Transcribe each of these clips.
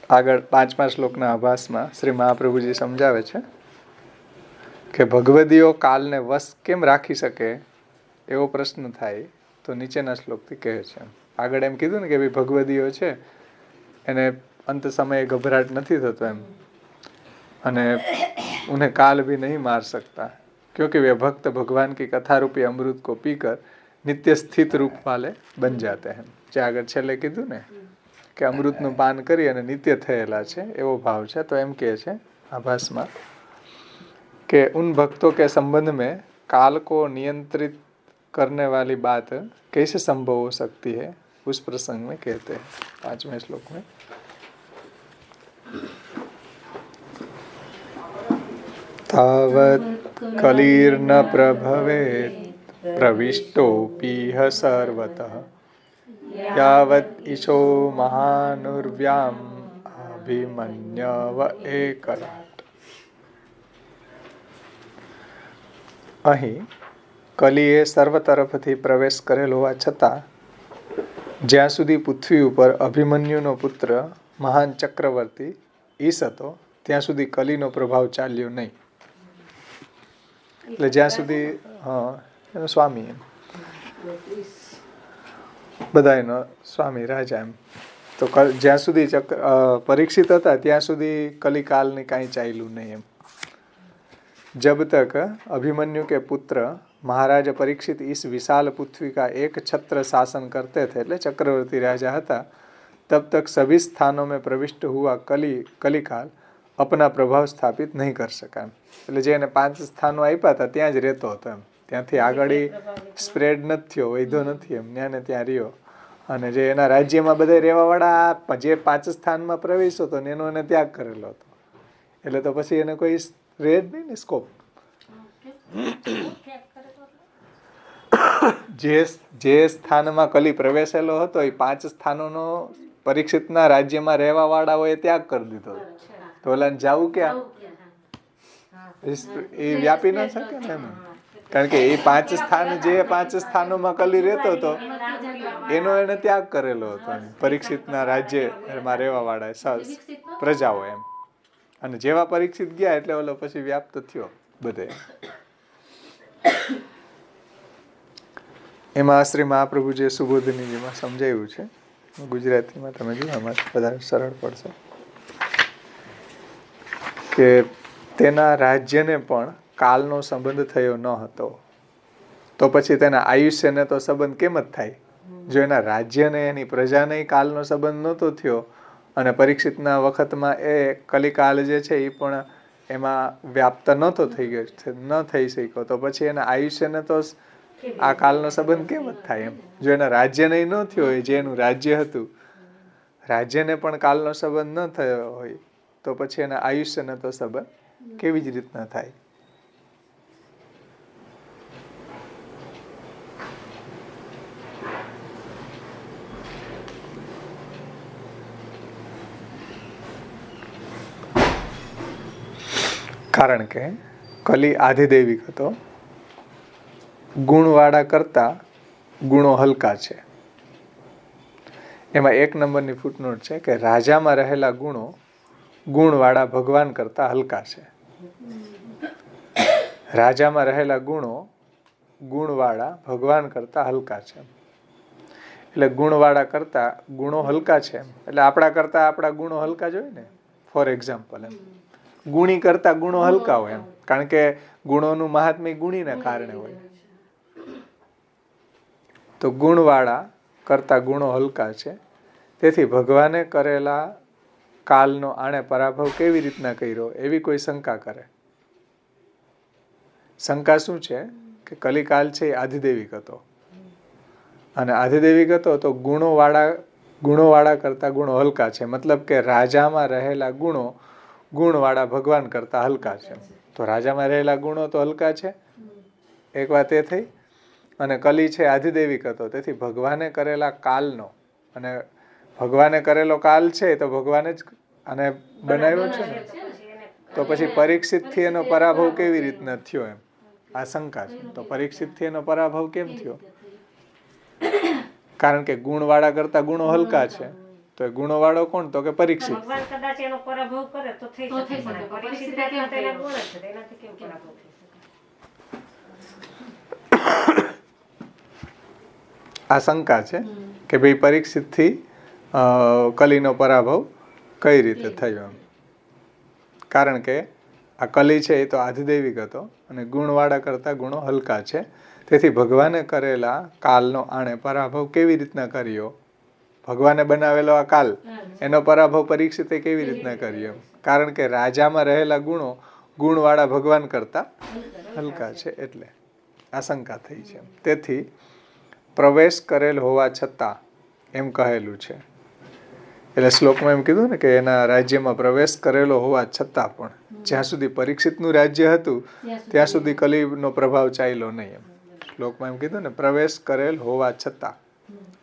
આગળ 5મા શ્લોકના આભાસમાં શ્રી મહાપ્રભુજી સમજાવે છે કે ભગવદીઓ કાલને વશ કેમ રાખી શકે એવો પ્રશ્ન થાય તો નીચેના શ્લોકથી કહે છે. આગળ એમ કીધું ને કે ભાઈ ભગવદીઓ છે એને અંત સમયે ગભરાટ નથી થતો એમ, અને ઉन्हें काल भी नहीं मार सकता क्योंकि वे भक्त भगवान की कथा रूपी अमृत को पीकर नित्य स्थित रूप वाले बन जाते हैं. જે આગળ છેલ્લે કીધું ને કે અમૃતનું પાન કરી અને નિત્ય થયેલા છે એવો ભાવ છે. તો એમ કહે છે આભાસમાં કે उन भक्तों के संबंध में काल को नियंत्रित करने वाली बात कैसे संभव हो सकती है उस प्रसंग में कहते हैं 5वें श्लोक में. तावत् कलिर्न प्रभवेत् प्रविष्टोऽपीह सर्वतः यावत् ईशो महानुर्व्याम् अभिमन्यव एकराट. અહીં કલીએ સર્વ તરફથી પ્રવેશ કરેલ હોવા છતાં જ્યાં સુધી પૃથ્વી ઉપર અભિમન્યુનો પુત્ર મહાન ચક્રવર્તી ઈશ હતો ત્યાં સુધી કલીનો પ્રભાવ ચાલ્યો નહીં. એટલે જ્યાં સુધી એનો સ્વામી એમ બધા એનો સ્વામી રાજા એમ, તો જ્યાં સુધી પરીક્ષિત હતા ત્યાં સુધી કલિકાલની કાંઈ ચાલ્યું નહીં એમ. जब तक अभिमन्यु के पुत्र महाराज परीक्षित इस विशाल पृथ्वी का एक छत्र शासन करते थे, એટલે ચક્રવર્તી રાજા હતા, तब तक सभी स्थानों में प्रविष्ट हुआ कलिकाल अपना प्रभाव स्थापित नहीं कर सका. એટલે જે એને 5 સ્થાનો આપ્યા હતા ત્યાં જ રહેતો હતો એમ, ત્યાંથી આગળ સ્પ્રેડ નથી થયો, વૈધો નથી એમ, ત્યાં ને ત્યાં રહ્યો. અને જે એના રાજ્યમાં બધા રહેવાવાળા જે 5 સ્થાનમાં પ્રવેશ્યો હતો એનો એને ત્યાગ કરેલો હતો, એટલે તો પછી એને કોઈ રેડ નહીં ને સ્કોપ. જે સ્થાનમાં કલી પ્રવેશેલો હતો એ 5 સ્થાનોનો પરીક્ષિતના રાજ્યમાં રહેવા વાળાઓએ ત્યાગ કરી દીધો. તો ઓલાને જવું ક્યાં? એ વ્યાપી ન શકે ને એમ, કારણ કે એ 5 સ્થાન જે 5 સ્થાનોમાં કલી રહેતો હતો એનો એને ત્યાગ કરેલો હતો પરીક્ષિતના રાજ્યમાં રહેવા વાળા પ્રજાઓ એમ. અને જેવા પરીક્ષિત ગયા એટલે ઓલો પછી વ્યાપ્ત થયો બધે. એમાં શ્રી મહાપ્રભુજીએ સુબોધનીજીમાં સમજાવ્યું છે, ગુજરાતીમાં તમે જો આમાં વધારે સરળ પડશે, કે તેના રાજ્યને પણ કાલનો સંબંધ થયો ન હતો, તો પછી તેના આયુષ્યને તો સંબંધ કેમ જ થાય? જો એના રાજ્યને એની પ્રજાને કાલનો સંબંધ નહોતો થયો અને પરીક્ષિતના વખતમાં એ કલિકાલ જે છે એ પણ એમાં વ્યાપ્ત નહોતો થઈ ગયો, ન થઈ શક્યો, તો પછી એના આયુષ્યને તો આ કાલનો સંબંધ કેમ જ થાય એમ? જો એના રાજ્યને ન થયો હોય, જે એનું રાજ્ય હતું, રાજ્યને પણ કાલનો સંબંધ ન થયો હોય, તો પછી એના આયુષ્યને તો સંબંધ કેવી જ રીતના થાય? કારણ કે કલી આધિદૈવિક હતો, ગુણવાળા કરતા ગુણો હલકા છે. એમાં 1 નંબરની ફૂટનોટ છે કે રાજામાં રહેલા ગુણો ગુણવાળા ભગવાન કરતા હલકા છે. રાજામાં રહેલા ગુણો ગુણવાળા ભગવાન કરતા હલકા છે. એટલે ગુણવાળા કરતા ગુણો હલકા છે, એટલે આપણા કરતા આપણા ગુણો હલકા જ હોય ને. ફોર એક્ઝામ્પલ એમ, ગુણી કરતા ગુણો હલકા હોય એમ, કારણ કે ગુણોનું મહાત્મ્ય ગુણીના કારણે હોય. તો ગુણવાળા કરતા ગુણો હલકા છે, તેથી ભગવાને કરેલા કાલનો આણે પરાભવ કેવી રીતના કર્યો એવી કોઈ શંકા કરે. શંકા શું છે કે કલિકાલ છે એ આધિદૈવિક હતો, અને આધિદૈવિક હતો તો ગુણોવાળા કરતા ગુણો હલકા છે, મતલબ કે રાજામાં રહેલા ગુણો ગુણવાળા ભગવાન કરતા હલકા છે. તો રાજામાં રહેલા ગુણો તો હલકા છે, એક વાત એ થઈ. અને કલી છે આધિદૈવિક હતો, તેથી ભગવાને કરેલા કાલનો, અને ભગવાને કરેલો કાલ છે તો ભગવાને જ આને બનાવ્યો છે ને, તો પછી પરીક્ષિતથી એનો પરાભવ કેવી રીતના થયો એમ આ શંકા છે. તો પરીક્ષિતથી એનો પરાભવ કેમ થયો? કારણ કે ગુણવાળા કરતા ગુણો હલકા છે, તો એ ગુણોવાળો કોણ? તો કે પરીક્ષિત. ભગવાન કદાચ એનો પરાભવ કરે તો થઈ શકે, પણ પરીક્ષિત એટલા તો એના ગુણ જ છે, એનાથી કેમ પરાભવ થઈ શકે? આ શંકા છે કે ભાઈ પરીક્ષિતથી કલીનો પરાભવ કઈ રીતે થયો એમ. કારણ કે આ કલી છે એ તો આધિદૈવિક હતો અને ગુણવાળા કરતા ગુણો હલકા છે. તેથી ભગવાને કરેલા કાલનો આણે પરાભવ કેવી રીતના કર્યો? ભગવાને બનાવેલો આ કાલ, એનો પરાભવ પરીક્ષિતે કેવી રીતના કર્યો? કારણ કે રાજામાં રહેલા ગુણો ગુણવાળા ભગવાન કરતા હલકા છે, એટલે આશંકા થઈ છે. તેથી પ્રવેશ કરેલ હોવા છતાં એમ કહેલું છે. એટલે શ્લોકમાં એમ કીધું ને કે એના રાજ્યમાં પ્રવેશ કરેલો હોવા છતાં પણ જ્યાં સુધી પરીક્ષિતનું રાજ્ય હતું ત્યાં સુધી કલીનો પ્રભાવ ચાલ્યો નહીં એમ. શ્લોકમાં એમ કીધું ને, પ્રવેશ કરેલ હોવા છતાં,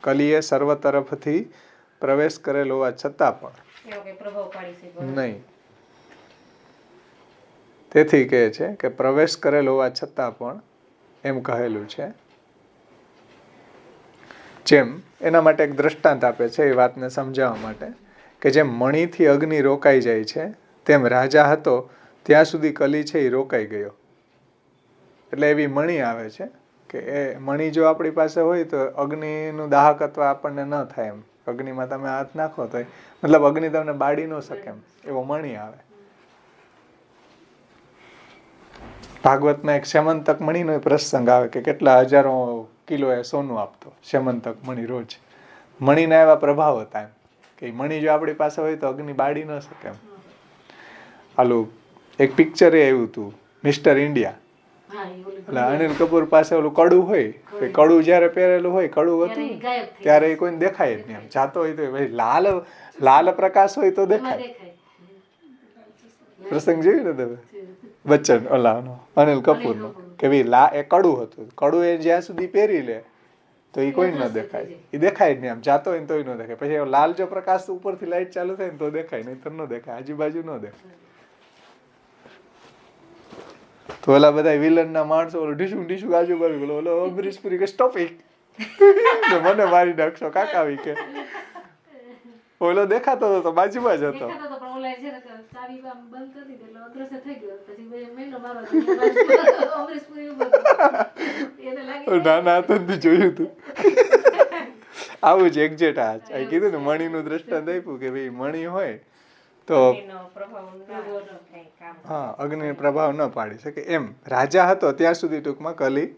કલીએ સર્વ તરફથી પ્રવેશ કરેલ હોવા છતાં પણ નહીં. તેથી કહે છે કે પ્રવેશ કરેલ હોવા છતાં પણ એમ કહેલું છે. જેમ એના માટે એક દ્રષ્ટાંત આપે છે એ વાતને સમજાવવા માટે, કે જેમ મણીથી અગ્નિ રોકાઈ જાય છે તેમ રાજા હતો ત્યાં સુધી કલી છે એ રોકાઈ ગયો. એટલે એવી મણી આવે છે કે એ મણી જો આપણી પાસે હોય તો અગ્નિનું દાહકત્વ આપણને ન થાય એમ. અગ્નિમાં તમે હાથ નાખો તો મતલબ અગ્નિ તમને બાળી ન શકે એમ, એવો મણી આવે. ભાગવતમાં એક શ્યમંતક મણીનો પ્રસંગ આવે કે કેટલા હજારો કિલો એ સોનું આપતો શ્યમંતક મણી રોજ. મણીના એવા પ્રભાવ હતા એમ કે મણી જો આપણી પાસે હોય તો અગ્નિ બાળી ન શકે એમ. હાલું એક પિક્ચર એ આવ્યું હતું મિસ્ટર ઇન્ડિયા. એટલે અનિલ કપૂર પાસે ઓલું કડું હોય, કડું જયારે પહેરેલું હોય, કડું હતું ત્યારે એ કોઈને દેખાય જ નહીં એમ. જાતો હોય તો ભાઈ લાલ પ્રકાશ હોય તો દેખાય. પ્રસંગ જોયું ને તમે બચ્ચન ઓલાનો અનિલ કપૂરનો કે ભાઈ એ કડું હતું, કડું એ જ્યાં સુધી પહેરી લે તો એ કોઈ ન દેખાય, એ દેખાય જ નહીં આમ. જાતો હોય તોય ન દેખાય. પછી લાલ જો પ્રકાશ ઉપરથી લાઈટ ચાલુ થાય ને તો દેખાય, નહીં તો ન દેખાય, આજુબાજુ ન દેખાય. તો ઓલા બધા વિલન ના માણસો ઓલો ઢીસું ઢીસું આજુબાજુ ઓલો અમરીશ પુરી કે સ્ટોપ ઇટ, મને મારી નાખશો કાકાવી કે ઓલો દેખાતો હતો તો બાજુમાં જ હતો. નાના હતા બી જોયું હતું આવું જ એક્ઝેક્ટ. આ કીધું ને મણીનું દ્રષ્ટાંત આપ્યું કે ભાઈ મણી હોય તો હા અગ્નિ પ્રભાવ ન પાડી શકે એમ. રાજા હતો ત્યાં સુધી ટૂંકમાં કલી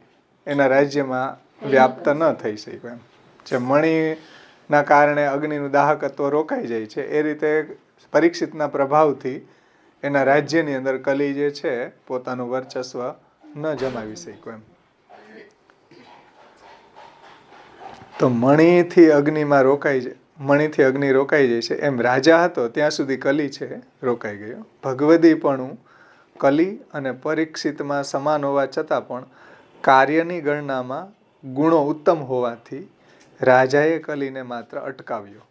એના રાજ્યમાં વ્યાપ્ત ન થઈ શક્યું એમ. જે મણીના કારણે અગ્નિનું દાહકત્વ રોકાઈ જાય છે એ રીતે પરીક્ષિતના પ્રભાવથી એના રાજ્યની અંદર કલી જે છે પોતાનું વર્ચસ્વ ન જમાવી શક્યું એમ. તો મણીથી અગ્નિમાં મણીથી અગ્નિ રોકાઈ જાય છે એમ રાજા હતો ત્યાં સુધી કલી છે રોકાઈ ગયો. ભગવદીપણું કલી અને પરીક્ષિતમાં સમાન હોવા છતાં પણ કાર્યની ગણનામાં ગુણો ઉત્તમ હોવાથી રાજાએ કલીને માત્ર અટકાવ્યો.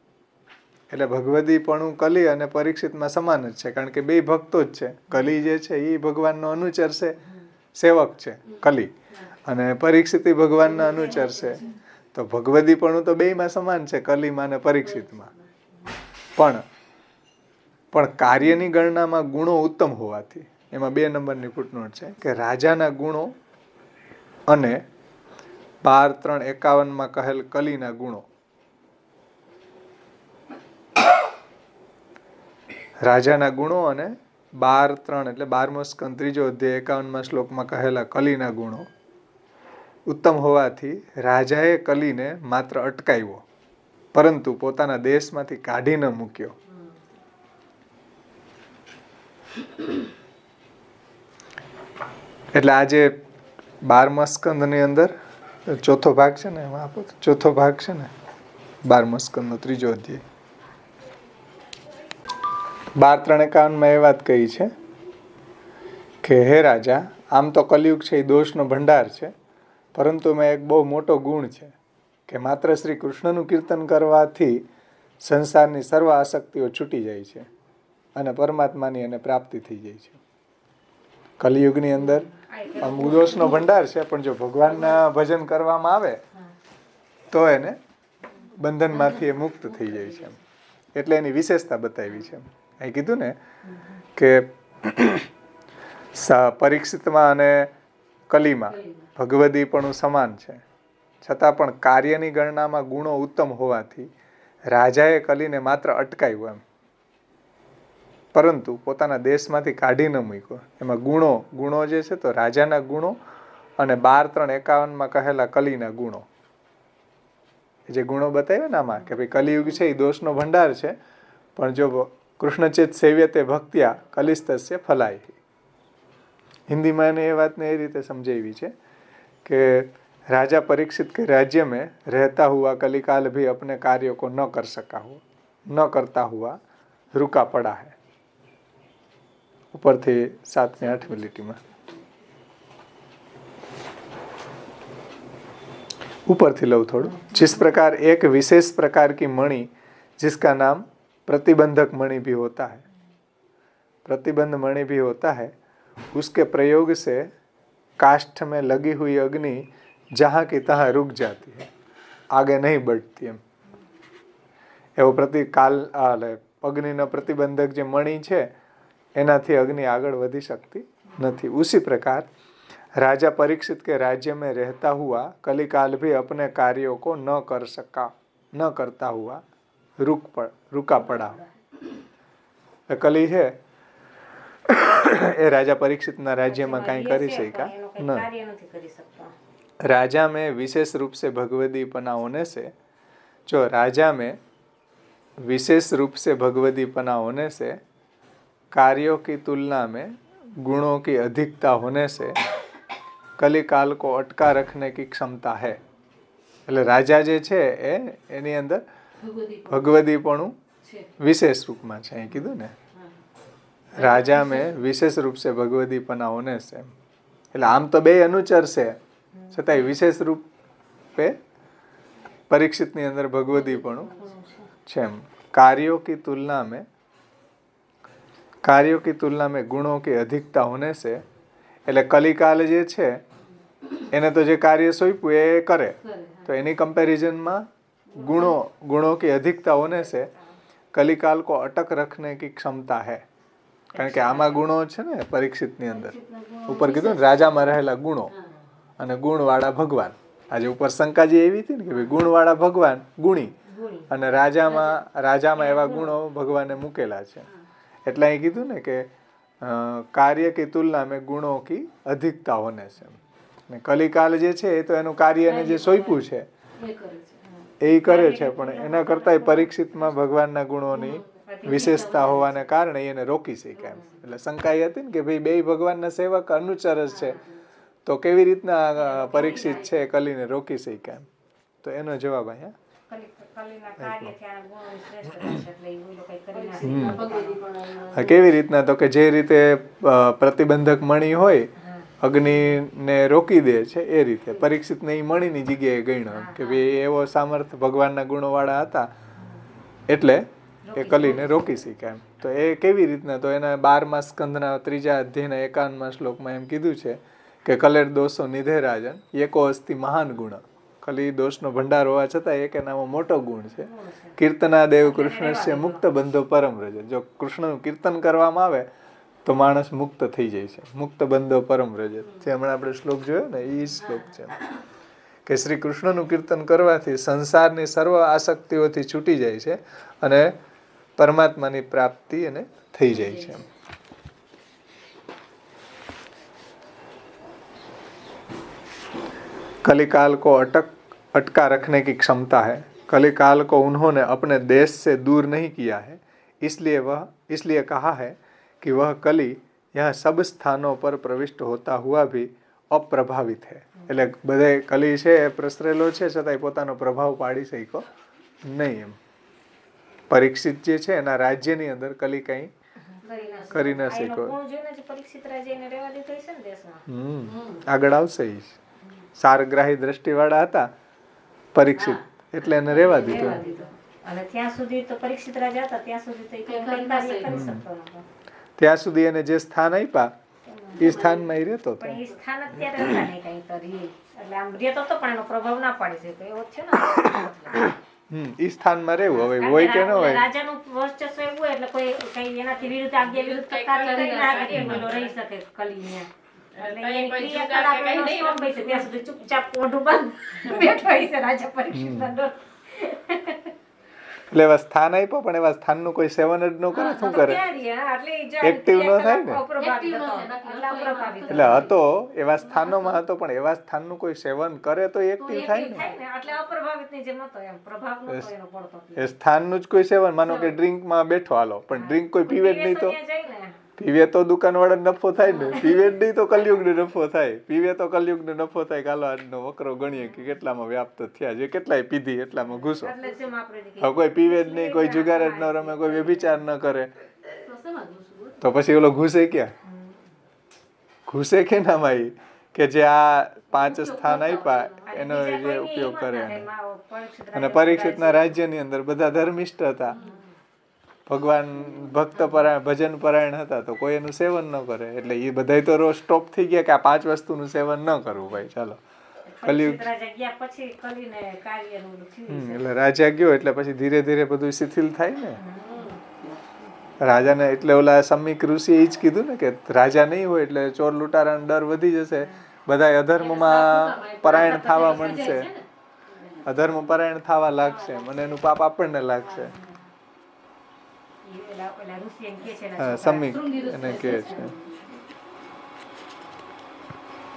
એટલે ભગવદીપણું કલી અને પરીક્ષિતમાં સમાન જ છે, કારણ કે બે ભક્તો જ છે. કલી જે છે એ ભગવાનનો અનુચર છે, સેવક છે કલી, અને પરીક્ષિત ભગવાનના અનુચર છે. તો ભગવદીપણું તો બેયમાં સમાન છે, કલીમાં અને પરીક્ષિતમાં. પણ કાર્યની ગણનામાં ગુણો ઉત્તમ હોવાથી એમાં 2 નંબરની ફૂટનોટ છે કે રાજાના ગુણો અને 12:3:51 કહેલ કલીના ગુણો. રાજાના ગુણો અને 12:3 એટલે 12મો સ્કંદ 3જો અધ્યાય 51માં શ્લોકમાં કહેલા કલીના ગુણો ઉત્તમ હોવાથી રાજાએ કલીને માત્ર અટકાવ્યો, પરંતુ પોતાના દેશમાંથી કાઢી ન મૂક્યો. એટલે આજે 12મા સ્કંદની અંદર ચોથો ભાગ છે ને, એમાં આપો ચોથો ભાગ છે ને 12મા સ્કંદનો 3જો અધ્યાય 12:3:51 એ વાત કહી છે કે હે રાજા, આમ તો કલિયુગ છે એ દોષનો ભંડાર છે, પરંતુ મેં એક બહુ મોટો ગુણ છે કે માત્ર શ્રી કૃષ્ણનું કીર્તન કરવાથી સંસારની સર્વ આસક્તિઓ છૂટી જાય છે અને પરમાત્માની એને પ્રાપ્તિ થઈ જાય છે. કલિયુગની અંદર આમ દોષનો ભંડાર છે, પણ જો ભગવાનના ભજન કરવામાં આવે તો એને બંધનમાંથી એ મુક્ત થઈ જાય છે. એટલે એની વિશેષતા બતાવી છે. અહીં કીધું ને કે પરીક્ષિતમાં અને કલીમાં ભગવદીપણું સમાન છે, છતાં પણ કાર્યની ગણનામાં ગુણો ઉત્તમ હોવાથી રાજાએ કલીને માત્ર અટકાવ્યું એમ, પરંતુ પોતાના દેશમાંથી કાઢી ન મૂક્યો. એમાં ગુણો જે છે તો રાજાના ગુણો અને 12:3:51 કહેલા કલીના ગુણો, જે ગુણો બતાવ્યા ને આમાં કે ભાઈ કલિયુગ છે એ દોષનો ભંડાર છે, પણ જો કૃષ્ણચેત સેવ્યતે ભક્ત્યા કલિસ્તસ્ય ફલાય. હિન્દીમાં એને એ વાતને એ રીતે સમજાવી છે કે राजा परीक्षित के राज्य में रहता हुआ कलिकाल भी अपने कार्यों को न करता हुआ रुका पड़ा है. ऊपरથી 7 ને 8 લીટીમાં ऊपरથી લઉં થોડું. जिस प्रकार एक विशेष प्रकार की मणि जिसका नाम प्रतिबंधक मणि भी होता है, प्रतिबंध मणि भी होता है, उसके प्रयोग से काष्ठ में लगी हुई अग्नि जहाँ की तहाँ रुक जाती है, आगे नहीं बढ़ती. એમ એવો પ્રતિકાલ અગ્નિનો પ્રતિબંધક જે મણિ છે એનાથી અગ્નિ આગળ વધી શકતી નથી. उसी प्रकार राजा परीक्षित के राज्य में रहता हुआ कलिकाल भी अपने कार्यों को न करता हुआ रुका पड़ा. कली है એ રાજા પરીક્ષિતના રાજ્યમાં કાંઈ કરી શક્યા ન. राजा में विशेष रूप से भगवदीपना होने से, जो राजा में विशेष रूप से भगवदीपना होने से कार्यों की तुलना में गुणों की अधिकता होने से कलिकाल को अटका रखने की क्षमता है. એટલે રાજા જે છે એની અંદર ભગવદીપણું વિશેષ રૂપમાં છે. અહીં કીધું ને રાજા મેં વિશેષ રૂપ સે ભગવદીપના હોને સે, એટલે આમ તો બે અનુચર છે છતાંય વિશેષ રૂપે પરીક્ષિતની અંદર ભગવદીપણું છે. कार्यों की तुलना में गुणों की अधिकता होने से, એટલે કલિકાલ જે છે એને તો જે કાર્ય સોંપ્યું એ કરે, તો એની કમ્પેરિઝનમાં गुणों की अधिकता होने से कलिकाल को अटक रखने की क्षमता है. કારણ કે આમાં ગુણો છે ને પરીક્ષિતની અંદર, ઉપર કીધું ને રાજામાં રહેલા ગુણો અને ગુણવાળા ભગવાન. આજે ઉપર શંકાજી એવી હતી ને કે ભાઈ ગુણવાળા ભગવાન ગુણી અને રાજામાં એવા ગુણો ભગવાને મૂકેલા છે. એટલે અહીં કીધું ને કે કાર્ય કી તુલના મેં ગુણો કી અધિકતા હોને છે. કલિકાલ જે છે એ તો એનું કાર્યને જે સોંપ્યું છે એ કરે છે, પણ એના કરતા પરીક્ષિતમાં ભગવાનના ગુણોની વિશેષતા હોવાને કારણે એને રોકી શક્યા. એટલે શંકા એ હતી ને કે ભાઈ બે ભગવાનના સેવક અનુચર જ છે, તો કેવી રીતના પરીક્ષિત છે કલીને રોકી શક્યા. તો એનો જવાબ અહીંયા કેવી રીતના, તો કે જે રીતે પ્રતિબંધક મણિ હોય અગ્નિને રોકી દે છે એ રીતે પરીક્ષિતને એ મણિની જગ્યાએ ગણ્યો કે ભાઈ એવો સામર્થ્ય ભગવાનના ગુણોવાળા હતા એટલે એ કલીને રોકી શક્યા. તો એ કેવી રીતના, તો એના 12મા સ્કંદના 3જા અધ્યાયના 51મા શ્લોકમાં એમ કીધું છે કે કલેર દોષો નિધે રાજન એકો અસ્તિ મહાન ગુણ. કલી દોષનો ભંડાર હોવા છતાં એક એનામાં મોટો ગુણ છે. કીર્તનાદેવ કૃષ્ણસ્ય મુક્ત બંધો પરમ રજ. જો કૃષ્ણનું કીર્તન કરવામાં આવે તો માણસ મુક્ત થઈ જાય છે. મુક્ત બંધો પરમ રજ, જે હમણાં આપણે શ્લોક જોયો ને એ શ્લોક છે કે શ્રી કૃષ્ણનું કીર્તન કરવાથી સંસારની સર્વ આસક્તિઓથી છૂટી જાય છે અને પરમાત્માની પ્રાપ્તિ એને થઈ જાય છે. कलिकाल को अटका रखने की क्षमता है. कलिकाल को उन्होंने अपने देश से दूर नहीं किया है, इसलिए कहा है कि वह कली यहाँ सब स्थानों पर प्रविष्ट होता हुआ भी अप्रभावित है. એટલે બધે કલી છે એ પ્રસરેલો છે છતાંય પોતાનો પ્રભાવ પાડી શક્યો નહીં. એમ પરીક્ષિત જે છે એના રાજ્યની અંદર કલી કઈ કરી ન શક્યો. આગળ આવશે ઈ સારગ્રાહી દ્રષ્ટિવાળા હતા પરીક્ષિત, એટલે એને રહેવા દીધું. અને ત્યાં સુધી તો પરીક્ષિત રાજા હતા, ત્યાં સુધી તો કંઈ કાર્ય કરી શકતો નહોતો. ત્યાં સુધી એને જે સ્થાન આપ્યા એ સ્થાનમાં એ રહેતો હતો. પણ એ સ્થાન અત્યારે હતા નહીં કંઈ કરી, એટલે આમ રહેતો હતો પણ એનો પ્રભાવ ના પાડી શકે એવો છે ને. ઈ સ્થાનમાં રહેવું. હવે હોય કે ન હોય, રાજાનું વર્ચસ્વ એવું હોય એટલે કોઈ કઈ એનાથી વિરુદ્ધ આજ્ઞા વિરુદ્ધ કાર્ય કરી ના શકે, પેલો રહી શકે કલી ન્યા. એટલે એની ક્રિયાકલાપ એનો સ્ટોપ હોય છે ત્યાં સુધી ચૂપચાપ મોઢું બંધ બેઠો હોય છે રાજા પરીક્ષિતના ડર. એટલે એવા સ્થાન આપ્યો પણ એવા સ્થાનનું કોઈ સેવન જ ન કરે, શું કરે? એક્ટિવ ન થાય ને. એટલે હતો એવા સ્થાનોમાં હતો પણ એવા સ્થાનનું કોઈ સેવન કરે તો એક્ટિવ થાય ને. એ સ્થાનનું જ કોઈ સેવન, માનો કે ડ્રિંકમાં બેઠો હાલો, પણ ડ્રિંક કોઈ પીવે જ નહીં તો પીવે તો દુકાનવાળાને નફો થાય ને, પીવે જ નહીં તો કલયુગને નફો થાય, પીવે તો કલયુગને નફો થાય. કાલો આજનો વકરો ગણીએ કે કેટલામાં વ્યાપ્ત થયા, જે કેટલાય પીધી એટલામાં ઘૂસો. હવે કોઈ પીવે જ નહીં, કોઈ જુગાર જ ન રમે, કોઈ વ્યભિચાર ન કરે, તો પછી ઓલો ઘૂસે ક્યાં? ઘૂસે કે નામાં કે જે આ 5 સ્થાન આપ્યા એનો જે ઉપયોગ કરે. અને પરીક્ષિતના રાજ્યની અંદર બધા ધર્મિષ્ઠ હતા, ભગવાન ભક્ત પરાયણ, ભજન પરાયણ હતા, તો કોઈ એનું સેવન ન કરે. એટલે એ બધા તો રોજ સ્ટોપ થઈ ગયા કે આ 5 વસ્તુનું સેવન ન કરવું ભાઈ, ચાલો કલયુગ. એટલે રાજા ગયો એટલે પછી ધીરે ધીરે બધું શિથિલ થાય ને રાજાને. એટલે ઓલા સમીક ઋષિએ એ જ કીધું ને કે રાજા નહીં હોય એટલે ચોર લૂંટારાનો ડર વધી જશે, બધા અધર્મમાં પરાયણ થવા માંડશે, અધર્મ પરાયણ થવા લાગશે, મને એનું પાપ આપણને લાગશે. સમીક એને કહે છે.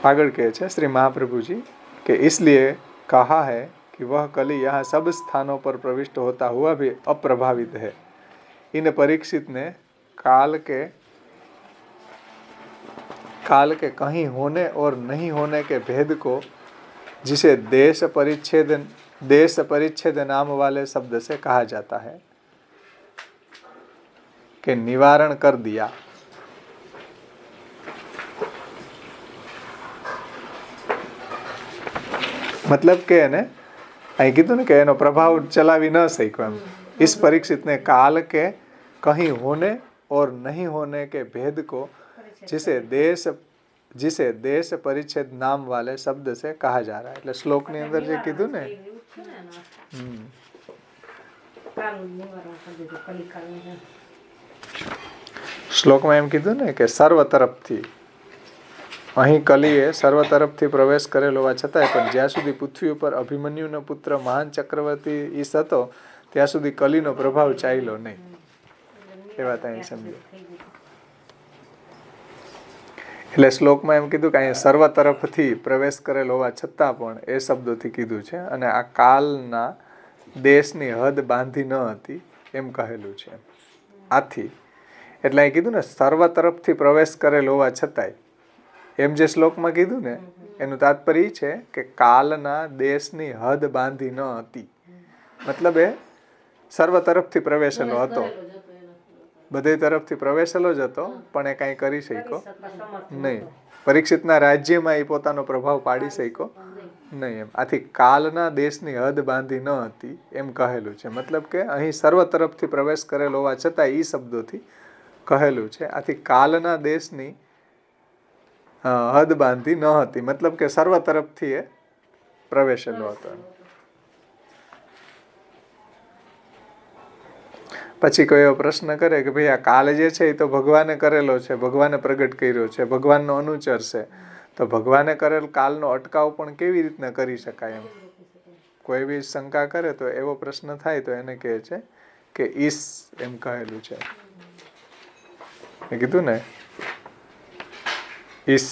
આગળ કહે છે શ્રી महाप्रभु कि इसलिए कहा है कि वह कली यहाँ सब स्थानों पर प्रविष्ट होता हुआ भी अप्रभावित है. इन परीक्षित ने काल के कहीं होने और नहीं होने के भेद को, जिसे देश परिच्छेद नाम वाले शब्द से कहा जाता है, के निवारण कर दिया. मतलब કે એને અહીં કીધું ને કે એનો પ્રભાવ ચલાવી ન શક્યો એમ. इस परीक्षित ने काल के कहीं होने और नहीं होने के भेद को जिसे देश परिच्छेद नाम वाले शब्द से कहा जा रहा है. એટલે શ્લોકની અંદર જે કીધું ને શ્લોકમાં એમ કીધું ને કે સર્વ તરફથી, અહીં કલીએ સર્વ તરફથી પ્રવેશ કરેલો હોવા છતાંય પણ જ્યાં સુધી પૃથ્વી ઉપર અભિમન્યુનો પુત્ર મહાન ચક્રવર્તી ઈશ હતો ત્યાં સુધી કલીનો પ્રભાવ ચાલ્યો નહીં. એ વાત અહીં સમજો. એટલે શ્લોકમાં એમ કીધું કે અહીંયા સર્વ તરફથી પ્રવેશ કરેલો હોવા છતાં પણ એ શબ્દોથી કીધું છે. અને આ કાલના દેશની હદ બાંધી ન હતી એમ કહેલું છે. આથી એટલે અહીં કીધું ને સર્વ તરફથી પ્રવેશ કરેલો હોવા છતાંય, એમ જે શ્લોકમાં કીધું ને એનું તાત્પર્ય છે કે કાલના દેશની હદ બાંધી ન હતી. મતલબ એ સર્વ તરફથી પ્રવેશેલો હતો, બધે તરફથી પ્રવેશેલો જ હતો, પણ એ કાંઈ કરી શક્યો નહીં. પરીક્ષિતના રાજ્યમાં એ પોતાનો પ્રભાવ પાડી શક્યો નહીં એમ. આથી કાલના દેશની હદ બાંધી ન હતી એમ કહેલું છે. મતલબ કે અહીં સર્વ તરફથી પ્રવેશ કરેલો હોવા છતાં એ શબ્દોથી કહેલું છે. આથી કાલના દેશની હદ બાંધી ન હતી, મતલબ કે સર્વ તરફથી એ પ્રવેશેલો હતો. પછી કોઈ એવો પ્રશ્ન કરે કે ભાઈ આ કાલ જે છે એ તો ભગવાને કરેલો છે, ભગવાને પ્રગટ કર્યો છે, ભગવાનનો અનુચર છે, તો ભગવાને કરેલ કાલનો અટકાવ પણ કેવી રીતના કરી શકાય એમ કોઈ બી શંકા કરે તો એવો પ્રશ્ન થાય તો એને કહે છે કે ઈશ એમ કહેલું છે. મેં કીધું ને ઈશ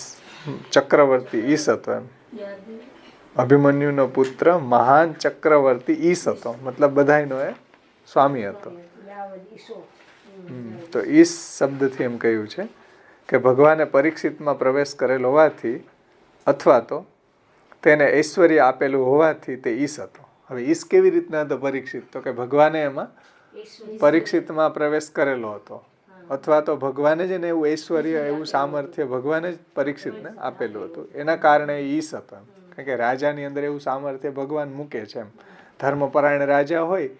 ચક્રવર્તી ઈશ હતો એમ. અભિમન્યુનો પુત્ર મહાન ચક્રવર્તી ઈશ હતો, મતલબ બધાયનો એ સ્વામી હતો. તો ઈશ શબ્દથી એમ કહ્યું છે કે ભગવાને પરીક્ષિતમાં પ્રવેશ કરેલો હોવાથી અથવા તો તેને ઐશ્વર્ય આપેલું હોવાથી તે ઈશ હતો. હવે ઈશ કેવી રીતના હતો પરીક્ષિત? તો કે ભગવાને એમાં પરીક્ષિતમાં પ્રવેશ કરેલો હતો, અથવા તો ભગવાને જ એને એવું ઐશ્વર્ય એવું સામર્થ્ય ભગવાને જ પરીક્ષિતને આપેલું હતું, એના કારણે ઈશ હતો એમ. કારણ કે રાજાની અંદર એવું સામર્થ્ય ભગવાન મૂકે છે એમ. ધર્મપરાયણ રાજા હોય,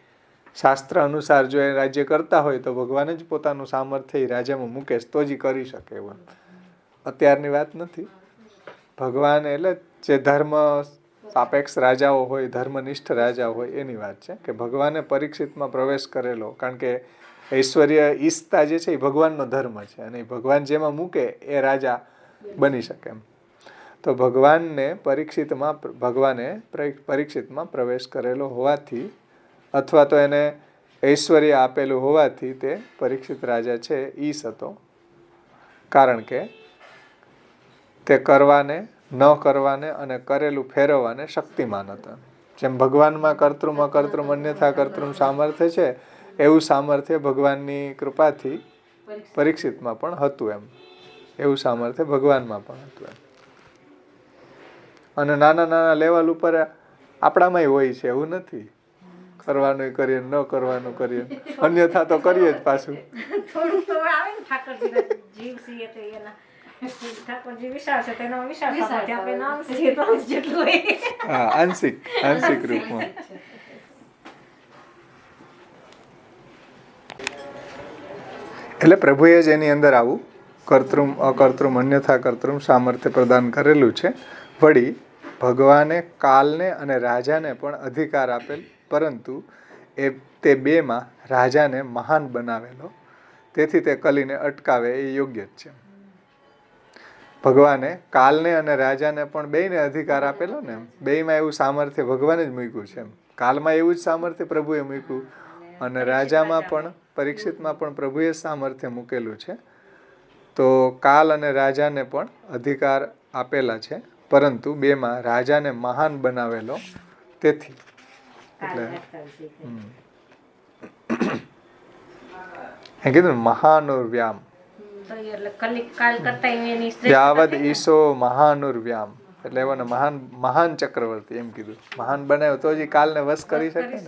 શાસ્ત્ર અનુસાર જો એ રાજ્ય કરતા હોય તો ભગવાન જ પોતાનું સામર્થ્ય એ રાજામાં મૂકે તો જ કરી શકે એવું. અત્યારની વાત નથી. ભગવાન એટલે જે ધર્મ સાપેક્ષ રાજાઓ હોય, ધર્મનિષ્ઠ રાજા હોય એની વાત છે કે ભગવાને પરીક્ષિતમાં પ્રવેશ કરેલો, કારણ કે ઐશ્વર્ય ઈચ્છતા જે છે એ ભગવાનનો ધર્મ છે અને ભગવાન જેમાં મૂકે એ રાજા બની શકે એમ. તો ભગવાને પરીક્ષિતમાં પ્રવેશ કરેલો હોવાથી અથવા તો એને ઐશ્વર્ય આપેલું હોવાથી તે પરીક્ષિત રાજા છે ઈશ હતો, કારણ કે તે કરવાને, ન કરવાને અને કરેલું ફેરવવાને શક્તિમાન હતા. જેમ ભગવાનમાં કર્તૃમ અકર્તૃમ અન્યથા કર્તૃમ સામર્થ્ય છે, એવું સામર્થ્ય ભગવાનની કૃપાથી પરીક્ષિતમાં પણ હતું એમ. એવું સામર્થ્ય ભગવાનમાં પણ હતું એમ. અને નાના નાના લેવલ ઉપર આપણામાંય હોય છે, એવું નથી. કરવાનું કરીએ, ન કરવાનું કરીએ, અન્યથા તો કરીએ જ પાછું. થોડું તો આવે ને ઠાકોરજીના જીવ છીએ તો એના ઠાકોરજી વિશાળ છે તેનો વિશાળ સામર્થ્ય આપે, નામ છે તો જેટલું હોય. હા, આંશિક રૂપમાં. એટલે પ્રભુએ જ એની અંદર આવું કર્તૃમ અકર્તૃમ અન્યથા કર્તૃમ સામર્થ્ય પ્રદાન કરેલું છે. વળી ભગવાને કાલને અને રાજાને પણ અધિકાર આપેલ, પરંતુ તે બેમાં રાજાને મહાન બનાવેલો, તેથી તે કલીને અટકાવે એ યોગ્ય જ છે. ભગવાને કાલને અને રાજાને પણ બેયને અધિકાર આપેલો ને, બેયમાં એવું સામર્થ્ય ભગવાને જ મૂક્યું છે. કાલમાં એવું જ સામર્થ્ય પ્રભુએ મૂક્યું અને રાજામાં પણ, પરીક્ષિતમાં પણ પ્રભુએ સામર્થ્ય મૂકેલું છે. તો કાલ અને રાજાને પણ અધિકાર આપેલા છે, પરંતુ બેમાં રાજાને મહાન બનાવેલો, તેથી એટલે એ કીધું મહાનુર્વ્યામ યાવદ ઈશો મહાનુર્વ્યામ, એટલે એઓને મહાન ચક્રવર્તી એમ કીધું. મહાન બનાવ્યો તો જ કાલને વશ કરી શકે ને.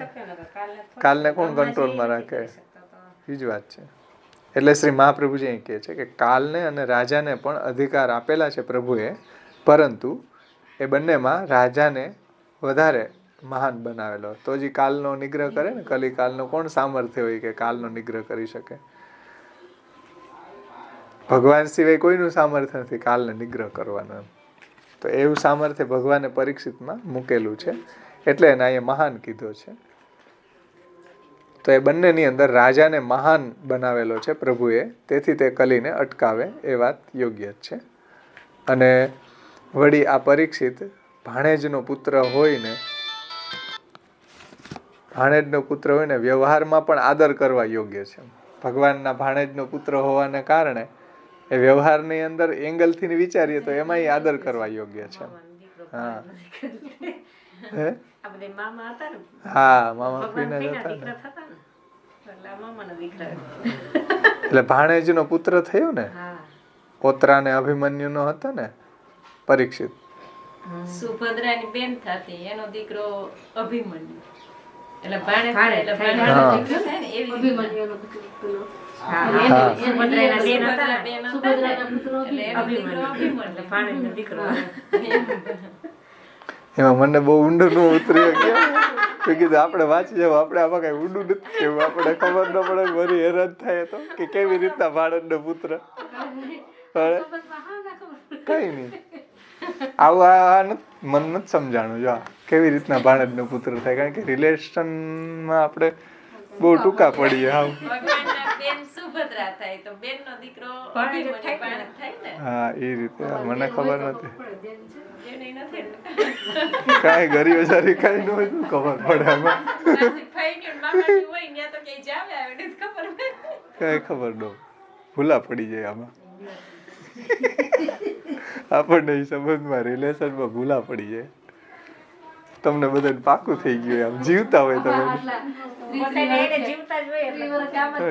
કાલને કોણ કંટ્રોલમાં રાખે? એ જ વાત છે. એટલે શ્રી મહાપ્રભુજી અહીં કહે છે કે કાલને અને રાજાને પણ અધિકાર આપેલા છે પ્રભુએ, પરંતુ એ બંનેમાં રાજાને વધારે મહાન બનાવેલો, તો જ કાલનો નિગ્રહ કરે ને. કલી કાલનો કોણ સામર્થ્ય હોય કે કાલનો નિગ્રહ કરી શકે? ભગવાન સિવાય કોઈનું સામર્થ્ય નથી કાલને નિગ્રહ કરવાનું. તો એવું સામર્થ્ય ભગવાને પરીક્ષિતમાં મૂકેલું છે, એટલે એને અહીંયા મહાન કીધો છે. તો એ બંનેની અંદર રાજાને મહાન બનાવેલો છે પ્રભુએ, તેથી તે કલીને અટકાવે એ વાત યોગ્ય જ છે. અને વળી આ પરીક્ષિત ભાણેજનો પુત્ર હોય ને વ્યવહારમાં પણ આદર કરવા યોગ્ય છે. ભગવાનના ભાણેજનો પુત્ર હોવાને કારણે એ વ્યવહારની અંદર એંગલથી વિચારીએ તો એમાંય આદર કરવા યોગ્ય છે. હા, મામા પીને જતા ને, એટલે ભાણેજનો પુત્ર થયો ને. પોતરા ને અભિમન્યુ નો હતો ને પરીક્ષિત. સુભદ્રાની બેન થતી, એનો દીકરો અભિમન્યુ. એટલે ભાણેજ દીકરો થાય ને એવી અભિમન્યુનો દીકરો. એમાં મને બહુ ઊંડું ન ઉતરી કીધું આપણે વાંચી જાવ, આપણે આમાં કઈ ઊંડું નથી કેવું, આપણે ખબર ન પડે. વળી હેરાન થાય તો કે કેવી રીતના ભાણેજનો પુત્ર. કઈ નઈ આવું મન નથી સમજાણું. જો કેવી રીતના ભાણેજનો પુત્ર થાય, કારણ કે રિલેશનમાં આપણે બહુ ટૂંકા પડીએ. હા, એ રીતે મને ખબર નથી. કઈ ગરીબ સારી કઈ ન હોય ખબર પડે આમાં. કઈ ખબર ન, ભૂલા પડી જાય આમાં. આપણને સંબંધમાં, રિલેશનમાં ભૂલા પડી જાય. તમને બધાને પાકું થઈ ગયું આમ જીવતા હોય તમે,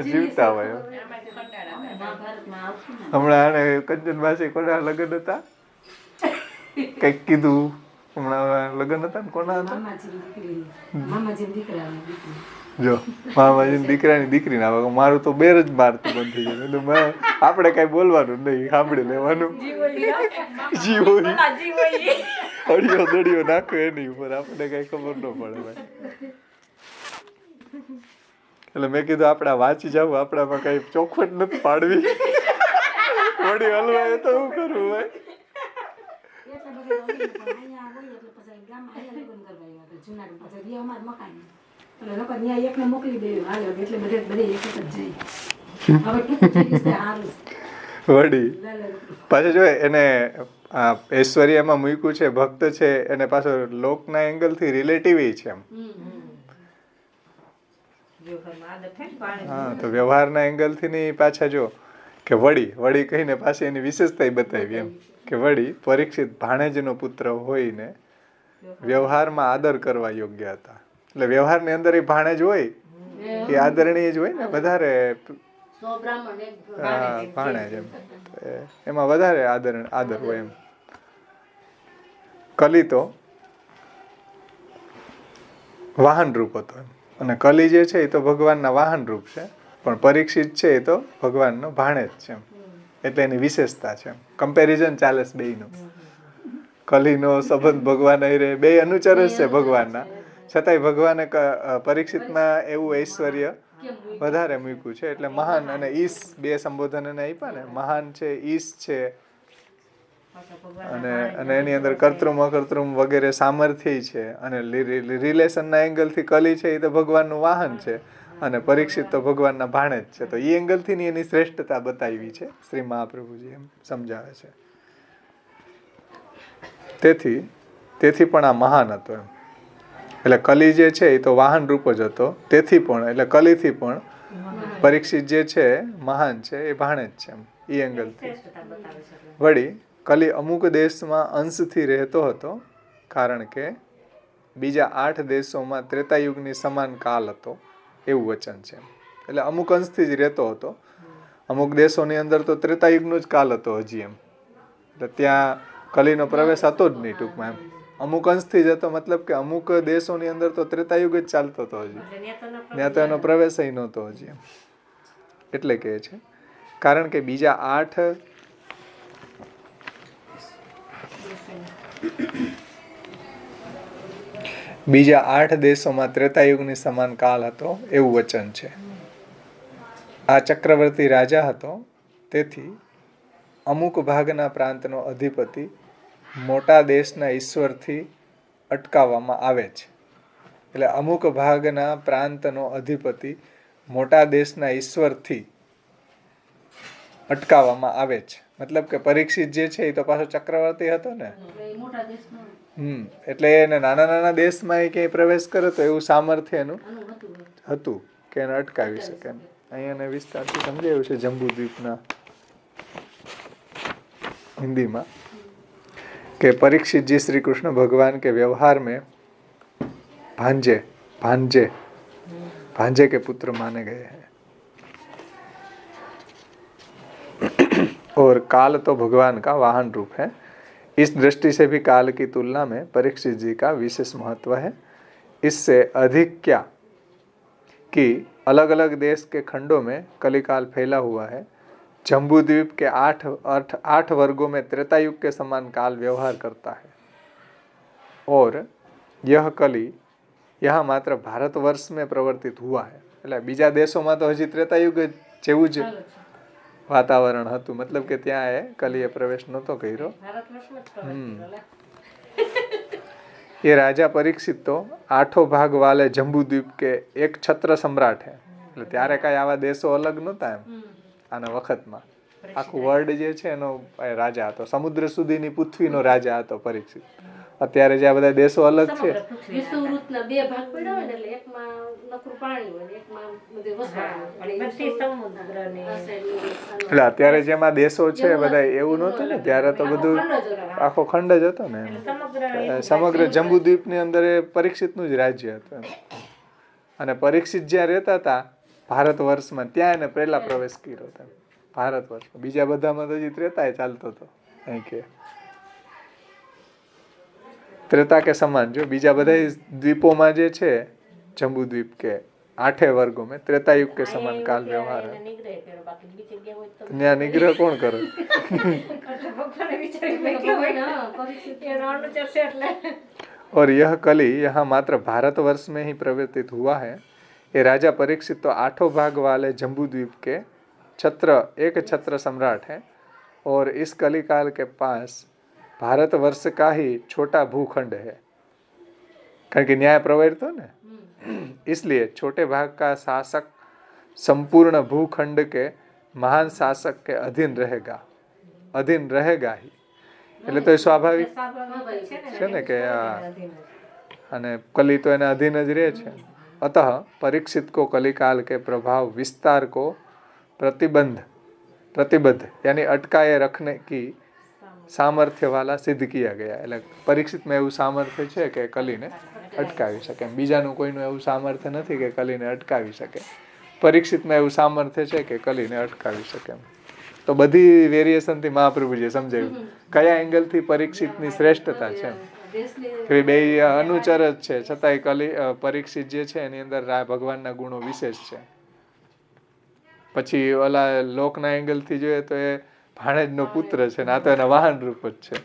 જીવતા હોય. હમણાં કંચન માસી કોના લગ્ન હતા, કઈક કીધું હમણાં લગ્ન હતા ને, કોના હતા? જો મામાજી દીકરાની દીકરી ના. મારું તો બેર જ મારતું બંધ થઈ ગયું. આપણે કઈ બોલવાનું નહીં, સાંભળી લેવાનું. જીવો અડિયો દડિયો નાખો એની ઉપર, આપણને કઈ ખબર ન પડે ભાઈ. એટલે મેં કીધું આપણે વાંચી જાવ, આપણામાં કઈ ચોખવટ નથી પાડવી. વળી હલવાય તો શું કરવું ભાઈ? ગામમાં હાલ્યા લગ્ન કરવા આવ્યા હતા જુનાગઢ પાછા રહ્યા અમારા મકાન એટલે લોકો ત્યાં એકને મોકલી દેવું હાલો એટલે બધે એક જ જઈ હવે કેટલું થઈ ગયું છે સારું વળી પાછું જો એને આ ઐશ્વર્યામાં મૂક્યું છે ભક્ત છે એને પાછો લોકના એંગલથી રિલેટિવ છે એમ વ્યવહારમાં આદત થાય ને પાણી હા તો વ્યવહારના એંગલથી ની પાછા જો કે વળી કહીને પાછી એની વિશેષતા બતાવી એમ કે વળી પરીક્ષિત ભાણેજનો પુત્ર હોઈને વ્યવહારમાં આદર કરવા યોગ્ય હતા એટલે વ્યવહારની અંદર એ ભાણેજ હોય એ આદરણીય જ હોય ને વધારે ભાણેજ એમ એમાં વધારે આદર હોય એમ કલી તો વાહન રૂપ હતો એમ અને કલી જે છે એ તો ભગવાનના વાહન રૂપ છે પણ પરીક્ષિત છે એ તો ભગવાનનો ભાણેજ છે એમ એટલે એની વિશેષતા છે એમ કમ્પેરિઝન ચાલે છે બેયનું કલીનો સંબંધ ભગવાન રહે બે અનુચર જ છે ભગવાનના છતાંય ભગવાને પરીક્ષિતમાં એવું ઐશ્વર્ય વધારે મૂક્યું છે એટલે મહાન અને ઈશ બે સંબોધન એને આપ્યા ને મહાન છે ઈશ છે અને એની અંદર કર્તૃમ અકર્તૃમ વગેરે સામર્થ્ય છે અને રિલેશનના એંગલથી કલી છે એ તો ભગવાનનું વાહન છે અને પરીક્ષિત તો ભગવાનના ભાણેજ છે તો એ એંગલથી એની શ્રેષ્ઠતા બતાવી છે શ્રી મહાપ્રભુજી એમ સમજાવે છે તેથી પણ આ મહાન હતો એમ એટલે કલી જે છે એ તો વાહન રૂપ જ હતો તેથી પણ એટલે કલીથી પણ પરીક્ષિત જે છે મહાન છે એ ભાણેજ છે એમ એ એંગલથી વળી કલી અમુક દેશમાં અંશથી રહેતો હતો કારણ કે બીજા 8 દેશોમાં ત્રેતાયુગની સમાન કાલ હતો એવું વચન છે એટલે અમુક અંશથી જ રહેતો હતો અમુક દેશોની અંદર તો ત્રેતાયુગનો જ કાલ હતો હજી એમ એટલે ત્યાં કલીનો પ્રવેશ હતો જ નહીં ટૂંકમાં એમ અમુક અંશથી જ હતો મતલબ કે અમુક દેશોની અંદર તો ત્રેતાયુગ જ ચાલતો હતો હજી ત્યાં તો એનો પ્રવેશ નહોતો હજી એમ એટલે કહે છે કારણ કે બીજા 8 દેશોમાં ત્રેતાયુગની સમાન કાળ હતો એવું વચન છે આ ચક્રવર્તી રાજા હતો તેથી અમુક ભાગના પ્રાંતનો અધિપતિ મોટા દેશના ઈશ્વરથી અટકાવવામાં આવે છે એટલે અમુક ભાગના પ્રાંતનો અધિપતિ મોટા દેશના ઈશ્વરથી અટકાવવામાં આવે છે મતલબ કે પરીક્ષિત જે છે એ તો પાછો ચક્રવર્તી હતો ને એટલે એને નાના દેશમાં એ ક્યાંય પ્રવેશ કરે તો એવું સામર્થ્ય એનું હતું કે એને અટકાવી શકે અહીંયા વિસ્તારથી સમજાયું છે જંબુદ્વીપના हिंदी કે परीक्षित जी श्री कृष्ण भगवान के व्यवहार में भांजे के पुत्र माने गए हैं और काल तो भगवान का वाहन रूप है इस दृष्टि से भी काल की तुलना में परीक्षित जी का विशेष महत्व है इससे अधिक क्या कि अलग अलग देश के खंडों में कलिकाल फैला हुआ है जम्बूद्वीप के 8 वर्गों में त्रेतायुग के समान काल व्यवहार करता है और यह कली यहाँ मात्र भारतवर्ष में प्रवर्तित हुआ है એટલે બીજા દેશોમાં તો હજી ત્રેતાયુગ જેવું જ વાતાવરણ હતું મતલબ કે ત્યાં એ કલીએ પ્રવેશ નહોતો કર્યો ये राजा परीक्षित तो 8 भाग वाले जम्बूद्वीप के एक छत्र सम्राट है એટલે ત્યારે કાંઈ આવા દેશો અલગ નહોતા એમ આના વખતમાં આખું વર્લ્ડ જે છે એનો રાજા હતો સમુદ્ર સુધીની પૃથ્વીનો રાજા હતો પરીક્ષિત અત્યારે જે આ બધા દેશો અલગ છે વિષુવવૃત્તના બે ભાગ પડ્યા હોય ને એટલે એકમાં નકરું પાણી હોય ને એકમાં બધે એટલે અત્યારે જેમાં દેશો છે બધા એવું નહોતું ને ત્યારે તો બધું આખો ખંડ જ હતો ને સમગ્ર જંબુદ્વીપની અંદર એ પરીક્ષિતનું જ રાજ્ય હતું અને પરીક્ષિત જ્યાં રહેતા હતા ભારત વર્ષમાં ત્યાં એને પહેલા પ્રવેશ કર્યો હતો ભારત વર્ષમાં બીજા બધામાં તો હજી ત્રેતા ચાલતો હતો અહીં કે ત્રેતા કે સમાન જો બીજા બધા દ્વીપોમાં જે છે જંબુદ્વીપ કે 8 वर्गों में त्रेतायुग के समान काल व्यवहार है न्या निग्रह कौन करे और यह कली यहाँ मात्र भारतवर्ष में ही प्रवर्तित हुआ है ये राजा परीक्षित तो 8 भाग वाले जम्बूद्वीप के एक छत्र सम्राट है और इस कली काल के पास भारतवर्ष का ही छोटा भूखंड है कारण कि न्याय प्रवर्तो ने, इसलिए छोटे भाग का शासक संपूर्ण भूखंड के महान शासक के अधीन रहेगा ही. એટલે તો એ સ્વાભાવિક છે ને કે અને કલી તો એના અધીન જ રહે છે. अतः परीक्षित को कलिकाल के प्रभाव विस्तार को प्रतिबद्ध यानी अटकाए रखने की सामर्थ्य वाला सिद्ध किया गया. એટલે પરીક્ષિત में એવું સામર્થ્ય છે કે કલીને અટકાવી શકે. બીજાનું કોઈનું એવું સામર્થ્ય નથી કે કલીને અટકાવી શકે. પરીક્ષિતમાં એવું સામર્થ્ય છે કે કલીને અટકાવી શકે. તો બધી વેરિએશનથી મહાપ્રભુજીએ સમજાવ્યું કયા એંગલથી પરીક્ષિતની શ્રેષ્ઠતા છે. કે બે અનુચર જ છે છતાંય પરીક્ષિત જે છે એની અંદર ભગવાનના ગુણો વિશેષ છે. પછી ઓલા લોકના એંગલથી જોઈએ તો એ ભાણેજનો પુત્ર છે ને આ તો એના વાહન રૂપ જ છે.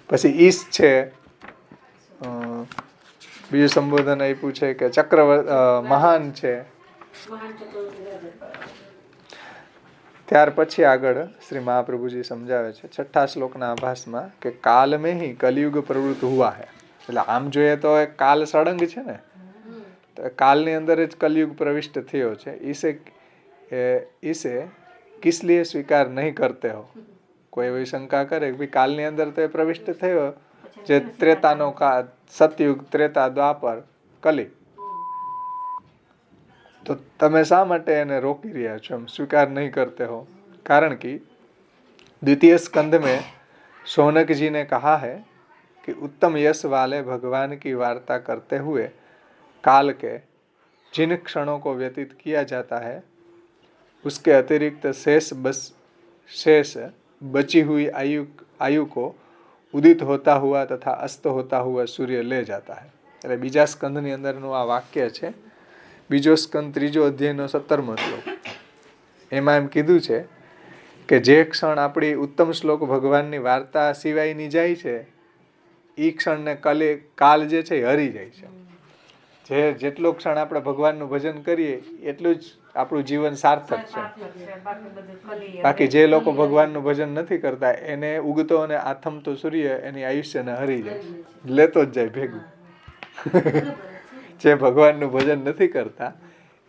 પછી ઈશ છે, બીજું સંબોધન આપ્યું છે કે મહાન છે. ત્યાર પછી આગળ શ્રી મહાપ્રભુજી સમજાવે છે 6ઠા શ્લોકના આભાસમાં કે કાલ में ही कलयुग प्रवृत्त हुआ है. એટલે આમ જોઈએ તો કાલ સળંગ છે ને, તો કાલની અંદર જ કલયુગ પ્રવિષ્ટ થયો છે. इसे किस लिए स्वीकार नहीं करते हो. કોઈ એવી શંકા કરે કે કાલની અંદર તો એ પ્રવિષ્ટ થયો જે ત્રેતાનો કાળ, સતયુગ, ત્રેતા, દ્વાપર, કલી, तो તમે શા માટે એને રોકી રહ્યા છો, સ્વીકાર નહીં करते हो. कारण कि द्वितीय स्कंद में शौनक जी ने कहा है कि उत्तम यश वाले भगवान की वार्ता करते हुए काल के जिन क्षणों को व्यतीत किया जाता है उसके अतिरिक्त शेष बची हुई आयु को उदित होता हुआ तथा अस्त होता हुआ सूर्य ले जाता है. એટલે બીજા સ્કંદની અંદરનું આ વાક્ય છે. બીજો સ્કંદ 3જો અધ્યાયનો 17મો શ્લોક. એમાં એમ કીધું છે કે જે ક્ષણ આપણી ઉત્તમ શ્લોક ભગવાનની વાર્તા સિવાયની જાય છે એ ક્ષણને કાલ જે છે એ હરી જાય છે. જેટલો ક્ષણ આપણે ભગવાનનું ભજન કરીએ એટલું જ આપણું જીવન સાર્થક છે. બાકી જે લોકો ભગવાનનું ભજન નથી કરતા એને ઉગતો અને આથમતો સૂર્ય એની આયુષ્યને હરી જાય, લેતો જ જાય ભેગું. જે ભગવાનનું ભજન નથી કરતા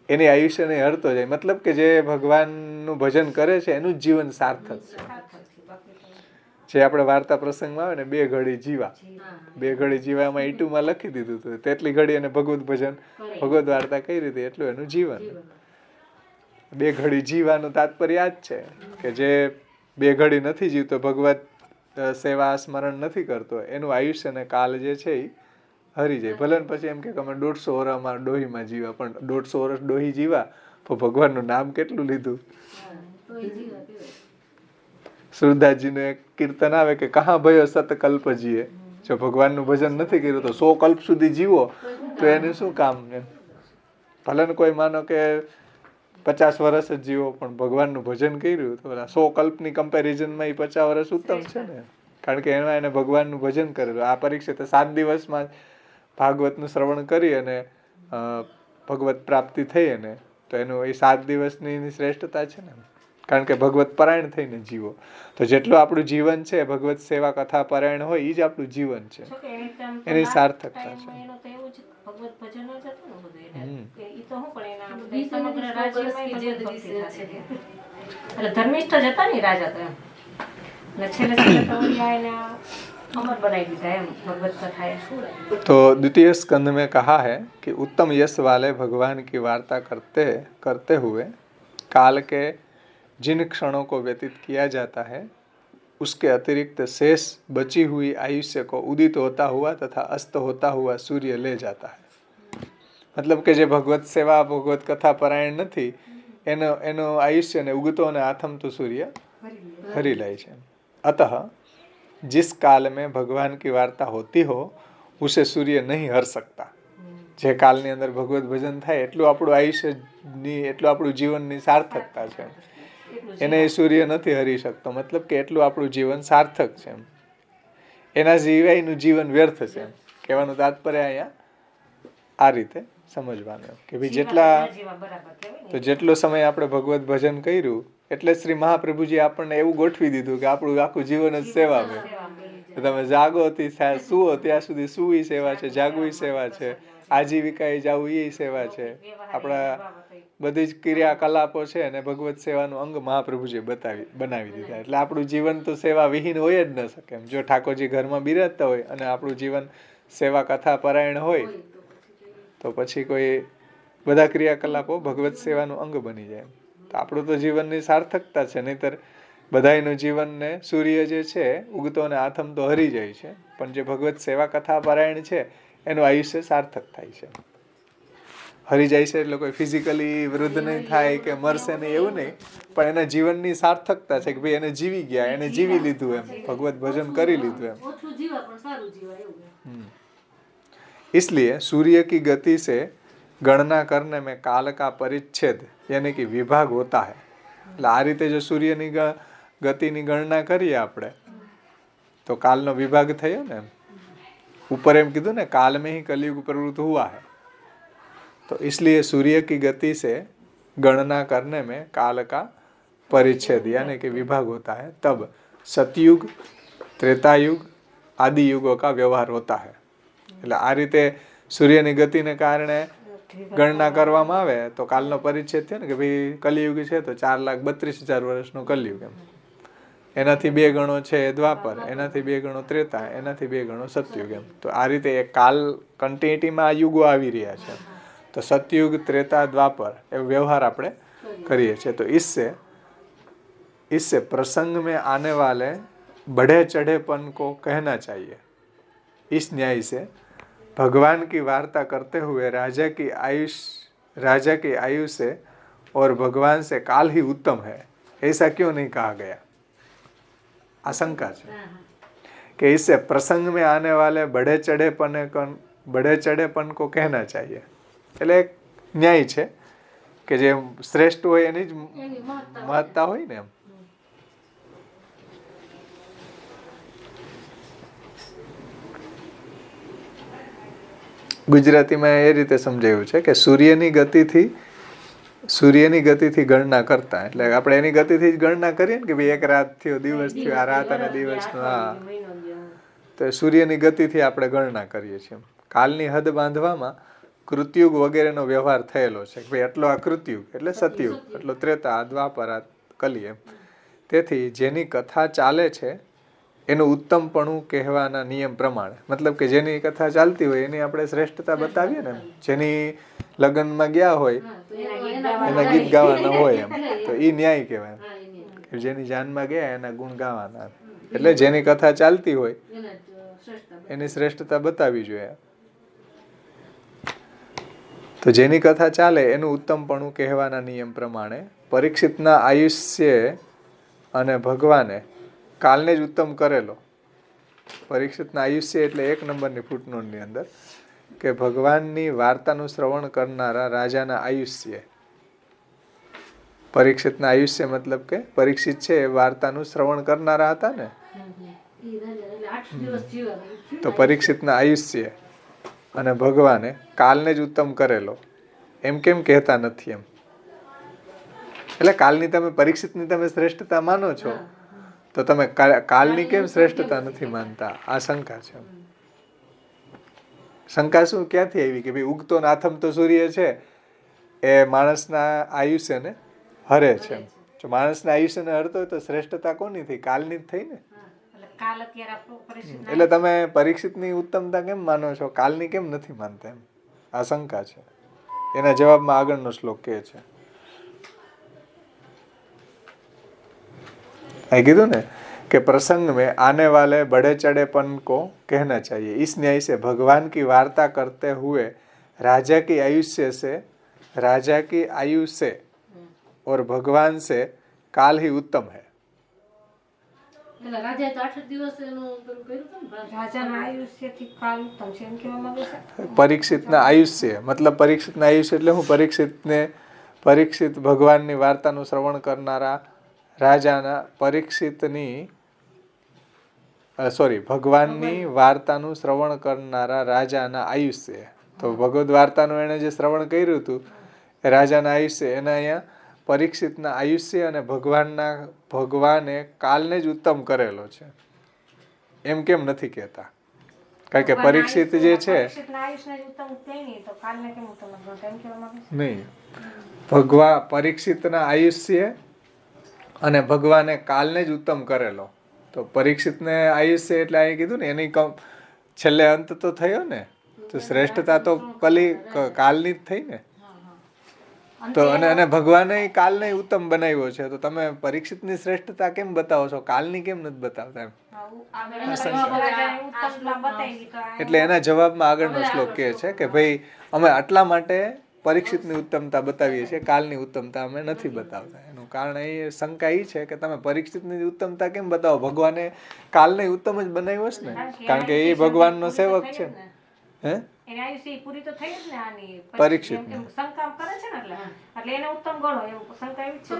એની આયુષ્યને હરતો જાય. મતલબ કે જે ભગવાનનું ભજન કરે છે એનું જ જીવન સાર્થક છે. જે આપણે વાર્તા પ્રસંગમાં આવે ને 2 ઘડી જીવા, 2 ઘડી જીવામાં ઈટુમાં લખી દીધું હતું, તેટલી ઘડી એને ભગવત ભજન, ભગવત વાર્તા કઈ રીતે એટલું એનું જીવન. 2 ઘડી જીવાનું તાત્પર્ય આ જ છે કે જે 2 ઘડી નથી જીવતો, ભગવત સેવા સ્મરણ નથી કરતો, એનું આયુષ્ય ને કાલ જે છે એ હરી જાય. ભલે પછી એમ કે અમે 150 વર્ષ અમારા ડોહીમાં જીવા, પણ 150 વર્ષ ડોહી જીવા તો ભગવાનનું નામ કેટલું લીધું. સુરદાસજીનું એક કીર્તન આવે કે કહા ભયો સતકલ્પ જીએ. જો ભગવાનનું ભજન નથી કર્યું તો 100 કલ્પ સુધી જીવો તો એનું શું કામ. ભલે ને કોઈ માનો કે 50 વર્ષ જ જીવો પણ ભગવાનનું ભજન કર્યું તો 100 કલ્પની કમ્પેરિઝનમાં એ 50 વર્ષ ઉત્તમ છે ને. કારણ કે એમાં એને ભગવાનનું ભજન કરેલું. આ પરીક્ષિતે 7 દિવસમાં ભાગવતનું શ્રવણ કરી અને ભગવત પ્રાપ્તિ થઈ એને, તો એનું એ 7 દિવસની શ્રેષ્ઠતા છે ને. કારણ કે ભગવત પરાયણ થઈને જીવો. તો જેટલું આપણું જીવન છે ભગવત સેવા કથા પરાયણ હોય એ જ આપણું જીવન છે, એની સાર્થકતા છે. ધર્મિષ્ઠ જ હતા ને રાજા તો એમ છેલ્લે અમર બનાવી દીધા એમ ભગવત કથા. तो द्वितीय स्कंद में कहा है कि उत्तम यश वाले भगवान की वार्ता करते हुए काल के जिन क्षणों को व्यतीत किया जाता है उसके अतिरिक्त शेष बची हुई आयुष्य को उदित होता हुआ तथा अस्त होता हुआ सूर्य ले जाता है. मतलब કે જે ભગવત સેવા ભગવત કથા પરાયણ નથી એનો આયુષ્યને ઉગતો અને આથમતો સૂર્ય હરી લે છે. अतः जिस काल में भगवान की वार्ता होती हो उसे सूर्य नहीं हर सकता. જે કાલની અંદર ભગવત ભજન થાય એટલું આપણું આયુષ્યની, એટલું આપણું જીવનની સાર્થકતા છે, એને સૂર્ય નથી હરી શકતો. મતલબ કે એટલું આપણું જીવન સાર્થક છે, એના સિવાયનું જીવન વ્યર્થ છે. કહેવાનું તાત્પર્ય અહીંયા આ રીતે સમજવાનું કે ભાઈ જેટલો સમય આપણે ભગવત ભજન કર્યું એટલે શ્રી મહાપ્રભુજી આપણને એવું ગોઠવી દીધું કે આપણું આખું જીવન જ સેવામાં. તમે જાગોથી સુવો ત્યાં સુધી સુવી સેવા છે, જાગવી સેવા છે, આજીવિકાએ જાવું એ સેવા છે. આપણા બધી જ ક્રિયાકલાપો છે અને ભગવત સેવાનું અંગ મહાપ્રભુજીએ બનાવી દીધા. એટલે આપણું જીવન તો સેવા વિહીન હોય જ ન શકે એમ. જો ઠાકોરજી ઘરમાં બિરાજતા હોય અને આપણું જીવન સેવા કથા પરાયણ હોય તો પછી કોઈ બધા ક્રિયાકલાપો ભગવત સેવાનું અંગ બની જાય. તો આપણું તો જીવનની સાર્થકતા છે. નહીંતર બધાયનું જીવનને સૂર્ય જે છે ઉગતો અને આથમતો હરી જાય છે, પણ જે ભગવત સેવા કથા પારાયણ છે એનું આયુષ્ય સાર્થક થાય છે. હરી જાય છે એટલે કોઈ ફિઝિકલી વૃદ્ધ નહીં થાય કે મરશે નહીં એવું નહીં, પણ એના જીવનની સાર્થકતા છે કે ભાઈ એને જીવી ગયા, એને જીવી લીધું એમ, ભગવત ભજન કરી લીધું એમ. ઓછું જીવા પણ સારું જીવા એવું. इसलिए सूर्य की गति से गणना करने में काल का परिच्छेद यानी कि विभाग होता है. એટલે આ રીતે જો સૂર્યની ગતિની ગણના કરીએ આપણે તો કાલનો વિભાગ થયો ને. ऊपर એમ કીધું ને काल में ही कलयुग प्रवृत्त हुआ है, तो इसलिए सूर्य की गति से गणना करने में काल का परिच्छेद यानी कि विभाग होता है. तब सतयुग, त्रेतायुग आदि युगों का व्यवहार होता है. એટલે આ રીતે સૂર્યની ગતિને કારણે ગણના કરવામાં આવે તો કાલનો પરિચ્છેદ થયો ને કે ભાઈ કલિયુગ છે તો 4,32,000 વર્ષનો કલિયુગ એમ. એનાથી 2 ગણો છે દ્વાપર, એનાથી 2 ગણો ત્રેતા, એનાથી 2 ગણો સતયુગ એમ. તો આ રીતે કાલ કન્ટિન્યુટીમાં આ યુગો આવી રહ્યા છે. તો સતયુગ, ત્રેતા, દ્વાપર એવો વ્યવહાર આપણે કરીએ છીએ. તો इससे प्रसंग में आने वाले बढ़े चढ़ेपन को कहना चाहिए. इस न्याय से भगवान की वार्ता करते हुए राजा की आयु से और भगवान से काल ही उत्तम है, ऐसा क्यों नहीं कहा गया? आशंका है कि इससे प्रसंग में आने वाले बढ़े चढ़ेपन को कहना चाहिए. એટલે એક ન્યાય છે કે જે શ્રેષ્ઠ હોય એની જ મહત્તા હોય ને એમ. ગુજરાતીમાં એ રીતે સમજાયું છે કે સૂર્યની ગતિથી ગણના કરતા, એટલે આપણે એની ગતિથી જ ગણના કરીએ ને કે ભાઈ એક રાત થયો, દિવસ થયો, આ રાત અને દિવસનો, હા, તો સૂર્યની ગતિથી આપણે ગણના કરીએ છીએ. કાલની હદ બાંધવામાં કૃતયુગ વગેરેનો વ્યવહાર થયેલો છે. ભાઈ એટલો આ કૃતયુગ એટલે સતયુગ, એટલો ત્રેતા, દ્વાપર, કલી એમ. તેથી જેની કથા ચાલે છે એનું ઉત્તમપણું કહેવાના નિયમ પ્રમાણે, મતલબ કે જેની કથા ચાલતી હોય એની આપણે શ્રેષ્ઠતા બતાવીએ ને. જેની લગ્નમાં ગયા હોય એના ગીત ગાવાના હોય એમ, તો એ ન્યાય કહેવાય. જેની જાનમાં ગયા એના ગુણ ગાવાના. એટલે જેની કથા ચાલતી હોય એની શ્રેષ્ઠતા બતાવવી જોઈએ. તો જેની કથા ચાલે એનું ઉત્તમપણું કહેવાના નિયમ પ્રમાણે પરીક્ષિતના આયુષ્ય અને ભગવાને કાલને જ ઉત્તમ કરેલો. પરીક્ષિતના આયુષ્ય એટલે 1 નંબરની ફૂટનોટની અંદર કે ભગવાનની વાર્તાનું શ્રવણ કરનારા રાજાના આયુષ્ય. પરીક્ષિતના આયુષ્ય મતલબ કે પરીક્ષિત છે એ વાર્તાનું શ્રવણ કરનારા હતા ને, તો પરીક્ષિતના આયુષ્ય અને ભગવાને કાલને જ ઉત્તમ કરેલો એમ કેમ કહેતા નથી એમ. એટલે કાલની તમે પરીક્ષિતની તમે શ્રેષ્ઠતા માનો છો તો તમે કાલની કેમ શ્રેષ્ઠતા નથી માનતા? આ શંકા છે. શંકા શું ક્યાંથી આવી કે ભાઈ ઉગતો ને આથમતો સૂર્ય છે એ માણસના આયુષ્યને હરે છે. જો માણસના આયુષ્યને હરતો હોય તો શ્રેષ્ઠતા કોની થઈ? કાલની જ થઈ ને. એટલે તમે પરીક્ષિતની ઉત્તમતા કેમ માનો છો, કાલની કેમ નથી માનતા એમ? આ શંકા છે. એના જવાબમાં આગળનો શ્લોક કહે છે. અહીં કીધું ને कि प्रसंग में आने वाले बड़े चढ़ेपन को कहना चाहिए. इस न्याय से भगवान की वार्ता करते हुए राजा की आयु से और भगवान से काल ही उत्तम है. પરીક્ષિતના આયુષ્ય મતલબ પરીક્ષિતના આયુષ્ય એટલે હું પરીક્ષિત ભગવાનની વાર્તાનું શ્રવણ કરનારા રાજાના ભગવાનની વાર્તાનું શ્રવણ કરનારા રાજાના આયુષ્ય. તો ભગવદ વાર્તાનું એને જે શ્રવણ કર્યું હતું એ રાજાના આયુષ્ય, એના અહીંયા પરીક્ષિતના આયુષ્ય અને ભગવાને કાલને જ ઉત્તમ કરેલો છે. એમ કેમ નથી કહેતા? કારણ કે પરીક્ષિત જે છે પરીક્ષિતના આયુષ્યને જ ઉત્તમ કહે નહીં તો કાલને કેમ ઉત્તમ નથી ગણતા? એમ કહેવા માંગે છે? નહીં, પરીક્ષિતના આયુષ્ય અને ભગવાને કાલને જ ઉત્તમ કરેલો. તો પરીક્ષિતને આયુષ્ય એટલે અહીં કીધું ને એની છેલ્લે અંત તો થયો ને, તો શ્રેષ્ઠતા તો કાલની જ થઈ ને. તો અને ભગવાને કાલને ઉત્તમ બનાવ્યો છે, તો તમે પરીક્ષિતની શ્રેષ્ઠતા કેમ બતાવો છો, કાલની કેમ નથી બતાવતા એમ? એટલે એના જવાબમાં આગળનો શ્લોક કહે છે કે ભાઈ અમે આટલા માટે પરીક્ષિતની ઉત્તમતા બતાવીએ છીએ, કાલની ઉત્તમતા અમે નથી બતાવતા. એનું કારણ એ શંકા એ છે કે તમે પરીક્ષિતની ઉત્તમતા કેમ બતાવો? ભગવાને કાલને ઉત્તમ જ બનાવ્યો છે ને, કારણ કે એ ભગવાનનો સેવક છે. હે એની આયુષ્ય પૂરી તો થઈ જ ને આની પરીક્ષિત શંકા કરે છે ને, એટલે એને ઉત્તમ ગણો એવું શંકા એવી છે.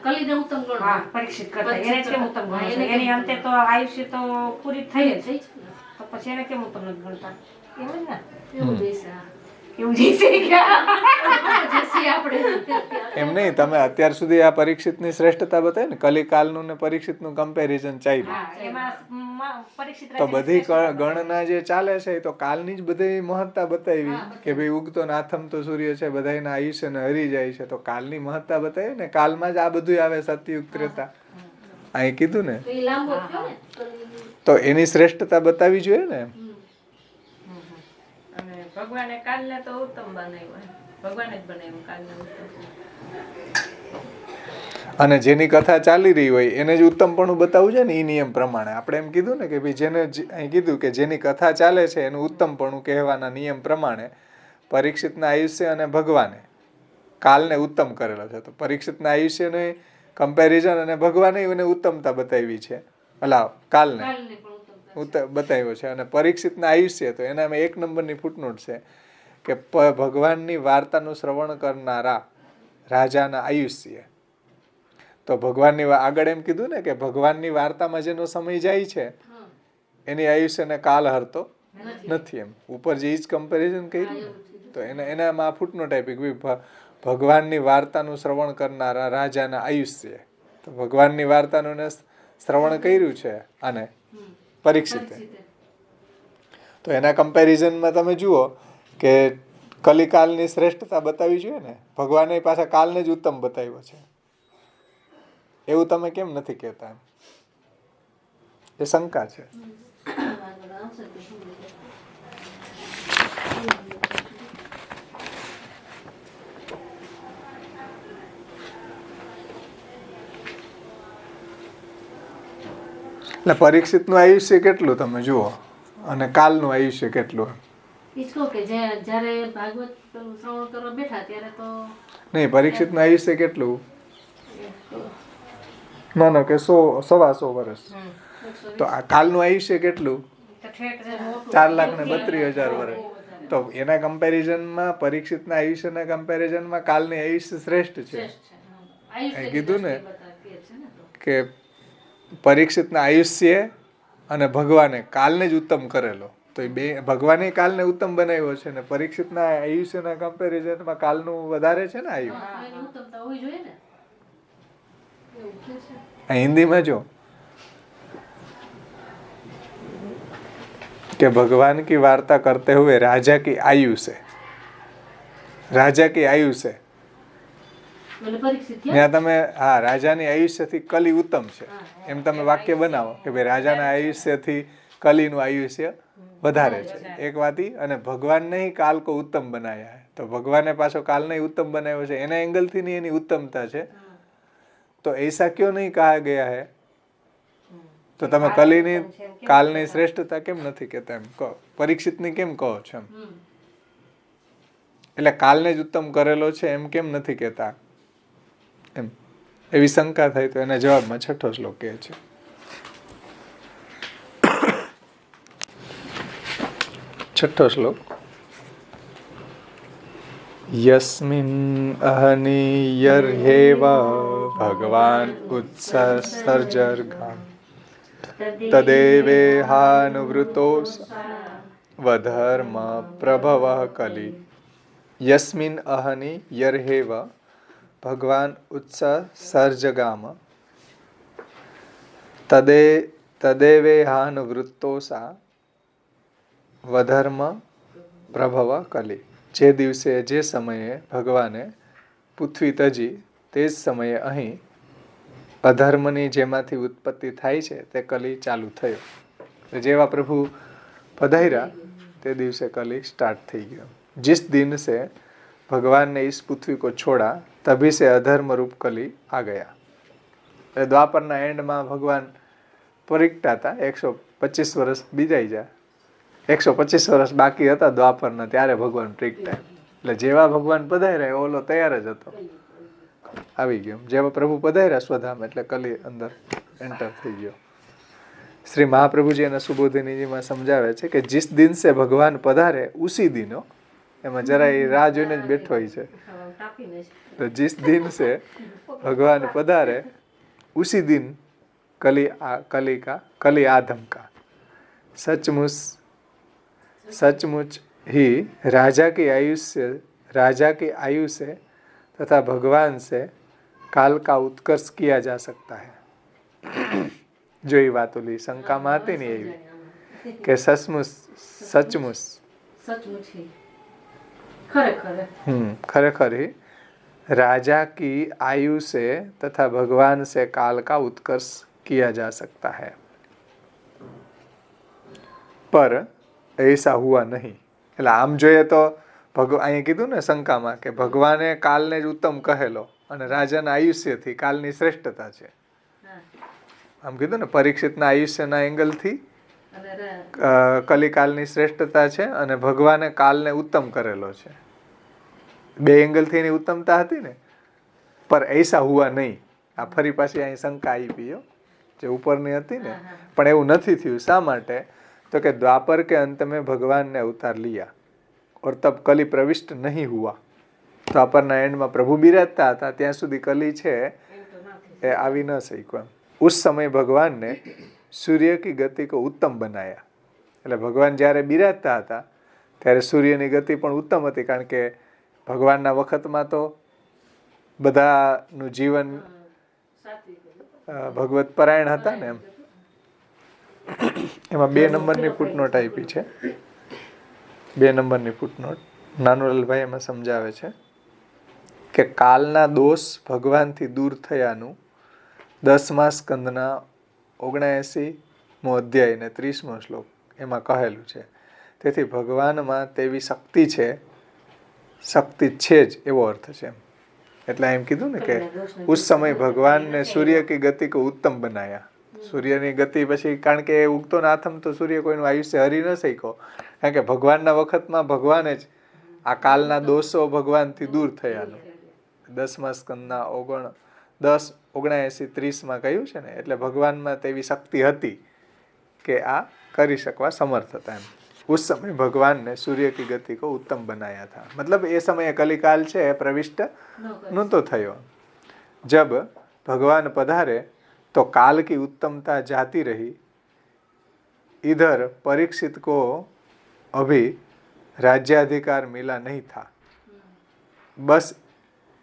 કલીને ઉત્તમ ગણો. હા, પરીક્ષિત કરતા એને જ કેમ ઉત્તમ ગણો છે? એની અંતે તો આયુષ્ય તો પૂરી થઈ જ છે, તો પછી એને કેમ ઉત્તમ નથી ગણતા? એમ જ ને, એવું જઈશે. એવું જઈશે એમ નહીં, તમે અત્યાર સુધી આ પરીક્ષિતની શ્રેષ્ઠતા બતાવી ને, કલિકાલનું ને પરીક્ષિતનું કમ્પેરિઝન ચાલ્યું, એમાં પરીક્ષિત તો બધી ગણના જે ચાલે છે એ તો કાલની જ બધી મહત્તા બતાવી કે ભાઈ ઉગતો ને આથમતો સૂર્ય છે, બધાના આયુષ્યને હરી જાય છે, તો કાલની મહત્તા બતાવી ને. કાલમાં જ આ બધું આવે, સતયુગ ત્રેતા અહીં કીધું ને, તો એની શ્રેષ્ઠતા બતાવી જોઈએ ને. અને ભગવાને કાલને તો ઉત્તમ બનાવ્યો, ભગવાને જ બનાવ્યું કાલને ઉત્તમ. અને જેની કથા ચાલી રહી હોય એને જ ઉત્તમપણું બતાવવું છે ને, એ નિયમ પ્રમાણે. આપણે એમ કીધું ને કે ભાઈ જેને અહીં કીધું કે જેની કથા ચાલે છે એનું ઉત્તમપણું કહેવાના નિયમ પ્રમાણે પરીક્ષિતના આયુષ્ય અને ભગવાને કાલને ઉત્તમ કરેલો છે. તો પરીક્ષિતના આયુષ્યને કમ્પેરિઝન અને ભગવાને એને ઉત્તમતા બતાવી છે, કાલને બતાવ્યો છે. અને પરીક્ષિતના આયુષ્ય તો એનામાં 1 નંબરની ફૂટનોટ છે કે ભગવાનની વાર્તાનું શ્રવણ કરનારા રાજાના આયુષ્ય. તો ભગવાનની આગળ એમ કીધું ને કે ભગવાનની વાર્તામાં જેનો સમય જાય છે એની આયુષ્યને કાલ હરતો નથી. એમ ઉપર જે જ કમ્પેરિઝન કર્યું, તો એનામાં ફૂટનોટ આપી કે ભગવાનની વાર્તાનું શ્રવણ કરનારા રાજાના આયુષ્ય. તો ભગવાનની વાર્તાનું શ્રવણ કર્યું છે અને પરીક્ષિતે, તો એના કમ્પેરિઝનમાં તમે જુઓ કે કલિકાલની શ્રેષ્ઠતા બતાવી જોઈએ ને, ભગવાને પાછા કાલને જ ઉત્તમ બતાવ્યો છે. એવું તમે કેમ નથી કહેતા? એમ એ શંકા છે. એટલે પરીક્ષિતનું આયુષ્ય કેટલું તમે જુઓ અને કાલનું આયુષ્ય કેટલું. જ્યારે ભાગવત શ્રવણ કરવા બેઠા ત્યારે તો નહીં, પરીક્ષિતનું આયુષ્ય કેટલું? ના કે 100-125 વર્ષ. તો આ કાલનું આયુષ્ય કેટલું? 4,32,000 વર્ષ. તો એના કમ્પેરિઝનમાં પરીક્ષિતના આયુષ્યના કમ્પેરિઝનમાં કાલની આયુષ્ય શ્રેષ્ઠ છે. કીધું ને કે પરીક્ષિતના આયુષ્ય અને ભગવાને કાલને જ ઉત્તમ કરેલો, તો એ બે ભગવાને કાલને ઉત્તમ બનાવ્યો છે ને પરીક્ષિતના આયુષ્યના કમ્પેરિઝનમાં કાલનું વધારે છે ને આયુ. હિન્દીમાં જો કે ભગવાન की वार्ता करते हुए राजा की आयु से ત્યાં તમે રાજાની આયુષ્યથી કલી ઉત્તમ છે એમ તમે વાક્ય બનાવો કે ભાઈ રાજાના આયુષ્યથી કલીનું આયુષ્ય વધારે છે, એક વાત. અને ભગવાનને ही काल को उत्तम बनाया है, તો ભગવાને પાછો કાલને ઉત્તમ બનાવ્યો છે, એના એંગલથી ની એની ઉત્તમતા છે. તો ऐसा क्यों नहीं कहा गया है? તો તમે કલીની કાલની શ્રેષ્ઠતા કેમ નથી કહેતા? એમ કહો પરીક્ષિતની કેમ કહો છો? એટલે કાલને જ ઉત્તમ કરેલો છે એમ કેમ નથી કહેતા? એમ એવી શંકા થાય તો એના જવાબમાં 6થો શ્લોક કહે છે. 6થો શ્લોક. યસ્મિન અહનિયર્હેવ ભગવાન ઉત્સર્જર્ગામ તદેવેહાનુવૃતો વધર્મ પ્રભવઃ કલિ. યસ્મિન અહનિયર્હેવ ભગવાન ઉત્સર્જગામ તદેવેહાનુવૃત્તોસા વધર્મ પ્રભવ કલી. જે દિવસે જે સમયે ભગવાને પૃથ્વી તજી તે જ સમયે અહીં અધર્મની જેમાંથી ઉત્પત્તિ થાય છે તે કલી ચાલુ થયો. જેવા પ્રભુ પધાર્યા તે દિવસે કલી સ્ટાર્ટ થઈ ગયો. जिस दिन से भगवान ने इस पृथ्वी को छोड़ा तभी से अधर्म रूप कली आ गया. द्वापરના એન્ડમાં ભગવાન પરિકટા હતા. 125 વર્ષ બીજાઈ જાય, 125 વર્ષ બાકી હતા દ્વાપરના, ત્યારે ભગવાન પ્રગટ્યા. એટલે જેવા ભગવાન પધાર્યા ઓલો તૈયાર જ હતો, આવી ગયો. જેવા પ્રભુ પધાર્યા સ્વધામ એટલે કલી અંદર એન્ટર થઈ ગયો. શ્રી મહાપ્રભુજી એના સુબોધિનીજીમાં સમજાવે છે કે जिस दिन से भगवान पधारे उसी दिन, એમાં જરા એ રાહ જોઈને જ બેઠો હોય છે. તો जिस दिन से भगवान पधारे उसी दिन कली आदम का सचमुच ही राजा की आयु से तथा भगवान से काल का उत्कर्ष किया जा सकता है. जो ये बात बोली शंका में आती नहीं एवी કે सचमुच खरेखर ही राजा की आयु से तथा भगवान से काल का उत्कर्ष किया जा सकता है, पर ऐसा हुआ नहीं. એટલે આમ જોઈએ તો અહીંયા કીધું ને શંકામાં કે ભગવાને કાલને જ ઉત્તમ કહેલો અને રાજાના આયુષ્યથી કાલની શ્રેષ્ઠતા છે. આમ કીધું ને પરીક્ષિતના આયુષ્યના એંગલથી કલિકાલની શ્રેષ્ઠતા છે અને ભગવાને કાલને ઉત્તમ કરેલો છે. બે એંગલથી એની ઉત્તમતા હતી ને, પર ऐसा हुआ નહીં. આ ફરી પાછી અહીં શંકા આવી જે ઉપરની હતી ને, પણ એવું નથી થયું. શા માટે? તો કે द्वापर के अंत में भगवान ने अवतार लिया और तब कली प्रविष्ट नहीं हुआ. द्वापરના એન્ડમાં પ્રભુ બિરાજતા હતા ત્યાં સુધી કલી છે એ આવી ન શક્યો. उस समय भगवान ने सूर्य की गति को उत्तम बनाया. એટલે ભગવાન જ્યારે બિરાજતા હતા ત્યારે સૂર્યની ગતિ પણ ઉત્તમ હતી, કારણ કે ભગવાનના વખતમાં તો બધાનું જીવન ભગવત પરાયણ હતા ને. એમાં 2 નંબરની ફૂટનોટ આપી છે. 2 નંબરની ફૂટનોટ નાનુલાલભાઈ એમાં સમજાવે છે કે કાલના દોષ ભગવાનથી દૂર થયાનું 10મા સ્કંદના 79મો અધ્યાય ને 30મો શ્લોક એમાં કહેલું છે. તેથી ભગવાનમાં તેવી શક્તિ છે જ એવો અર્થ છે. એટલે એમ કીધું ને કે ઉસ સમય ભગવાન ને સૂર્ય કી ગતિ કો ઉત્તમ બનાયા. સૂર્યની ગતિ પછી, કારણ કે એ ઉગતો ને આથમતો સૂર્ય કોઈનું આયુષ્ય હરી ન શક્યો, કારણ કે ભગવાનના વખતમાં ભગવાને જ આ કાલના દોષો ભગવાનથી દૂર થયાનું 10મા સ્કંદના 10, 79, 30માં કહ્યું છે ને. એટલે ભગવાનમાં તેવી શક્તિ હતી કે આ કરી શકવા સમર્થ હતા. એમ उस समय भगवान ने सूर्य की गति को उत्तम बनाया था. मतलब ये समय कलिकाल છે प्रविष्ट नहोतो थयो. जब भगवान पधारे तो काल की उत्तमता जाती रही. इधर परीक्षित को अभी राज्याधिकार मिला नहीं था. बस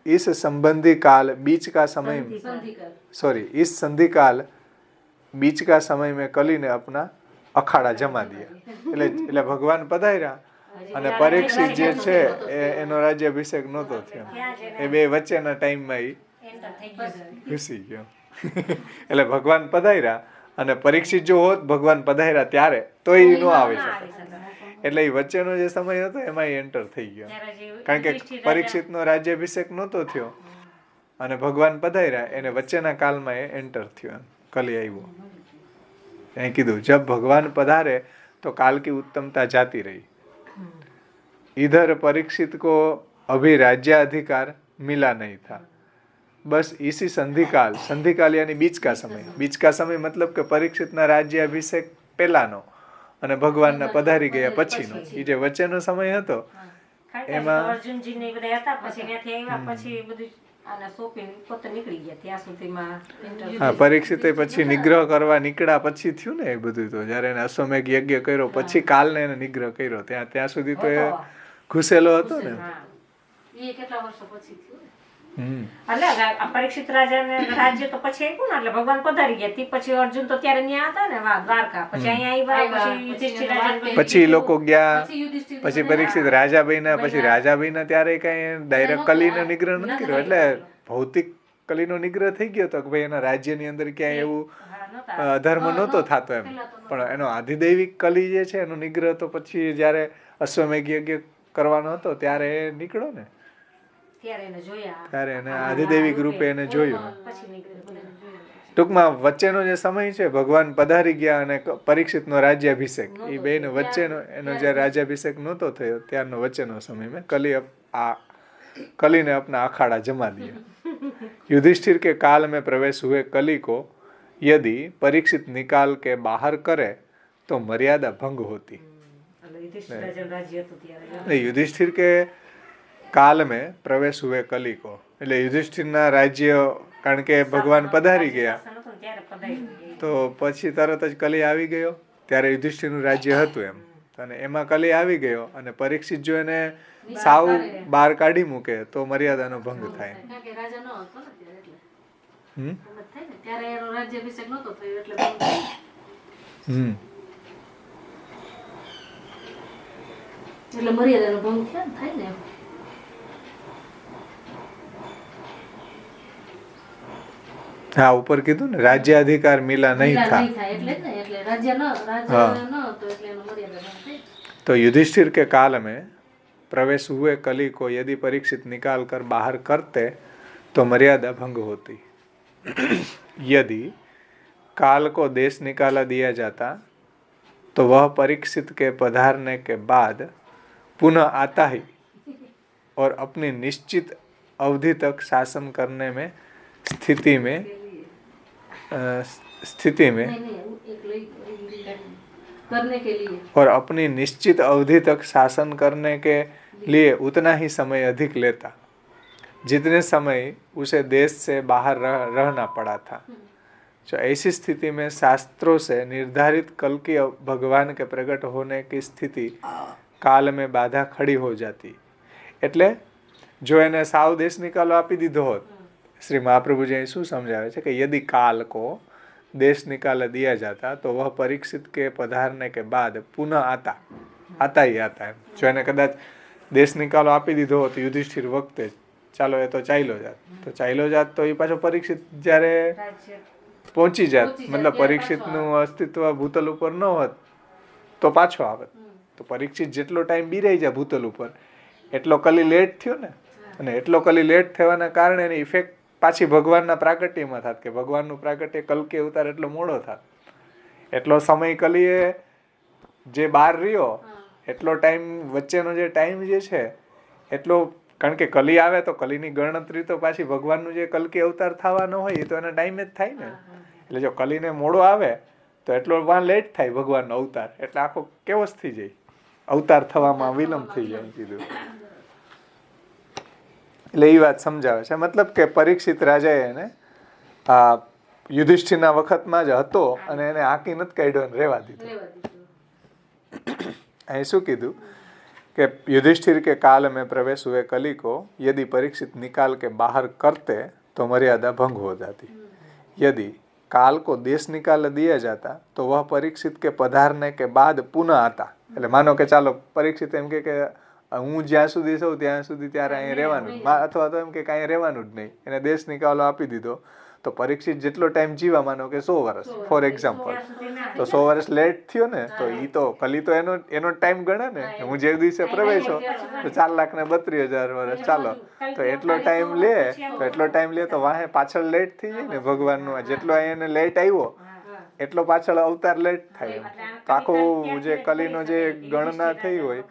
इस संबंधी काल बीच का समय इस संधि काल बीच का समय में कली ने अपना અખાડા જમા દિયા. એટલે ભગવાન પધાર્યા અને પરીક્ષિત જે છે એનો રાજ્યાભિષેક નહોતો થયો. એ બે વચ્ચેના ટાઈમમાં ઘૂસી ગયો. એટલે ભગવાન પધાર્યા અને પરીક્ષિત જો હોત ભગવાન પધાર્યા ત્યારે તો એ ન આવી શકે. એટલે એ વચ્ચેનો જે સમય હતો એમાં એન્ટર થઈ ગયો, કારણ કે પરીક્ષિતનો રાજ્યાભિષેક નહોતો થયો અને ભગવાન પધાર્યા એને વચ્ચેના કાલમાં એ એન્ટર થયો. કલી આવ્યો. અહીં કીધું જબ ભગવાન પધારે તો काल की उत्तमता जाती रही. इधर परीक्षित को अभी राज्याधिकार मिला नहीं था. बस इसी संधि काल यानी बीच का समय मतलब કે પરીક્ષિતના રાજ્યાભિષેક પહેલાનો અને ભગવાનના પધારી ગયા પછીનો એ જે વચ્ચેનો સમય હતો એમાં અર્જુનજીને બધા હતા, પછી ત્યાંથી આવ્યા પછી બધું આના સોંપીને પોતે નીકળી ગયા. ત્યાં સુધીમાં પરીક્ષિતે પછી નિગ્રહ કરવા નીકળ્યા પછી થયું ને એ બધું. તો જયારે એને અશ્વમેઘ યજ્ઞ કર્યો પછી કાલને એને નિગ્રહ કર્યો, ત્યાં સુધી તો એ ઘૂસેલો હતો ને. એ કેટલા વર્ષો પછી થયું? એટલે આ પરીક્ષિત રાજાને રાજ્ય તો પછી આપ્યું ને, એટલે ભગવાન પધારી ગયા. તે પછી અર્જુન તો ત્યારે ન્યા હતા ને દ્વારકા, પછી અહીંયા આવ્યા, પછી યુધિષ્ઠિર રાજાને પછી લોકો ગયા, પછી યુધિષ્ઠિર પછી પરીક્ષિત રાજા બન્યા, પછી રાજા બન્યા ત્યારે કઈ ડાયરેક્ટ કલીનો નિગ્રહ નથી કર્યો. એટલે ભૌતિક કલીનો નિગ્રહ થઈ ગયો તો કે ભાઈ એના રાજ્યની અંદર ક્યાંય એવું અધર્મ નહોતો થતો એમ. પણ એનો આધિદૈવિક કલી જે છે એનો નિગ્રહ તો પછી જયારે અશ્વમેઘ યજ્ઞ કરવાનો હતો ત્યારે એ નીકળ્યો ને, ત્યારે એને જોયા, ત્યારે એને આધિદૈવિક રૂપે એને જોયું. પછી નીકળ્યું. ટૂંકમાં વચ્ચેનો જે સમય છે ભગવાન પધારી ગયા અને પરીક્ષિતનો રાજ્યાભિષેક, એ બેનો વચ્ચેનો એનો જ્યારે રાજ્યાભિષેક નહોતો થયો ત્યારનો વચ્ચેનો સમય મેં कली ने अपना अखाड़ा जमा दिया। युधिष्ठिर के काल में प्रवेश हुए कली को यदि परीक्षित निकाल के बाहर करे तो मर्यादा भंग होती। युधिष्ठिर के काल में प्रवेश हुए कली को એટલે યુધિષ્ઠિરના રાજ્ય કારણ કે ભગવાન પધારી ગયા તો પછી તરત જ કલી આવી ગયો, ત્યારે યુધિષ્ઠિરનું રાજ્ય હતું એમ, અને એમાં કલી આવી ગયો અને પરીક્ષિત જો એને સાવ બહાર કાઢી મૂકે તો મર્યાદાનો ભંગ થાય. એટલે મર્યાદાનો ભંગ થાય ને. हाँ ऊपर कीधु ने राज्य अधिकार मिला नहीं था, तो युधिष्ठिर के काल में प्रवेश हुए कली को यदि परीक्षित निकाल कर बाहर करते तो मर्यादा भंग होती। यदि काल को देश निकाला दिया जाता तो वह परीक्षित के पधारने के बाद पुनः आता ही और अपनी निश्चित अवधि तक शासन करने में स्थिति में करने के लिए और अपनी निश्चित अवधि तक शासन करने के लिए उतना ही समय अधिक लेता जितने समय उसे देश से बाहर रहना पड़ा था। जो ऐसी स्थिति में शास्त्रों से निर्धारित कल की भगवान के प्रकट होने की स्थिति काल में बाधा खड़ी हो जाती। એટલે જો એને સાવ દેશ નિકાલો આપી દીધો હોત, श्री महाप्रभु जी शू समझावे छे कि यदि काल को देश निकाला दिया जाता तो वह परीक्षित के पधारने के बाद पुनः आता ही आता है। जो એને કદાચ દેશ નિકાલો આપી દીધો હોત યુધિષ્ઠિર વખતે, ચાલો એ તો ચાલ્યો જાત તો એ પાછો પરીક્ષિત જ્યારે પહોંચી જાત, મતલબ પરીક્ષિતનું અસ્તિત્વ ભૂતલ ઉપર ન હોત તો પાછો આવત. તો પરીક્ષિત જેટલો ટાઈમ બીરાઈ જાય ભૂતલ ઉપર એટલો કલી લેટ થયો ને, અને એટલો કલી લેટ થવાના કારણે એની ઇફેક્ટ પાછી ભગવાનના પ્રાગટ્યમાં થાત કે ભગવાનનું પ્રાગટ્ય કલ્કી અવતાર એટલો મોડો થાત, એટલો સમય કલીએ જે બહાર રહ્યો એટલો ટાઈમ વચ્ચેનો જે ટાઈમ જે છે એટલો, કારણ કે કલી આવે તો કલીની ગણતરી તો પાછી ભગવાનનું જે કલ્કી અવતાર થવાનો હોય એ તો એના ટાઈમે જ થાય ને. એટલે જો કલીને મોડો આવે તો એટલો વાં લેટ થાય ભગવાનનો અવતાર, એટલે આખો કેવો જ થઈ જાય, અવતાર થવામાં વિલંબ થઈ જાય કીધું. એટલે એ વાત સમજાવે છે, મતલબ કે પરીક્ષિત રાજાએ એને આ યુધિષ્ઠિરના વખતમાં જ હતો અને એને આંકી નથી કાઢ્યો અને રહેવા દીધો. અહીં શું કીધું કે युधिष्ठिर के काल में प्रवेश हुए कली को यदि परीक्षित निकाल के बाहर करते तो मर्यादा भंग हो जाती। यदि काल को देश निकाल दिया जाता तो वह परीक्षित के पधारने के बाद पुनः आता। એટલે માનો કે ચાલો પરીક્ષિત એમ કે હું જ્યાં સુધી છું ત્યાં સુધી ત્યારે અહીં રહેવાનું, અથવા તો એમ કે કાંઈ રહેવાનું જ નહીં, એને દેશ નિકાલો આપી દીધો તો પરીક્ષિત જેટલો ટાઈમ જીવા, માનો કે 100 વર્ષ ફોર એક્ઝામ્પલ, તો 100 વર્ષ લેટ થયો ને તો એ તો કલી તો એનો ટાઈમ ગણે ને. હું જે દિવસે પ્રવેશો તો 4,32,000 વર્ષ, ચાલો તો એટલો ટાઈમ લે તો વાહે પાછળ લેટ થઈ જાય ને ભગવાનનું. જેટલો એને લેટ આવ્યો એટલો પાછળ અવતાર લેટ થાય એમ. તો આખું જે કલીનો જે ગણના થઈ હોય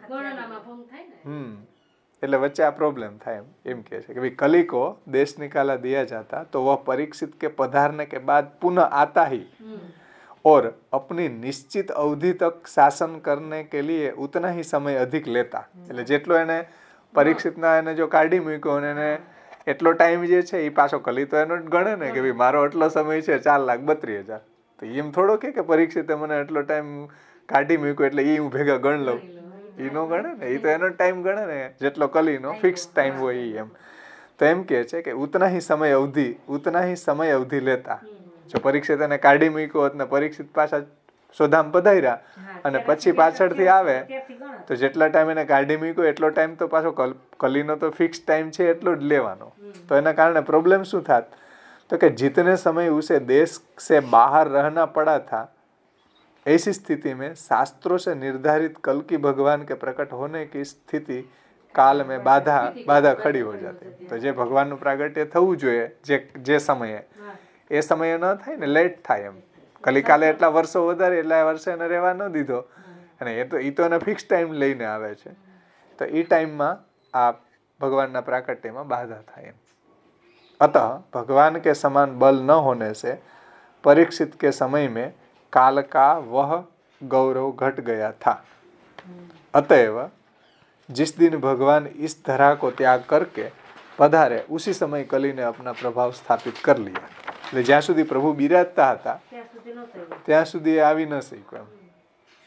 એટલે વચ્ચે આ પ્રોબ્લેમ થાય એમ કહે છે કે ભાઈ કલી को देश निकाला दिया जाता तो वह परीक्षित के पधारने के बाद पुनः आता ही और अपनी निश्चित अवधि तक शासन करने के लिए उतना ही समय अधिक लेता। એટલે જેટલો એને પરીક્ષિતના એને જો કાઢી મૂક્યો અને એને એટલો ટાઈમ જે છે એ પાછો કલી તો એનો જ ગણે ને કે ભાઈ મારો એટલો સમય છે 4,32,000, તો એમ થોડો કે પરીક્ષિતે મને એટલો ટાઈમ કાઢી મૂક્યો એટલે એ હું ભેગા ગણ લઉં, એ નો ગણે ને, એ તો એનો ટાઈમ ગણે ને જેટલો કલીનો ફિક્સ ટાઈમ હોય એ એમ. તો એમ કહે છે કે ઉતના ही समय अवधि लेता. જો પરીક્ષિત એને કાઢી મૂક્યો હોત ને પરીક્ષિત પાછા સોધામ પધાર્યા અને પછી પાછળથી આવે તો જેટલા ટાઈમ એને કાઢી મૂક્યો એટલો ટાઈમ તો પાછો કલીનો તો ફિક્સ ટાઈમ છે એટલો જ લેવાનો. તો એના કારણે પ્રોબ્લેમ શું થાત તો કે जितने समय उसे देश से बाहर रहना पड़ा था ऐसी स्थिति में शास्त्रों से निर्धारित कल की भगवान के प्रकट होने की स्थिति काल में बाधा खड़ी हो जाती. તો જે ભગવાનનું પ્રાગટ્ય થવું જોઈએ જે સમયે એ સમયે ન થાય ને લેટ થાય એમ. કલિકાલે એટલા વર્ષો વધારે એટલા વર્ષે એને રહેવા ન દીધો અને એ તો એને ફિક્સ ટાઈમ લઈને આવે છે તો એ ટાઈમમાં આ ભગવાનના પ્રાકટ્યમાં બાધા થાય એમ. अतः भगवान के समान बल न होने से परीक्षित के समय में काल का वह गौरव घट गया था. अतएव जिस दिन भगवान इस धरा को त्याग करके पधारे उसी समय कली ने अपना प्रभाव स्थापित कर लिया. એટલે જ્યાં સુધી પ્રભુ બિરાજતા હતા ત્યાં સુધી આવી ન શક્યો એમ.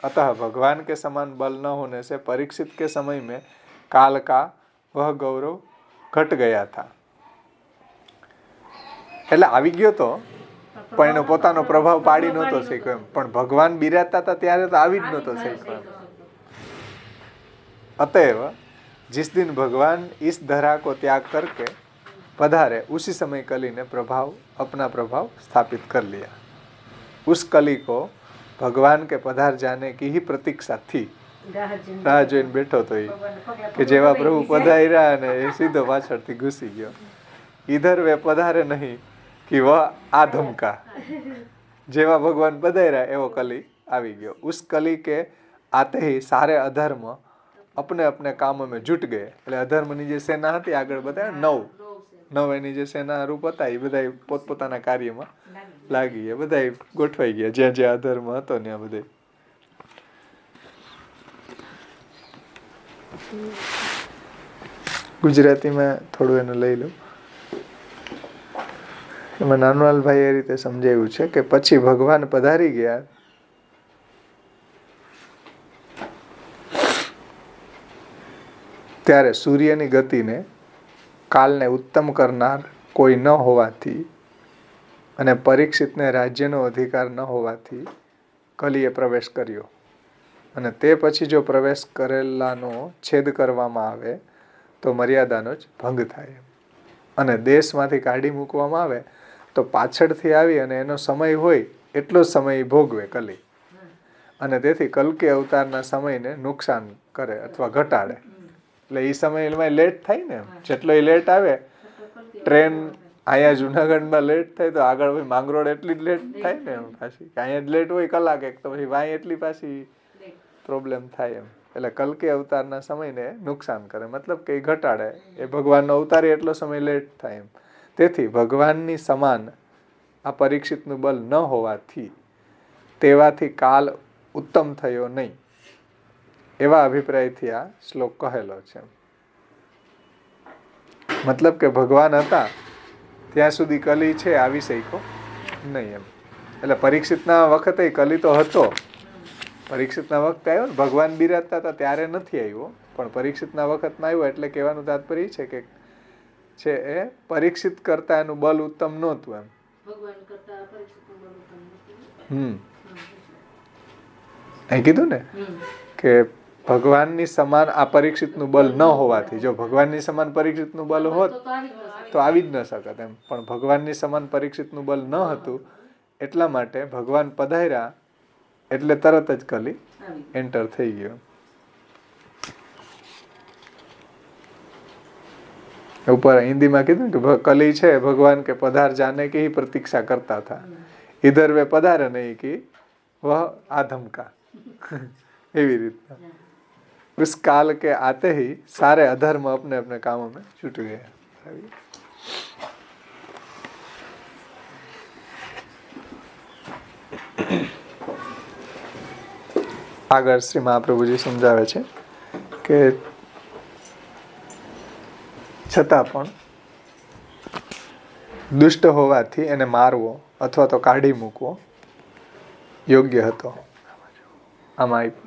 अतः भगवान के समान बल न होने से परीक्षित के समय में काल का वह गौरव घट गया था. એટલે આવી ગયો તો પણ એનો પોતાનો પ્રભાવ પાડી નહોતો શક્યો એમ. પણ ભગવાન બિરાજતા હતા ત્યારે તો આવી જ નહોતો શક્યો એમ. अतएव जिस दिन भगवान इस धरा को त्याग करके पधारे उसी समय कली ने अपना प्रभाव स्थापित कर लिया. उस कली को भगवान के पधार जाने की ही प्रतीक्षा थी. રાહ જોઈને બેઠો તો એ કે જેવા પ્રભુ પધાર્યા અને એ સીધો પાછળથી ઘૂસી ગયો. ઇધર વે પધારે નહીં कि वह आधम का. જેવા ભગવાન પધાર્યા એવો કલી આવી ગયો. उस कली के आते ही सारे अधर्म अपने अपने कामों में जुट गए. એટલે અધર્મની જે સેના હતી આગળ બતાવ્યા નવ એની જે સેના રૂપ હતા એ બધા પોતપોતાના કાર્યમાં લાગી ગયા. બધા ગોઠવાઈ ગયા જ્યાં જ્યાં અધર્મ હતો ત્યાં બધે. ગુજરાતીમાં થોડું એનું લઈ લઉં. એમાં નાનવાલભાઈ એ રીતે સમજાવ્યું છે કે પછી ભગવાન પધારી ગયા ત્યારે સૂર્યની ગતિને કાલને ઉત્તમ કરનાર કોઈ ન હોવાથી અને પરીક્ષિતને રાજ્યનો અધિકાર ન હોવાથી કલીએ પ્રવેશ કર્યો. અને તે પછી જો પ્રવેશ કરેલાનો છેદ કરવામાં આવે તો મર્યાદાનો જ ભંગ થાય. અને દેશમાંથી કાઢી મૂકવામાં આવે તો પાછળથી આવી અને એનો સમય હોય એટલો જ સમય ભોગવે કલી. અને તેથી કલ્કી અવતારના સમયને નુકસાન કરે અથવા ઘટાડે. એટલે એ સમયમાં લેટ થાય ને, જેટલો લેટ આવે ટ્રેન અહીંયા જુનાગઢમાં લેટ થાય તો આગળ ભાઈ માંગરોળ એટલી જ લેટ થાય ને એમ પાછી. અહીંયા જ લેટ હોય કલાક એક તો પછી વાંય એટલી પાછી પ્રોબ્લેમ થાય એમ. એટલે કલ્કી અવતારના સમયને નુકસાન કરે, મતલબ કે એ ઘટાડે. એ ભગવાનનો અવતાર એટલો સમય લેટ થાય એમ. તેથી ભગવાનની સમાન આ પરીક્ષિતનું બલ ન હોવાથી તેવાથી કાલ ઉત્તમ થયો નહીં એવા અભિપ્રાયથી આ શ્લોક કહેલો છે. મતલબ કે ભગવાન હતા ત્યાં સુધી કલી છે આવી શક્યો નહીં એમ. એટલે પરીક્ષિતના વખતે કલી તો હતો, પરીક્ષિતના વખતે આવ્યો ને, ભગવાન બિરાજતા હતા ત્યારે નથી આવ્યો, પણ પરીક્ષિતના વખતમાં આવ્યો. એટલે કહેવાનું તાત્પર્ય છે કે છે એ પરીક્ષિત કરતા એનું બલ ઉત્તમ નહોતું એમ. અહીં કીધું ને કે ભગવાનની સમાન આ પરીક્ષિતનું બલ ન હોવાથી, જો ભગવાનની સમાન પરીક્ષિતનું બલ હોત તો આવી જ ન શકત એમ. પણ ભગવાનની સમાન પરીક્ષિતનું બલ ન હતું એટલા માટે ભગવાન પધાર્યા એટલે તરત જ કલી એન્ટર થઈ ગયો. ઉપર હિન્દીમાં કીધું કે કલી છે ભગવાન કે પધાર જાને की ही प्रतीक्षा करता था, इधर वे पधारे नहीं कि वह आधम का. એવી રીતના उस काल के आते ही सारे अधर्म अपने अपने कामों में छूट गए. આગળ શ્રી મહાપ્રભુજી સમજાવે છે કે છતાં પણ દુષ્ટ હોવાથી એને મારવો અથવા તો કાઢી મૂકવો યોગ્ય હતો. આમાં આપ્યું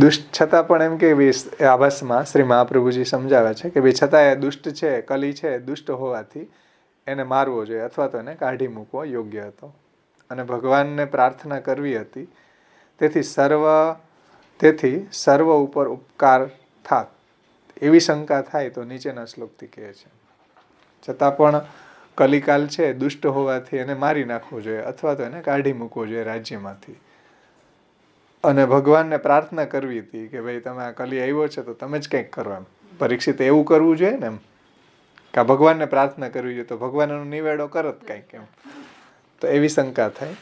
દુષ્ટ છતાં પણ એમ કે ભાઈ આભાસમાં શ્રી મહાપ્રભુજી સમજાવે છે કે ભાઈ છતાં એ દુષ્ટ છે, કલી છે, દુષ્ટ હોવાથી એને મારવો જોઈએ અથવા તો એને કાઢી મૂકવો યોગ્ય હતો અને ભગવાનને પ્રાર્થના કરવી હતી. તેથી સર્વ ઉપર ઉપકાર થાત એવી શંકા થાય તો નીચેના શ્લોકથી કહે છે. છતાં પણ કલિકાલ છે, દુષ્ટ હોવાથી એને મારી નાખવો જોઈએ અથવા તો એને કાઢી મૂકવો જોઈએ રાજ્યમાંથી. અને ભગવાનને પ્રાર્થના કરવી હતી કે ભાઈ તમે આ કલી આવ્યો છે તો તમે જ કંઈક કરો એમ. પરીક્ષિત એવું કરવું જોઈએ ને એમ, કે ભગવાનને પ્રાર્થના કરવી જોઈએ તો ભગવાન એનો નિવેડો કરત કંઈક એમ. તો એવી શંકા થાય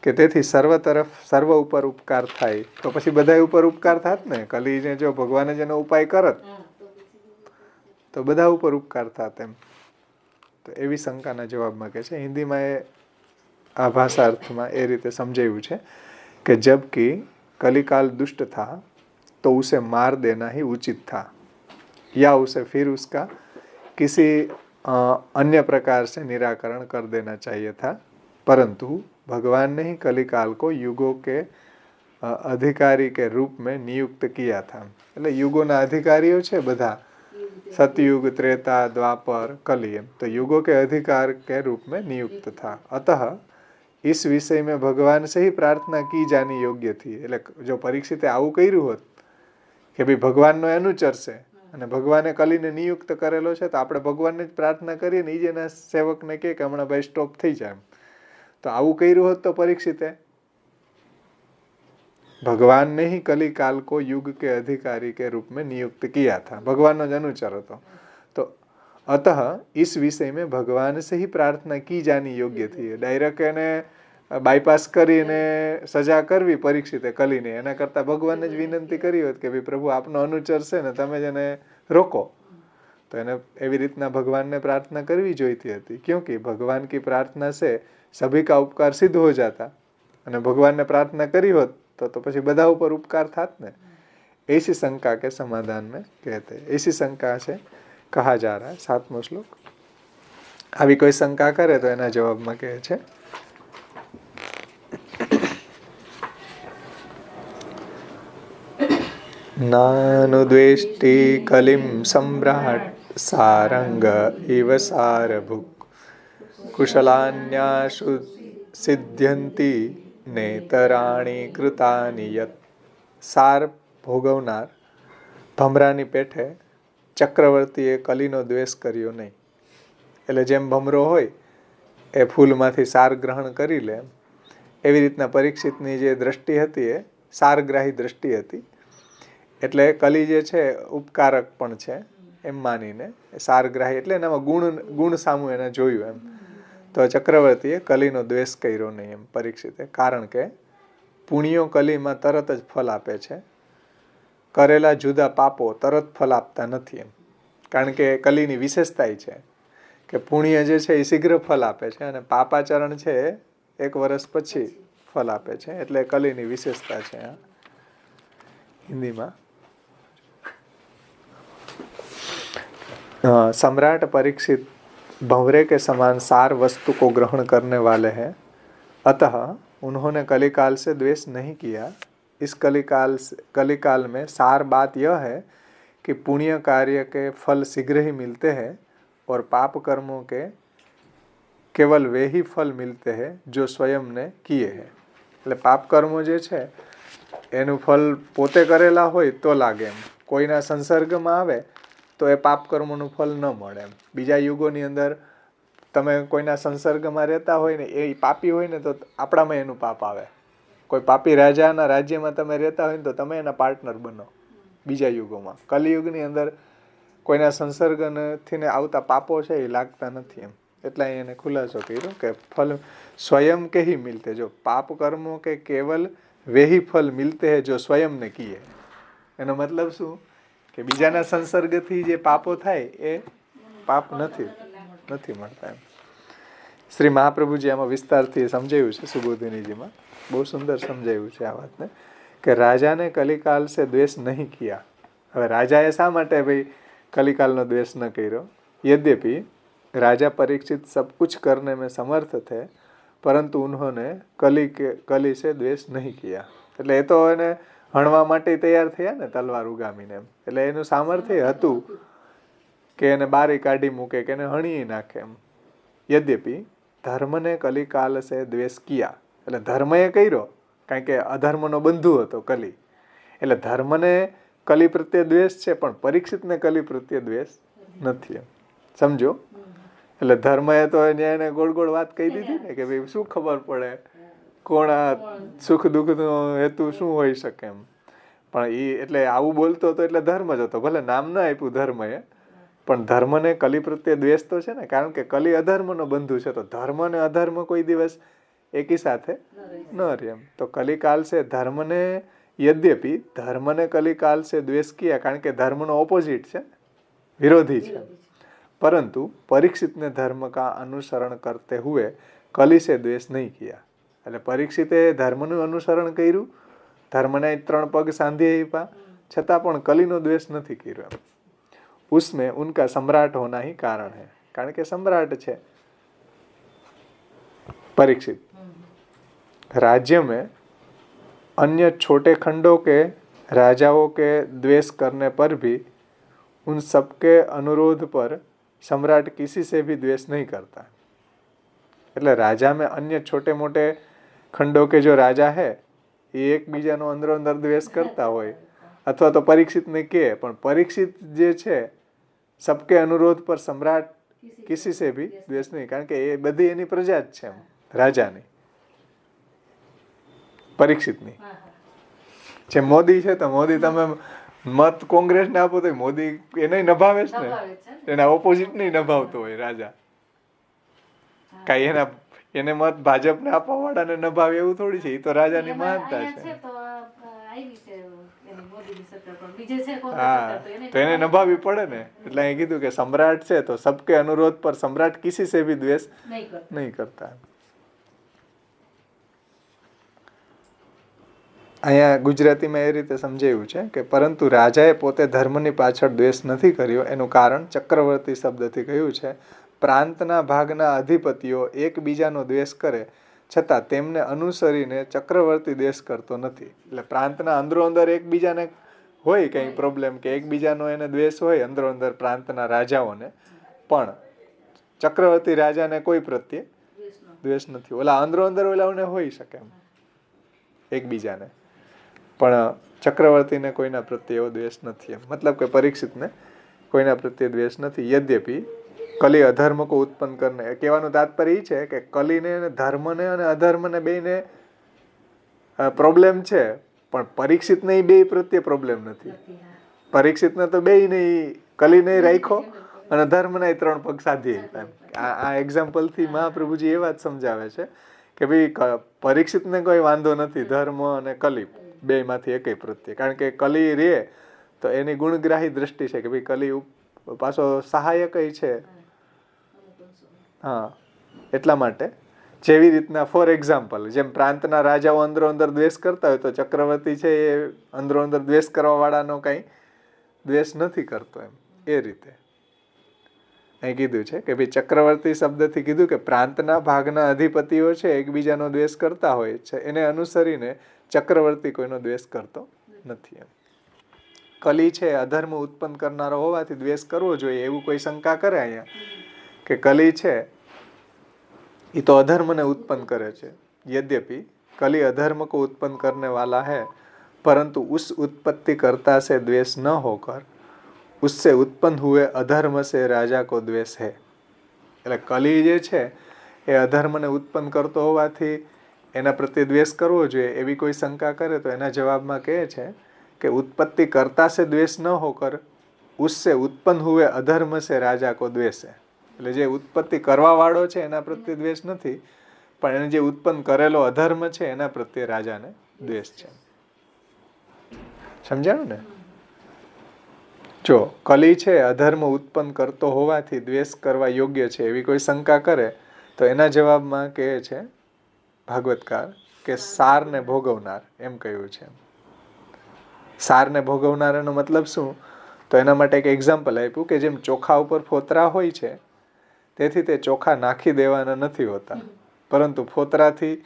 કે તેથી સર્વ ઉપર ઉપકાર થાય તો પછી બધા ઉપર ઉપકાર થાત ને. કલીને જો ભગવાને જેનો ઉપાય કરત તો બધા ઉપર ઉપકાર થાત એમ. તો એવી શંકાના જવાબમાં કહે છે. હિન્દીમાં આ ભાષાર્થમાં એ રીતે સમજાવ્યું છે कि जबकि कलिकाल दुष्ट था तो उसे मार देना ही उचित था या उसे फिर उसका किसी अन्य प्रकार से निराकरण कर देना चाहिए था, परंतु भगवान ने ही कलिकाल को युगों के अधिकारी के रूप में नियुक्त किया था. એટલે યુગોના અધિકારીઓ છે બધા, सतयुग, त्रेता, द्वापर, कली, तो युगों के अधिकार के रूप में नियुक्त था. अतः इस विषय में भगवान से ही प्रार्थना की जानी योग्य थी. એટલે જો પરીક્ષિતે આવું કર્યું હોત કે ભાઈ ભગવાનનો અનુચર છે અને ભગવાને કલીને નિયુક્ત કરેલો છે તો આપણે ભગવાનને જ પ્રાર્થના કરીએ ને, એ જ એના સેવકને કહે કે હમણાં ભાઈ સ્ટોપ થઈ જાય એમ. તો આવું કર્યું હોત તો પરીક્ષિતે ભગવાન ને ही कलिकाल को युग के अधिकारी के रूप में नियुक्त किया था. ભગવાનનો જ અનુચર હતો. તો अतः इस विषय में भगवान से ही प्रार्थना की जानी योग्य थी. डायरेक्ट એને બાયપાસ કરીને સજા કરવી પરીક્ષિતે કલીને, એના કરતા ભગવાનને જ વિનંતી કરી હોત કે ભાઈ પ્રભુ આપનો અનુચર છે ને તમે જ એને રોકો. તો એને એવી રીતના ભગવાનને પ્રાર્થના કરવી જોઈતી હતી. ક્યોંકि ભગવાન की प्रार्थना से सभी का उपकार सिद्ध हो जाता. અને ભગવાનને પ્રાર્થના કરી હોત તો પછી બધા ઉપર ઉપકાર થાત ને. ऐसी शंका के समाधान में कहते, ऐसी शंका से कहा जा रहा है. 7मो श्लोक. આવી કોઈ શંકા કરે તો એના જવાબમાં કહે છે નાનુદ્વેષ્ટિ કલિમ સમ્રાટ સારંગ ઇવ સારભુક કુશલાન્યાસુ સિદ્ધ્યંતિ નેતરાણી કૃતાની યત. સાર ભોગવનાર ભમરાની પેઠે ચક્રવર્તીએ કલીનો દ્વેષ કર્યો નહીં. એટલે જેમ ભમરો હોય એ ફૂલમાંથી સાર ગ્રહણ કરી લે, એવી રીતના પરીક્ષિતની જે દ્રષ્ટિ હતી એ સારગ્રાહી દ્રષ્ટિ હતી. એટલે કલી જે છે ઉપકારક પણ છે એમ માનીને સારગ્રાહી, એટલે એનામાં ગુણ સામું એને જોયું એમ. તો ચક્રવર્તીએ કલીનો દ્વેષ કર્યો નહીં એમ પરીક્ષિતે. કારણ કે પુણ્યો કલીમાં તરત જ ફલ આપે છે, કરેલા જુદા પાપો તરત ફલ આપતા નથી એમ. કારણ કે કલીની વિશેષતા છે કે પુણ્ય જે છે એ શીઘ્ર ફલ આપે છે અને પાપાચરણ છે એ 1 વર્ષ પછી ફલ આપે છે. એટલે કલીની વિશેષતા છે. हिंदी में सम्राट परीक्षित भंवरे के समान सार वस्तु को ग्रहण करने वाले हैं, अतः उन्होंने कलिकाल से द्वेष नहीं किया. इस कलिकाल में सार बात यह है कि पुण्य कार्य के फल शीघ्र ही मिलते हैं और पाप कर्मों के केवल वे ही फल मिलते हैं जो स्वयं ने किए हैं. એટલે પાપ કર્મો જે છે એનું ફલ પોતે કરેલા હોય તો લાગે એમ. કોઈના સંસર્ગમાં આવે તો એ પાપ કર્મોનું ફલ ન મળે એમ. બીજા યુગોની અંદર તમે કોઈના સંસર્ગમાં રહેતા હોય ને એ પાપી હોય ને તો આપણામાં એનું પાપ આવે. કોઈ પાપી રાજાના રાજ્યમાં તમે રહેતા હોય ને તો તમે એના પાર્ટનર બનો બીજા યુગોમાં. કલિયુગની અંદર કોઈના સંસર્ગથી ને આવતા પાપો છે એ લાગતા નથી એમ. એટલે એને ખુલાસો કર્યો કે ફલ સ્વયં કે ही मिलते. जो पाप कर्मों के केवल वे ही फल मिलते हैं जो स्वयं ने किए. એનો મતલબ શું કે બીજાના સંસર્ગથી જે પાપો થાય એ પાપ નથી મળતા એમ. શ્રી મહાપ્રભુજી આમાં વિસ્તારથી સમજાવ્યું છે સુબોધિનીજીમાં. બહુ સુંદર સમજાવ્યું છે આ વાતને કે રાજાને કલિકાલ સે દ્વેષ નહીં કિયા. હવે રાજાએ શા માટે ભાઈ કલિકાલનો દ્વેષ ન કર્યો? यद्यपि राजा परीक्षित सब कुछ करने में समर्थ थे, परंतु उन्होंने कली से द्वेष नहीं किया. એટલે એ તો એને હણવા માટે તૈયાર થયા ને તલવાર ઉગામીને એમ. એટલે એનું સામર્થ્ય હતું કે એને બારી કાઢી મૂકે કે એને હણી નાખે એમ. યદ્યપિ ધર્મને કલિકાલ સે દ્વેષ કિયા, એટલે ધર્મએ કર્યો કારણ કે અધર્મનો બંધુ હતો કલી, એટલે ધર્મને કલી પ્રત્યે દ્વેષ છે પણ પરીક્ષિતને કલી પ્રત્યે દ્વેષ નથી એમ. સમજો? એટલે ધર્મએ તો એને ગોળ ગોળ વાત કહી દીધી ને કે ભાઈ શું ખબર પડે કોણ આ સુખ દુઃખનો હેતુ શું હોઈ શકે એમ. પણ એ એટલે આવું બોલતો હતો એટલે ધર્મ જ હતો, ભલે નામ ના આપ્યું ધર્મએ, પણ ધર્મને કલી પ્રત્યે દ્વેષ તો છે ને, કારણ કે કલી અધર્મનો બંધુ છે, તો ધર્મ અને અધર્મ કોઈ દિવસ એકી સાથે ન રહે એમ. તો કલિકાલ છે ધર્મને, યદ્યપિ ધર્મને કલિકાલ છે દ્વેષ કિયા, કારણ કે ધર્મનો ઓપોઝિટ છે, વિરોધી છે, પરંતુ પરીક્ષિતને ધર્મ કા અનુસરણ કરતે હુએ કલી से द्वेष नहीं किया. એટલે પરીક્ષિતે ધર્મનું અનુસરણ કર્યું, ધર્મને 3 પગ સાંધી આપ્યા, છતાં પણ કલીનો દ્વેષ નથી કર્યો એમ. उसमें उनका सम्राट होना ही कारण है, કારણ કે સમ્રાટ છે परीक्षित. राज्य में अन्य छोटे खंडों के राजाओं के द्वेष करने पर भी उन सबके अनुरोध पर सम्राट किसी से भी द्वेष नहीं करता. એટલે राजा में अन्य छोटे मोटे खंडों के जो राजा है ये એકબીજાનો અંદરો અંદર દ્વેષ કરતા હોય અથવા તો પરીક્ષિતને કહે, પણ પરીક્ષિત જે છે સબકે અનુરોધ પર સમ્રાટ કિસી સે ભી દ્વેષ નહીં, કારણ કે એ બધી એની પ્રજા જ છે એમ, રાજાની, પરીક્ષિતની. જે મોદી છે તો મોદી તમે મત કોંગ્રેસને આપો તો મોદી એને નભાવે જ ને, એના ઓપોઝિટ નહીં નભાવતો હોય રાજા. કાંઈ એને મત ભાજપને આપવા વાળાને નભાવે એવું થોડી છે, એ તો રાજાની મહાનતા છે. હા, તો એને નભાવવી પડે ને. એટલે અહીં કીધું કે સમ્રાટ છે તો સબકે અનુરોધ પર સમ્રાટ કિસી સે ભી દ્વેષ નહીં કરતા. અહીંયા ગુજરાતીમાં એ રીતે સમજાયું છે કે પરંતુ રાજાએ પોતે ધર્મની પાછળ દ્વેષ નથી કર્યો, એનું કારણ ચક્રવર્તી શબ્દથી કહ્યું છે. પ્રાંતના ભાગના અધિપતિઓ એકબીજાનો દ્વેષ કરે છતાં તેમને અનુસરીને ચક્રવર્તી દ્વેષ કરતો નથી. એટલે પ્રાંતના અંદરો અંદર એકબીજાને હોય કંઈ પ્રોબ્લેમ કે એકબીજાનો એને દ્વેષ હોય અંદરો અંદર પ્રાંતના રાજાઓને, પણ ચક્રવર્તી રાજાને કોઈ પ્રત્યે દ્વેષ નથી. ઓલા અંદરો અંદર ઓલાઓને હોઈ શકે એમ એકબીજાને, પણ ચક્રવર્તીને કોઈના પ્રત્યે એવો દ્વેષ નથી એમ. મતલબ કે પરીક્ષિતને કોઈના પ્રત્યે દ્વેષ નથી. યદ્યપિ કલી અધર્મ કો ઉત્પન્ન કરને, કહેવાનું તાત્પર્ય એ છે કે કલીને ધર્મને અને અધર્મને બેયને પ્રોબ્લેમ છે, પણ પરીક્ષિતને એ બે પ્રત્યે પ્રોબ્લેમ નથી. પરીક્ષિતને તો બે નહીં, કલીને રાખ્યો અને ધર્મના 3 પગ સાધી એમ. આ એક્ઝામ્પલથી મહાપ્રભુજી એ વાત સમજાવે છે કે ભાઈ પરીક્ષિતને કોઈ વાંધો નથી ધર્મ અને કલી બેમાંથી એકેય પ્રત્યે, કારણ કે કલી રે તો એની ગુણગ્રાહી દ્રષ્ટિ છે કે ભાઈ કલી પાછો સહાયક છે. હા, એટલા માટે જેવી રીતના ફોર એક્ઝામ્પલ જેમ પ્રાંતના રાજાઓ અંદરો અંદર દ્વેષ કરતા હોય તો ચક્રવર્તી છે એ અંદરો અંદર દ્વેષ કરવા વાળાનો કઈ દ્વેષ નથી કરતો એમ. એ રીતે અહીં કીધું છે કે ભાઈ ચક્રવર્તી શબ્દથી કીધું કે પ્રાંતના ભાગના અધિપતિઓ છે એકબીજાનો દ્વેષ કરતા હોય છે, એને અનુસરીને ચક્રવર્તી કોઈનો દ્વેષ કરતો નથી એમ. કલી છે અધર્મ ઉત્પન્ન કરનારો હોવાથી દ્વેષ કરવો જોઈએ એવું કોઈ શંકા કરે અહીંયા કે કલી છે એ તો અધર્મને उत्पन्न करे છે. यद्यपि कली अधर्म को उत्पन्न करने वाला है, परंतु उस उत्पत्ति कर्ता से द्वेष न होकर उससे उत्पन्न हुए अधर्म से राजा को द्वेष है. એટલે કલી જે છે એ અધર્મને ઉત્પન્ન કરતો હોવાથી એના પ્રત્યે દ્વેષ કરવો જોઈએ એવી કોઈ શંકા કરે તો એના જવાબમાં કહે છે કે उत्पत्ति कर्ता से द्वेष न होकर उससे उत्पन्न हुए अधर्म से राजा को द्वेष है. એટલે જે ઉત્પત્તિ કરવા વાળો છે એના પ્રત્યે દ્વેષ નથી, પણ એને જે ઉત્પન્ન કરેલો અધર્મ છે એના પ્રત્યે રાજાને દ્વેષ છે. સમજાણું ને? જો કલી છે અધર્મ ઉત્પન્ન કરતો હોવાથી દ્વેષ કરવા યોગ્ય છે એવી કોઈ શંકા કરે તો એના જવાબમાં કહે છે ભાગવતકાર કે સારને ભોગવનાર એમ કહ્યું છે. સારને ભોગવનાર એનો મતલબ શું? તો એના માટે એક એક્ઝામ્પલ આપ્યું કે જેમ ચોખા ઉપર ફોતરા હોય છે તેથી તે ચોખા નાખી દેવાના નથી હોતા, પરંતુ ફોતરાથી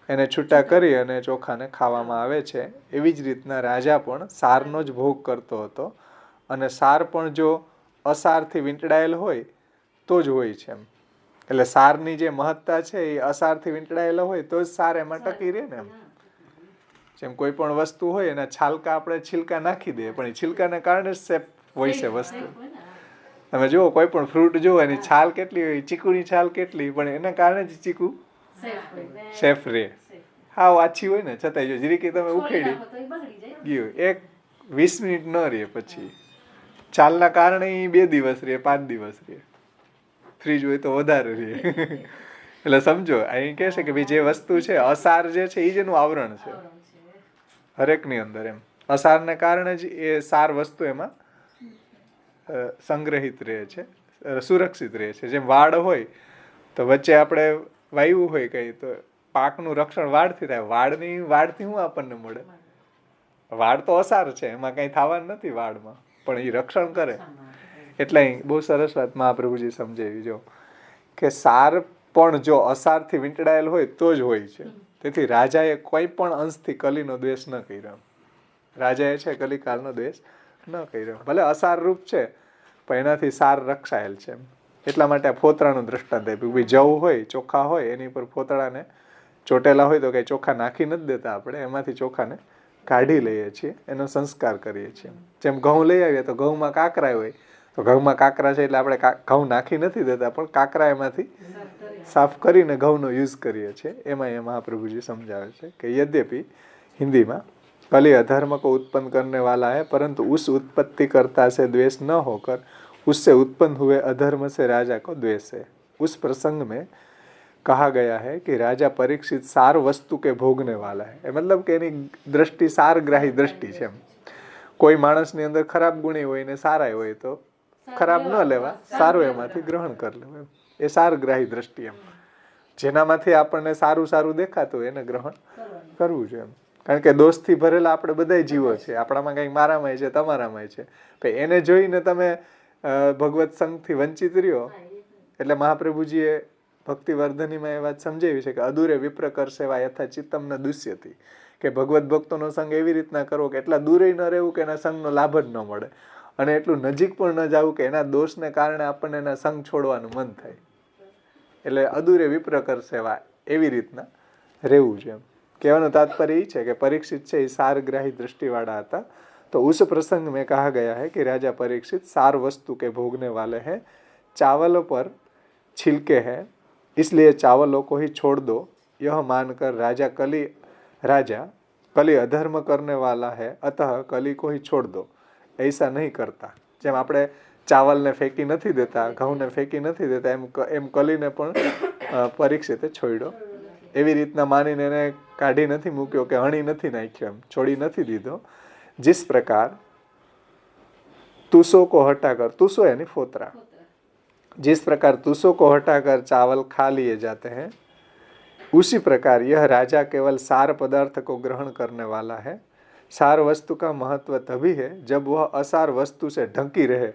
એને છૂટા કરી અને ચોખાને ખાવામાં આવે છે. એવી જ રીતના રાજા પણ સારનો જ ભોગ કરતો હતો, અને સાર પણ જો અસારથી વીંટળાયેલ હોય તો જ હોય છે એમ. એટલે સારની જે મહત્તા છે એ અસારથી વીંટળાયેલો હોય તો જ સાર એમાં ટકી રહે ને એમ. જેમ કોઈ પણ વસ્તુ હોય એના છાલકા આપણે છિલકા નાખી દઈએ, પણ એ છિલકાને કારણે જ સેફ હોય છે વસ્તુ. તમે જુઓ કોઈ પણ ફ્રૂટ જુઓ એની છાલ કેટલી હોય, ચીકુની છાલ કેટલી, પણ એના કારણે જ ચીકુ સેફ રહે. હાવ આછી હોય ને છતાંય જો જરીકે તમે ઉખેડી ગયું 20 મિનિટ ન રહે, પછી છાલના કારણે 2 દિવસ રહે, 5 દિવસ રહે, ફ્રીજ હોય તો વધારે રહે. એટલે સમજો અહીં કહે છે કે ભાઈ જે વસ્તુ છે અસાર જે છે એ જ એનું આવરણ છે હરેકની અંદર એમ. અસારને કારણે જ એ સાર વસ્તુ એમાં સંગ્રહિત રહે છે, સુરક્ષિત રહે છે. જેમ વાડ હોય તો વચ્ચે આપણે વાવ્યું હોય કઈ તો પાકનું રક્ષણ વાડથી થાય. વાડથી શું આપણને મળે? વાડ તો અસાર છે, એમાં કઈ થવાનું નથી વાડમાં, પણ એ રક્ષણ કરે. એટલે બહુ સરસ વાત મહાપ્રભુજી સમજાવી જો કે સાર પણ જો અસારથી વીંટળાયેલ હોય તો જ હોય છે. તેથી રાજાએ કોઈ પણ અંશથી કલીનો દ્વેષ ન કર્યો. રાજાએ છે કલિકાલનો દ્વેષ ન કર્યો. ભલે અસાર રૂપ છે પણ એનાથી સાર રક્ષાયેલ છે. એટલા માટે આ ફોતરાનું દ્રષ્ટાંત આપ્યું. ભાઈ જવ હોય, ચોખા હોય, એની પર ફોતળાને ચોટેલા હોય તો કઈ ચોખા નાખી નથી દેતા આપણે, એમાંથી ચોખાને કાઢી લઈએ છીએ, એનો સંસ્કાર કરીએ છીએ. જેમ ઘઉં લઈ આવીએ તો ઘઉંમાં કાકરા હોય તો ઘઉંમાં કાકરા છે એટલે આપણે ઘઉં નાખી નથી દેતા, પણ કાકરા એમાંથી સાફ કરીને ઘઉંનો યુઝ કરીએ છીએ. એમાં એ મહાપ્રભુજી સમજાવે છે કે યદ્યપિ हिंदी कली अधर्म को उत्पन्न करने वाला है, परंतु उस उत्पत्ति करता से द्वेष न होकर उससे उत्पन्न हुए अधर्म से राजा को द्वेष है. उस प्रसंग में कहा गया है कि राजा परीक्षित सार वस्तु के भोगने वाला है. मतलब કે એની દ્રષ્ટિ સારગ્રાહી દ્રષ્ટિ છે. કોઈ માણસની અંદર ખરાબ ગુણી હોય ને સારા હોય તો ખરાબ ન લેવા, સારું એમાંથી ગ્રહણ કરી લેવું. એ સારગ્રાહી દ્રષ્ટિ એમ. જેનામાંથી આપણને સારું સારું દેખાતું હોય એને ગ્રહણ કરવું જોઈએ એમ. કારણ કે દોષથી ભરેલા આપણે બધા જીવો છે, આપણામાં કંઈક મારામાંય છે, તમારામાંય છે. એને જોઈને તમે ભગવત સંઘથી વંચિત રહ્યો. એટલે મહાપ્રભુજીએ ભક્તિવર્ધનીમાં એ વાત સમજાવી છે કે અદૂરે વિપ્ર કર સેવા યથા ચિત્તમ ન દુષ્યતિ, કે ભગવત ભક્તોનો સંગ એવી રીતના કરવો કે એટલા દૂરે ન રહેવું કે એના સંગનો લાભ જ ન મળે, અને એટલું નજીક પણ ન જવું કે એના દોષને કારણે આપણને એના સંગ છોડવાનું મન થાય. એટલે અદૂરે વિપ્ર કર સેવા એવી રીતના રહેવું છે એમ. કહેવાનું તાત્पर्य એ છે કે પરીક્ષિત છે એ સારગ્રાહી दृष्टिवाला હતા. तो उस प्रसंग में कहा गया है कि राजा परीक्षित सार वस्तु के भोगने वाले हैं, चावलों पर छिलके हैं, इसलिए चावलों को ही छोड़ दो, यह मानकर राजा कली अधर्म करने वाला है, अतः कली को ही छोड़ दो, ऐसा नहीं करता. જેમ આપણે ચાવલને ફેંકી નથી દેતા, ઘઉંને ફેંકી નથી દેતા, એમ કલીને પણ પરીક્ષિતે છોડ્યો. એવી રીતના માનીને એને કાઢી નથી મૂક્યો કે હણી નથી નાખ્યો, એમ છોડી નથી દીધો. जिस प्रकार तुसों को हटाकर, तुसो यानी फोतरा, जिस प्रकार तुसों को हटाकर चावल खा लिए जाते हैं, उसी प्रकार यह राजा केवल सार पदार्थ को ग्रहण करने वाला है. सार वस्तु का महत्व तभी है जब वह असार वस्तु से ढंकी रहे.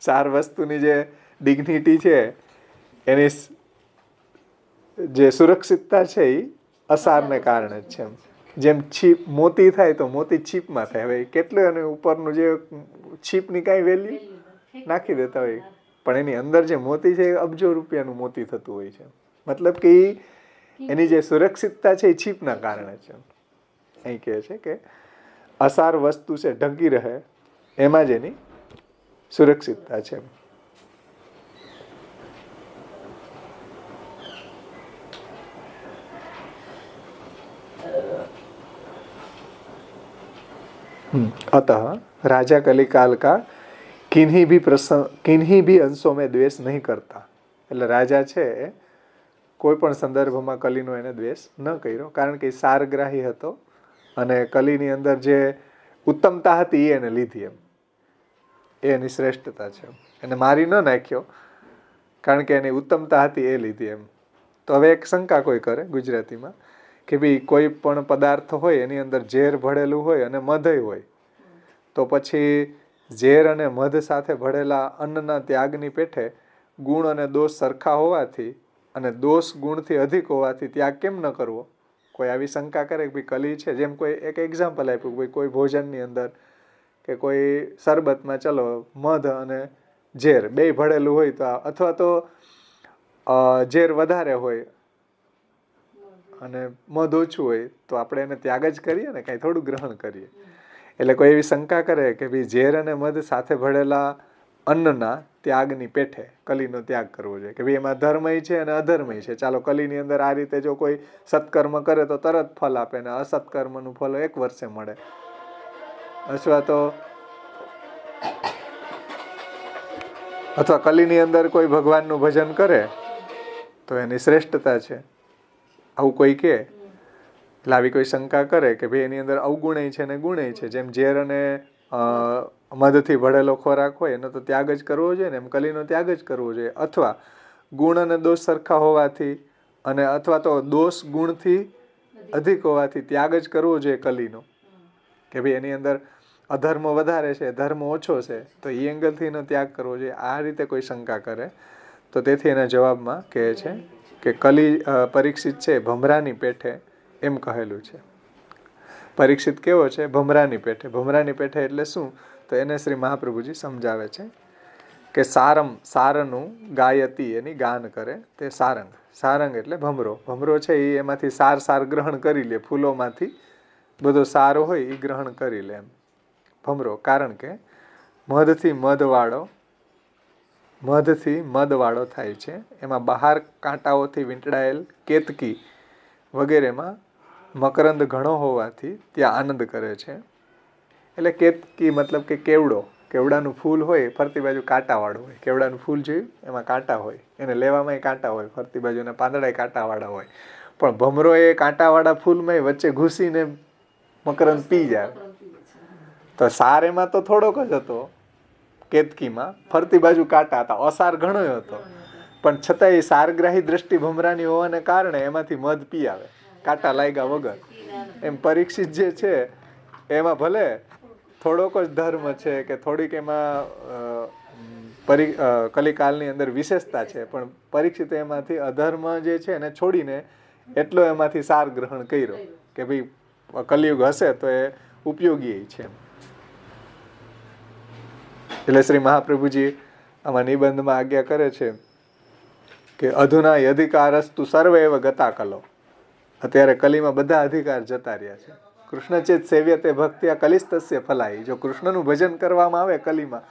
सार वस्तुની જે ડિગ્નિટી છે, એની જે સુરક્ષિતતા છે એ અસારને કારણે જ છે. જેમ છીપ મોતી થાય તો મોતી છીપમાં થાય. હવે કેટલું એની ઉપરનું જે છીપની કાંઈ વેલ્યુ નાખી દેતા હોય, પણ એની અંદર જે મોતી છે એ અબજો રૂપિયાનું મોતી થતું હોય છે. મતલબ કે એની જે સુરક્ષિતતા છે એ છીપના કારણે છે. અહીં કહે છે કે અસાર વસ્તુ છે ઢંકી રહે, એમાં જ એની સુરક્ષિતતા છે. अतः राजा कलिकाल का किन्हीं भी अंशों में द्वेष नहीं करता. એટલે રાજા છે કોઈ પણ સંદર્ભમાં કલીનો એને દ્વેષ ન કર્યો, કારણ કે સારગ્રાહી હતો અને કલીની અંદર જે ઉત્તમતા હતી એને લીધી. એમ એની શ્રેષ્ઠતા છે. એને મારી ન નાખ્યો કારણ કે એની ઉત્તમતા હતી એ લીધી. એમ તો હવે એક શંકા કોઈ કરે ગુજરાતીમાં કે ભાઈ કોઈ પણ પદાર્થ હોય એની અંદર ઝેર ભળેલું હોય અને મધય હોય, તો પછી ઝેર અને મધ સાથે ભળેલા અન્નના ત્યાગની પેઠે ગુણ અને દોષ સરખા હોવાથી અને દોષ ગુણથી અધિક હોવાથી ત્યાગ કેમ ન કરવો? કોઈ આવી શંકા કરે કે ભાઈ કલી છે, જેમ કોઈ એક એક્ઝામ્પલ આપ્યું કે ભાઈ કોઈ ભોજનની અંદર કે કોઈ શરબતમાં ચલો મધ અને ઝેર બે ભળેલું હોય તો અથવા તો ઝેર વધારે હોય અને મધ ઓછું હોય તો આપણે એને ત્યાગ જ કરીએ ને, કાંઈ થોડું ગ્રહણ કરીએ. એટલે કોઈ એવી શંકા કરે કે ભાઈ ઝેર અને મધ સાથે ભળેલા અન્નના ત્યાગની પેઠે કલીનો ત્યાગ કરવો જોઈએ કે ભાઈ એમાં ધર્મય છે અને અધર્મય છે. ચાલો કલીની અંદર આ રીતે જો કોઈ સત્કર્મ કરે તો તરત ફલ આપે ને અસત્કર્મનું ફલ 1 વર્ષે મળે, અથવા કલીની અંદર કોઈ ભગવાનનું ભજન કરે તો એની શ્રેષ્ઠતા છે, આવું કોઈ કહે. એટલે આવી કોઈ શંકા કરે કે ભાઈ એની અંદર અવગુણય છે ને ગુણય છે, જેમ ઝેર અને મધથી ભળેલો ખોરાક હોય એનો તો ત્યાગ જ કરવો જોઈએ ને, એમ કલીનો ત્યાગ જ કરવો જોઈએ. અથવા ગુણ અને દોષ સરખા હોવાથી અને અથવા તો દોષ ગુણથી અધિક હોવાથી ત્યાગ જ કરવો જોઈએ કલીનો, કે ભાઈ એની અંદર અધર્મ વધારે છે, ધર્મ ઓછો છે, તો એ એંગલથી એનો ત્યાગ કરવો જોઈએ. આ રીતે કોઈ શંકા કરે તો તેથી એના જવાબમાં કહે છે કે કલી પરીક્ષિત છે ભમરાની પેઠે, એમ કહેલું છે. પરીક્ષિત કેવો છે? ભમરાની પેઠે. ભમરાની પેઠે એટલે શું? તો એને શ્રી મહાપ્રભુજી સમજાવે છે કે સારનું ગાયતી, એની ગાન કરે તે સારંગ. સારંગ એટલે ભમરો. ભમરો છે એ એમાંથી સાર ગ્રહણ કરી લે, ફૂલોમાંથી બધો સાર હોય એ ગ્રહણ કરી લે એમ ભમરો. કારણ કે મધથી મધવાળો થાય છે, એમાં બહાર કાંટાઓથી વીંટળાયેલ કેતકી વગેરેમાં મકરંદ ઘણો હોવાથી ત્યાં આનંદ કરે છે. એટલે કેતકી મતલબ કે કેવડાનું ફૂલ હોય, ફરતી બાજુ કાંટાવાળું હોય. કેવડાનું ફૂલ જોયું, એમાં કાંટા હોય, એને લેવામાં કાંટા હોય, ફરતી બાજુના પાંદડા કાંટાવાળા હોય. પણ ભમરો એ કાંટાવાળા ફૂલમાં વચ્ચે ઘૂસીને મકરંદ પી જાય. તો સાર એમાં તો થોડોક જ હતો, કેતકીમાં ફરતી બાજુ કાંટા હતા, અસાર ઘણો હતો, પણ છતાંય સારગ્રાહી દ્રષ્ટિ ભમરાની હોવાને કારણે એમાંથી મધ પી આવે, કાંટા લાગ્યા વગર. એમ પરીક્ષિત જે છે એમાં ભલે થોડોક જ ધર્મ છે કે થોડીક એમાં કલિકાલની અંદર વિશેષતા છે, પણ પરીક્ષિત એમાંથી અધર્મ જે છે એને છોડીને એટલો એમાંથી સાર ગ્રહણ કર્યો કે ભાઈ કલિયુગ હશે તો એ ઉપયોગી છે. એટલે શ્રી મહાપ્રભુજી આમાં નિબંધમાં આજ્ઞા કરે છે કે અધુના અધિકારસ્તુ સર્વૈવ ગતા કલો. અત્યારે કલીમાં બધા અધિકાર જતા રહ્યા છે. કૃષ્ણચેત સેવ્યતે ભક્ત્યા કલિસ્તસ્ય ફલાઈ. જો કૃષ્ણનું ભજન કરવામાં આવે કલીમાં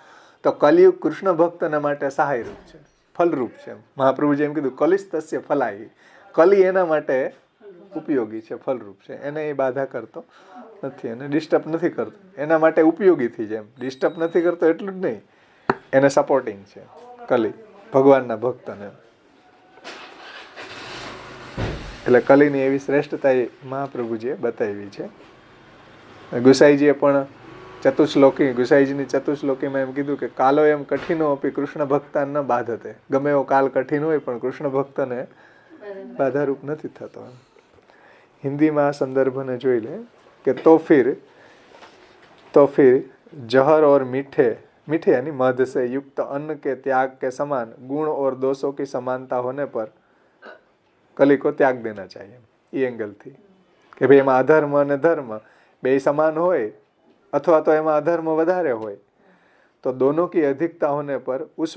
તો કલિયુગ કૃષ્ણ ભક્તના માટે સહાયરૂપ છે, ફલરૂપ છે. મહાપ્રભુજી એમ કીધું કલિસ્તસ્ય ફલાઈ, કલી એના માટે ઉપયોગી છે, ફલરૂપ છે. એને એ બાધા કરતો નથી, એને ડિસ્ટર્બ નથી કરતો, એના માટે ઉપયોગી થઈ જાય. ડિસ્ટર્બ નથી કરતો એટલું જ નહીં, એને સપોર્ટિંગ છે કલી ભગવાનના ભક્તને. એટલે કલીની એવી શ્રેષ્ઠતા મહાપ્રભુજીએ બતાવી છે. ગુસાઈજીએ પણ ગુસાઈજીની ચતુશ્લોકીમાં એમ કીધું કે કાલો એમ કઠિનો અપી કૃષ્ણ ભક્તા ન બાધતે. ગમે એવો કાલ કઠિન હોય પણ કૃષ્ણ ભક્તને બાધારૂપ નથી થતો. હિન્દીમાં આ સંદર્ભને જોઈ લે કે તો फिर जहर और मीठे यानी मध से युक्त अन्न के त्याग के समान गुण और दोषों की समानता होने पर कली को त्याग देना चाहिए. ये एंगल थी કે ભાઈ એમાં અધર્મ અને ધર્મ બે સમાન હોય અથવા તો એમાં અધર્મ વધારે હોય તો दोनों की अधिकता होने पर उस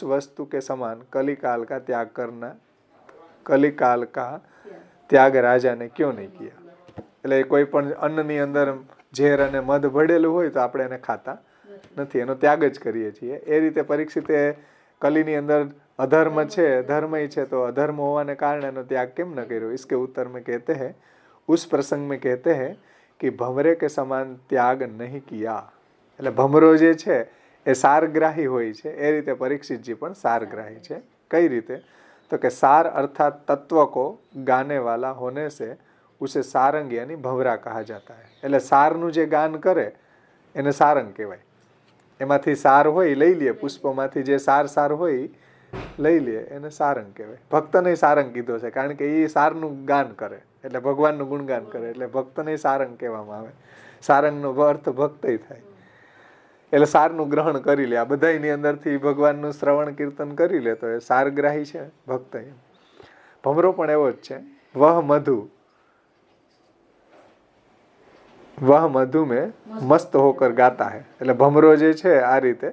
वस्तु के समान कलिकाल का त्याग करना, कलिकाल का त्याग राजा ने क्यों नहीं किया. એટલે કોઈ પણ અન્નની અંદર ઝેર અને મધ ભળેલું હોય તો આપણે એને ખાતા નથી, એનો ત્યાગ જ કરીએ છીએ. એ રીતે પરીક્ષિતે કલીની અંદર अधर्म છે, धर्म ही છે, तो अधर्म होने कारण एनो त्याग केम न कर्यो. इसके उत्तर में कहते हैं, उस प्रसंग में कहते हैं कि भमरे के समान त्याग नहीं किया. એટલે ભમરો જે છે એ સારગ્રાહી હોય છે, એ રીતે પરીક્ષિતજી પણ સારગ્રાહી છે. કઈ રીતે? તો કે सार अर्थात तत्व को गाने वाला होने से उसे सारंग यानी भंवरा कहा जाता है. એટલે સારનું જે ગાન કરે એને સારંગ કહેવાય. એમાંથી સાર હોય લઈ લે, પુષ્પમાંથી જે સાર હોય લઈ લે, એને સારંગ કહેવાય. ભક્તને સારંગ કીધો છે કારણ કે એ સારનું ગાન કરે એટલે ભગવાનનું ગુણગાન કરે એટલે ભક્તને સારંગ કહેવામાં આવે. સારંગનો અર્થ ભક્ત થાય. એટલે સારનું ગ્રહણ કરી લે. આ બધાની અંદરથી ભગવાનનું શ્રવણ કીર્તન કરી લે તો એ સારગ્રાહી છે ભક્ત. ભમરો પણ એવો જ છે. વહ મધુ મેં મસ્ત હોકર ગાતા હે. એટલે ભમરો જે છે આ રીતે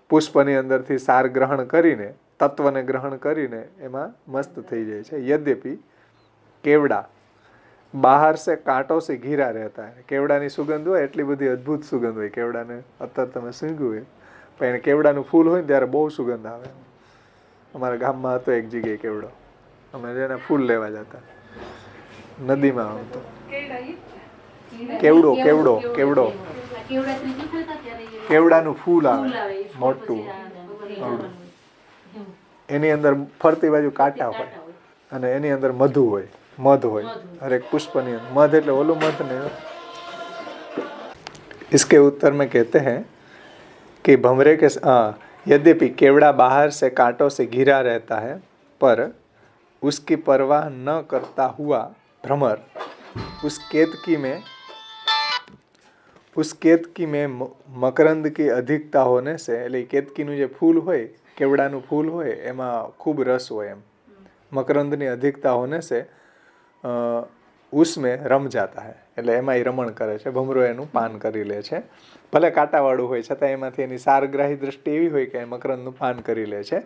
પુષ્પની અંદરથી સાર ગ્રહણ કરીને, તત્વને ગ્રહણ કરીને એમાં મસ્ત થઈ જાય છે. યદ્યપિ કેવડા બહાર સે કાંટો સે ઘીરા રહેતા હે. કેવડાની સુગંધ હોય, એટલી બધી અદ્ભુત સુગંધ હોય કેવડાને. અત્યારે તમે સૂંઘ્યું હોય પણ એને કેવડાનું ફૂલ હોય ને ત્યારે બહુ સુગંધ આવે. અમારા ગામમાં હતો એક જગ્યાએ કેવડો, અમે જેને ફૂલ લેવા જતા નદીમાં. આમ તો કેવડો કેવડો કેવડો કેવડાનું ફૂલ આવે મોટું, એની અંદર ફરતી બાજુ કાંટા હોય અને એની અંદર મધ હોય હરેક પુષ્પની અંદર. મધ એટલે ઓલું મધ ને. इसके उत्तर में कहते हैं कि भंवरे के यद्यपि केवड़ा बाहर से कांटों से घिरा रहता है पर उसकी परवाह न करता हुआ भ्रमर उस केतकी में मकरंद की अधिकता होने से, એટલે કેતકીનું જે ફૂલ હોય, કેવડાનું ફૂલ હોય એમાં ખૂબ રસ હોય એમ, મકરંદની અધિકતા હોને સે उसमें રમ જાતા હૈ. એટલે એમાં એ રમણ કરે છે. ભમરો એનું પાન કરી લે છે. ભલે કાંટાવાળું હોય છતાં એમાંથી એની સારગ્રાહી દ્રષ્ટિ એવી હોય કે મકરંદનું પાન કરી લે છે.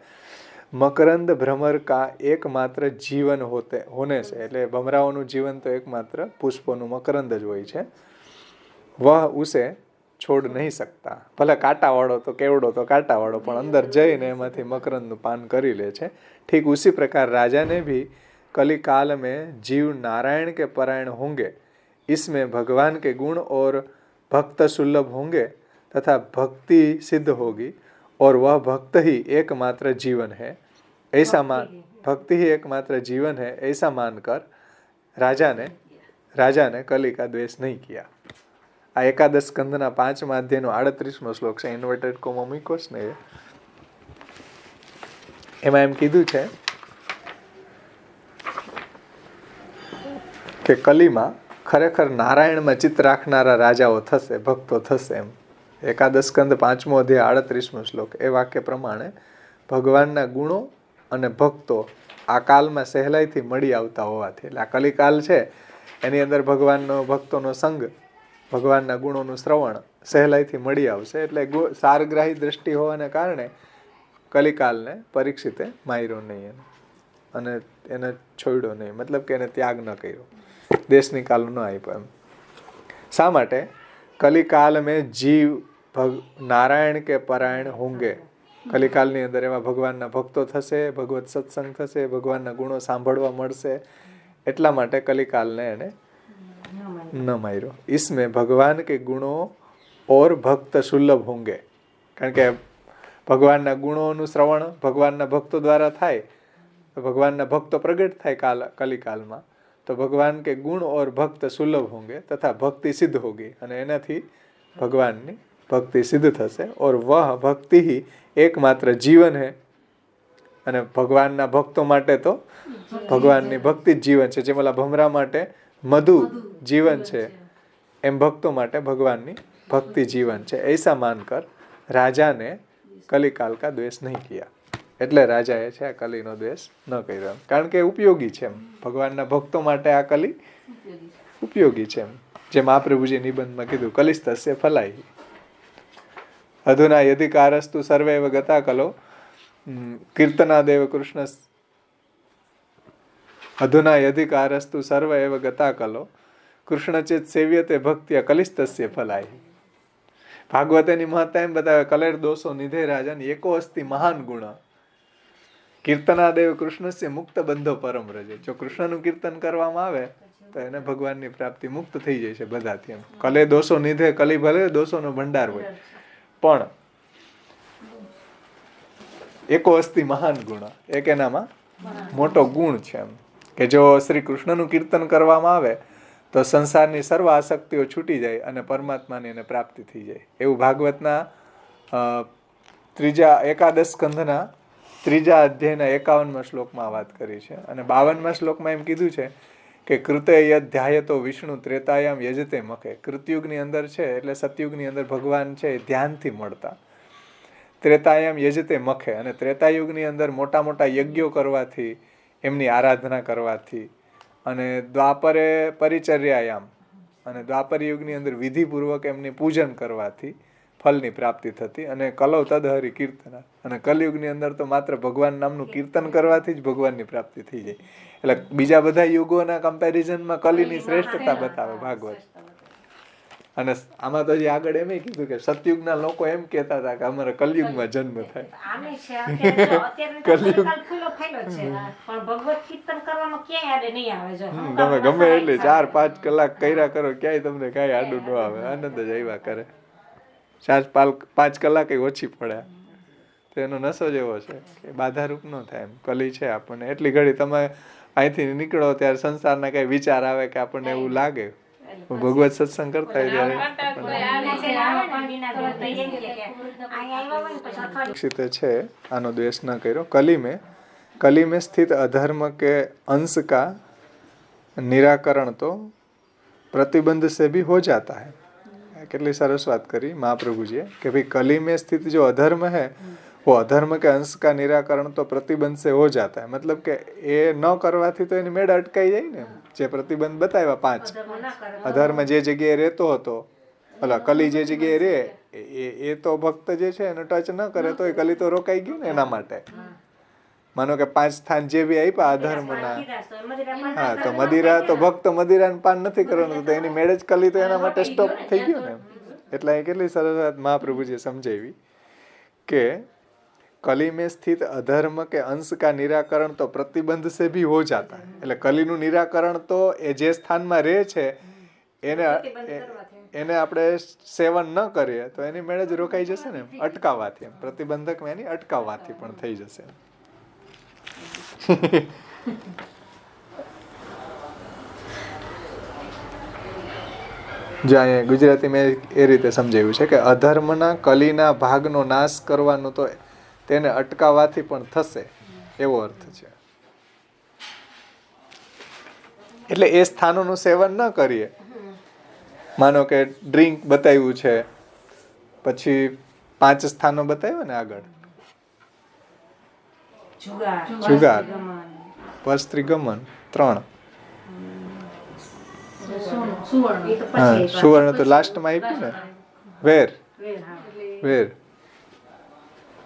મકરંદ ભ્રમર કા એકમાત્ર જીવન હોને છે. એટલે ભમરાઓનું જીવન તો એકમાત્ર પુષ્પોનું મકરંદ જ હોય છે. વહ ઉસે છોડ નહીં શકતા. ભલે કાંટાવાળો તો કેવડો તો કાંટાવાળો, પણ અંદર જઈને એમાંથી મકરંદનું પાન કરી લે છે. ठीक उसी प्रकार राजा ने भी कली काल में जीव नारायण के परायण होंगे, इसमें भगवान के गुण और भक्त सुलभ होंगे तथा भक्ति सिद्ध होगी और वह भक्त ही एकमात्र जीवन है भक्ति ही एकमात्र जीवन है ऐसा मानकर राजा ने कली का द्वेष नहीं किया. આ એકાદશ સ્કંદના 5મા અધ્યાયનો 38મો શ્લોક છે. ઇન્વર્ટેડ કોમા મૂક્યો છે ને, એમાં એમ કીધું છે કે કલીમાં ખરેખર નારાયણમાં ચિત્ત રાખનારા રાજાઓ થશે, ભક્તો થશે એમ. એકાદશ સ્કંદ 5મો અધ્યાય 38મો શ્લોક. એ વાક્ય પ્રમાણે ભગવાનના ગુણો અને ભક્તો આ કાલમાં સહેલાઈથી મળી આવતા હોવાથી, એટલે આ કલિકાલ છે એની અંદર ભગવાનનો ભક્તોનો સંગ, ભગવાનના ગુણોનું શ્રવણ સહેલાઈથી મળી આવશે. એટલે સારગ્રાહી દ્રષ્ટિ હોવાને કારણે કલિકાલને પરીક્ષિતે માર્યો નહીં અને એને છોડ્યો નહીં, મતલબ કે એને ત્યાગ ન કર્યો, દેશ નિકાલ ન આપ્યો એમ. શા માટે? કલિકાલ મેં જીવ નારાયણ કે પરાયણ હોંગે. કલિકાલની અંદર એમાં ભગવાનના ભક્તો થશે, ભગવત સત્સંગ થશે, ભગવાનના ગુણો સાંભળવા મળશે, એટલા માટે કલિકાલને એને ન માર્યો. इसमें भगवान के गुणों और भक्त सुलभ होंगे. કારણ કે ભગવાનના ગુણોનું શ્રવણ ભગવાનના ભક્તો દ્વારા થાય તો ભગવાનના ભક્તો પ્રગટ થાય કલિકાલમાં, તો ભગવાન કે ગુણ और भक्त सुलभ होंगे तथा भक्ति सिद्ध होगी. અને એનાથી ભગવાનની ભક્તિ સિદ્ધ થશે. और वह भक्ति ही एकमात्र जीवन है. અને ભગવાનના ભક્તો માટે તો ભગવાનની ભક્તિ જ જીવન છે. જેમ ઓલા ભમરા માટે મધુ જીવન છે એમ ભક્તો માટે ભગવાનની ભક્તિ જીવન છે. ऐसा मानकर રાજાને કલિકાલ કા દ્વેષ નહીં કિયા. એટલે રાજાએ છે આ કલીનો દ્વેષ ન કર્યો, કારણ કે ઉપયોગી છે એમ. ભગવાનના ભક્તો માટે આ કલી ઉપયોગી છે એમ. જેમ આ પ્રભુજી નિબંધમાં કીધું, કલિસ્તસ્ય ફલાઈ અધુના યધિકારસ્તુ સર્વૈવ ગતા કલો કીર્તનાદેવ કૃષ્ણ અધુના યધિકારસ્તુ સર્વ એવ ગતા કલો કૃષ્ણચેત સેવ્યતે ભક્ત્ય કલિસ્તસ્ય ફલાઈ. ભાગવતેની મહત્તા એમ બતાવે, કલેર દોષો નિધે રાજન એકો અસ્તિ મહાન ગુણ કીર્તનાદેવ કૃષ્ણસ્ય મુક્ત બંધો પરમ રજે. જો કૃષ્ણનું કીર્તન કરવામાં આવે તો એને ભગવાનની પ્રાપ્તિ મુક્ત થઈ જાય છે બધાથી એમ. કલે દોષો નિધે, કલી ભલે દોષોનો ભંડાર હોય પણ એકો અસ્તિ મહાન ગુણ, એક એનામાં મોટો ગુણ છે એમ, કે જો શ્રી કૃષ્ણનું કીર્તન કરવામાં આવે તો સંસારની સર્વ આસક્તિઓ છૂટી જાય અને પરમાત્માની એને પ્રાપ્તિ થઈ જાય. એવું ભાગવતના એકાદશ સ્કંધના 3જા અધ્યાયના 51મા શ્લોકમાં વાત કરી છે. અને 52મા શ્લોકમાં એમ કીધું છે કે કૃતે યધ્યાયતો વિષ્ણુ ત્રેતાયામ યજતે મખે. કૃતયુગની અંદર છે એટલે સતયુગની અંદર ભગવાન છે એ ધ્યાનથી મળતા. ત્રેતાયામ યજતે મખે, અને ત્રેતાયુગની અંદર મોટા મોટા યજ્ઞો કરવાથી, એમની આરાધના કરવાથી, અને દ્વાપરે પરિચર્યાયામ, અને દ્વાપર યુગની અંદર વિધિપૂર્વક એમની પૂજન કરવાથી ફલની પ્રાપ્તિ થતી. અને કલૌ તદહરિ કીર્તના, અને કલયુગની અંદર તો માત્ર ભગવાન નામનું કીર્તન કરવાથી જ ભગવાનની પ્રાપ્તિ થઈ જાય. એટલે બીજા બધા યુગોના કમ્પેરિઝનમાં કલીની શ્રેષ્ઠતા બતાવે ભાગવત. અને આમાં તો હજી આગળ એમ કીધું કે સતયુગના લોકો એમ કહેતા હતા કે અમારે કલયુગમાં જન્મ થાય. આમે છે અત્યારે તો કલિકાલ ખુલ્લો ફાયલો છે, પણ ભગવત કીર્તન કરવામાં ક્યાંય આડે નહીં આવે. જો તમે ગમે એટલે 4-5 કલાક કર્યા કરો, ક્યાંય તમને કાંઈ આડું ન આવે, આનંદ જ આવ્યા કરે. 4-5 કલાક ઓછી પડે તો એનો નશો જ એવો છે કે બાધારૂપ ન થાય. એમ કલી છે આપણને એટલી ઘડી તમે અહીંથી નીકળો ત્યારે સંસારના કઈ વિચાર આવે કે આપણને એવું લાગે, ભગવત સત્સંગ કરતા છે આનો દ્વેષ ન કર્યો. कली में स्थित अधर्म के अंश का निराकरण तो प्रतिबंध से भी हो जाता है. કેટલી સરસ વાત કરી મહાप्रभुजीએ કે ભાઈ कली में स्थित जो अधर्म है वो अधर्म के अंश का निराकरण तो प्रतिबंध से हो जाता है. मतलब કે એ ન કરવાથી તો એની મેળ અટકાઈ જાય ને. જે પ્રતિબંધ બતાવ્યા 5, અધર્મ જે જગ્યાએ રહેતો હતો, ભલા કલી જે જગ્યાએ રહે એ તો ભક્ત જે છે એને ટચ ન કરે તો એ કલી તો રોકાઈ ગયું ને. એના માટે માનો કે 5 સ્થાન જે બી આપ્યા અધર્મના, હા તો મદિરા તો ભક્ત મદિરાનું પાન નથી કરવાનું, તો એની મેળ જ કલી તો એના માટે સ્ટોપ થઈ ગયું ને. એટલે એ કેટલી સરસ વાત મહાપ્રભુજીએ સમજાવી કે कली में स्थित अधर्म के अंश का निराकरण तो प्रतिबंध से भी हो जाता है. એટલે કલીનું નિરાકરણ તો એ જે સ્થાનમાં રહે છે એને આપણે સેવન ન કરીએ તો એની મેળે જ રોકાઈ જશે ને, અટકાવવાથી. એમ પ્રતિબંધક એની અટકાવવાથી પણ થઈ જશે. જો અહીંયા ગુજરાતીમાં એ રીતે સમજાવ્યું છે કે અધર્મના કલીના ભાગનો નાશ કરવાનો તો તેને અટકાવવાથી પણ થશે, એવો અર્થ છે. એટલે એ સ્થાનોનું સેવન ન કરીએ. માનો કે ડ્રિંક બતાવ્યું છે, પછી 5 સ્થાનો બતાવ્યા ને આગળ, જુગાર, પરસ્ત્રી ગમન 3, સુવર્ણ તો લાસ્ટમાં આપ્યું ને, વેર,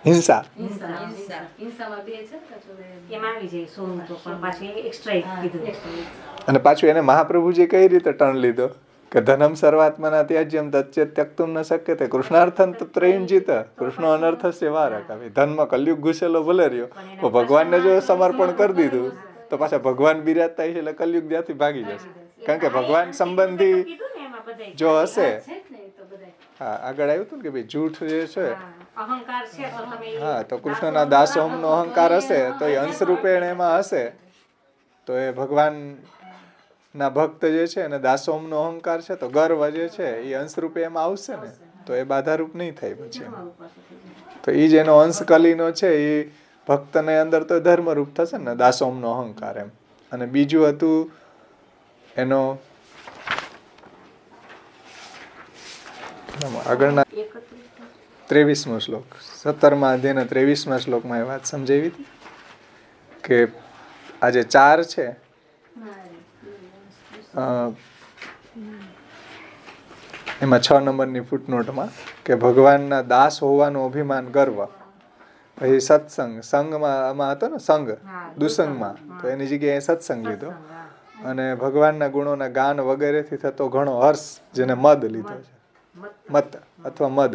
હિંસા, અને પાછું એને મહાપ્રભુજી કઈ રીતે ટર્ન લીધો કે ધનમ સર્વાત્મના ત્યાજ્યમ તચ્ચેત ત્યક્તુમ ન શક્યતે કૃષ્ણાર્થન ત્રયંજીત કૃષ્ણો અનર્થસ્ય વારક. ધનમાં કલયુગ ઘૂસેલો ભલે રહ્યો, તો ભગવાનને જો સમર્પણ કરી દીધું તો પાછા ભગવાન બિરાજતા છે એટલે કલયુગ ત્યાંથી ભાગી જશે. કારણ કે ભગવાન સંબંધી જો હશે, હા આગળ આવ્યું હતું કે ભાઈ જૂઠ જે છે, હા તો કૃષ્ણના દાસોહમનો અહંકાર હશે તો એ અંશરૂપે એમાં હશે, તો એ ભગવાન ના ભક્ત જે છે અને દાસોહમનો અહંકાર છે તો ગર્વ જે છે એ અંશરૂપે એમાં આવશે ને, તો એ બાધારૂપ નહીં થાય પછી. તો એ જ એનો અંશ કલીનો છે એ ભક્તને અંદર તો ધર્મરૂપ થશે ને, દાસોહમનો અહંકાર એમ. અને બીજું હતું એનો આગળના 23મો શ્લોક, 17મા અધ્યાયના 23મા શ્લોકમાં એ વાત સમજાવી હતી કે આ જે 4 છે એમાં 6 નંબરની ફૂટનોટમાં કે ભગવાનના દાસ હોવાનું અભિમાન ગર્વ, પછી સત્સંગ, સંગમાં આમાં હતો ને સંગ, દુસંગમાં, તો એની જગ્યાએ સત્સંગ લીધો, અને ભગવાનના ગુણોના ગાન વગેરેથી થતો ઘણો હર્ષ જેને મદ લીધો છે, મત અથવા મદ.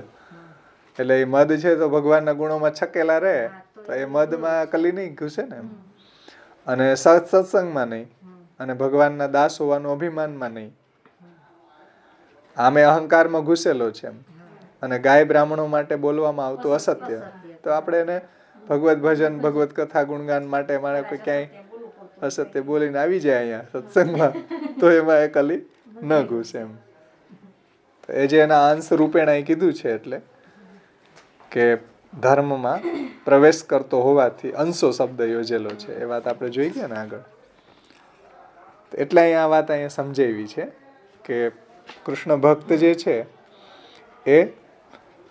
એટલે એ મદ છે તો ભગવાનના ગુણોમાં છકેલા રહે તો એ મદમાં કલી નહીં ઘૂસે ને એમ. અને સત્સંગમાં નહીં, અને ભગવાનના દાસ હોવાનું અભિમાનમાં નહીં. આમે અહંકારમાં ઘૂસેલો છે એમ. અને ગાય બ્રાહ્મણો માટે બોલવામાં આવતું અસત્ય, તો આપણે એને ભગવત ભજન, ભગવત કથા, ગુણગાન માટે મારે કોઈ ક્યાંય અસત્ય બોલીને આવી જાય અહીંયા સત્સંગમાં તો એમાં એ કલી ન ઘૂસે એમ. તો એ જે એના અંશ રૂપેણ અહીં કીધું છે, એટલે કે ધર્મમાં પ્રવેશ કરતો હોવાથી અંશો શબ્દ યોજેલો છે, એ વાત આપણે જોઈ ગયા ને આગળ. એટલે અહીંયા આ વાત અહીંયા સમજાવી છે કે કૃષ્ણ ભક્ત જે છે એ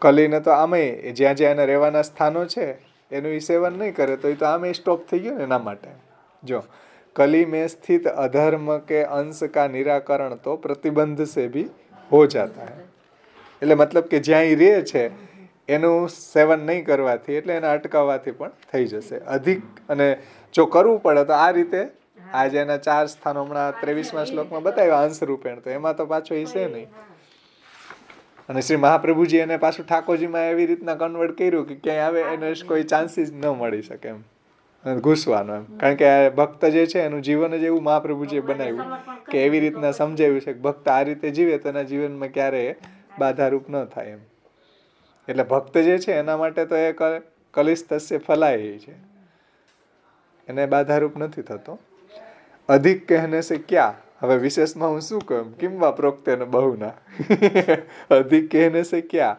કલીને તો આમેય જ્યાં જ્યાં એના રહેવાના સ્થાનો છે એનું એ સેવન નહીં કરે તો એ તો આમે સ્ટોપ થઈ ગયું ને એના માટે. જો कली में स्थित अधर्म के अंश का निराकरण तो प्रतिबंध से भी हो जाता है. એટલે મતલબ કે જ્યાં એ રહે છે એનું સેવન નહીં કરવાથી એટલે એને અટકાવવાથી પણ થઈ જશે. અધિક અને જો કરવું પડે તો આ રીતે આજે એના 4 સ્થાનો હમણાં 23મા શ્લોકમાં બતાવ્યા અંશ રૂપેણ, તો એમાં તો પાછો એ છે નહીં. અને શ્રી મહાપ્રભુજી એને પાછું ઠાકોરજીમાં એવી રીતના કન્વર્ટ કર્યું કે ક્યાંય આવે એને કોઈ ચાન્સીસ ન મળી શકે એમ ઘૂસવાનો એમ. કારણ કે આ ભક્ત જે છે એનું જીવન જ એવું મહાપ્રભુજીએ બનાવ્યું કે એવી રીતના સમજાવ્યું છે કે ભક્ત આ રીતે જીવે તો એના જીવનમાં ક્યારેય બાધારૂપ ન થાય એમ. એટલે ભક્ત જે છે એના માટે તો એ કલિસ્તસ્ય ફલાય છે, એને બાધારૂપ નથી થતો. અધિક કહેને સે ક્યાં, હવે વિશેષમાં હું શું કહું, કિંવા પ્રોક્તેન બહુના अधिक कहने से क्या,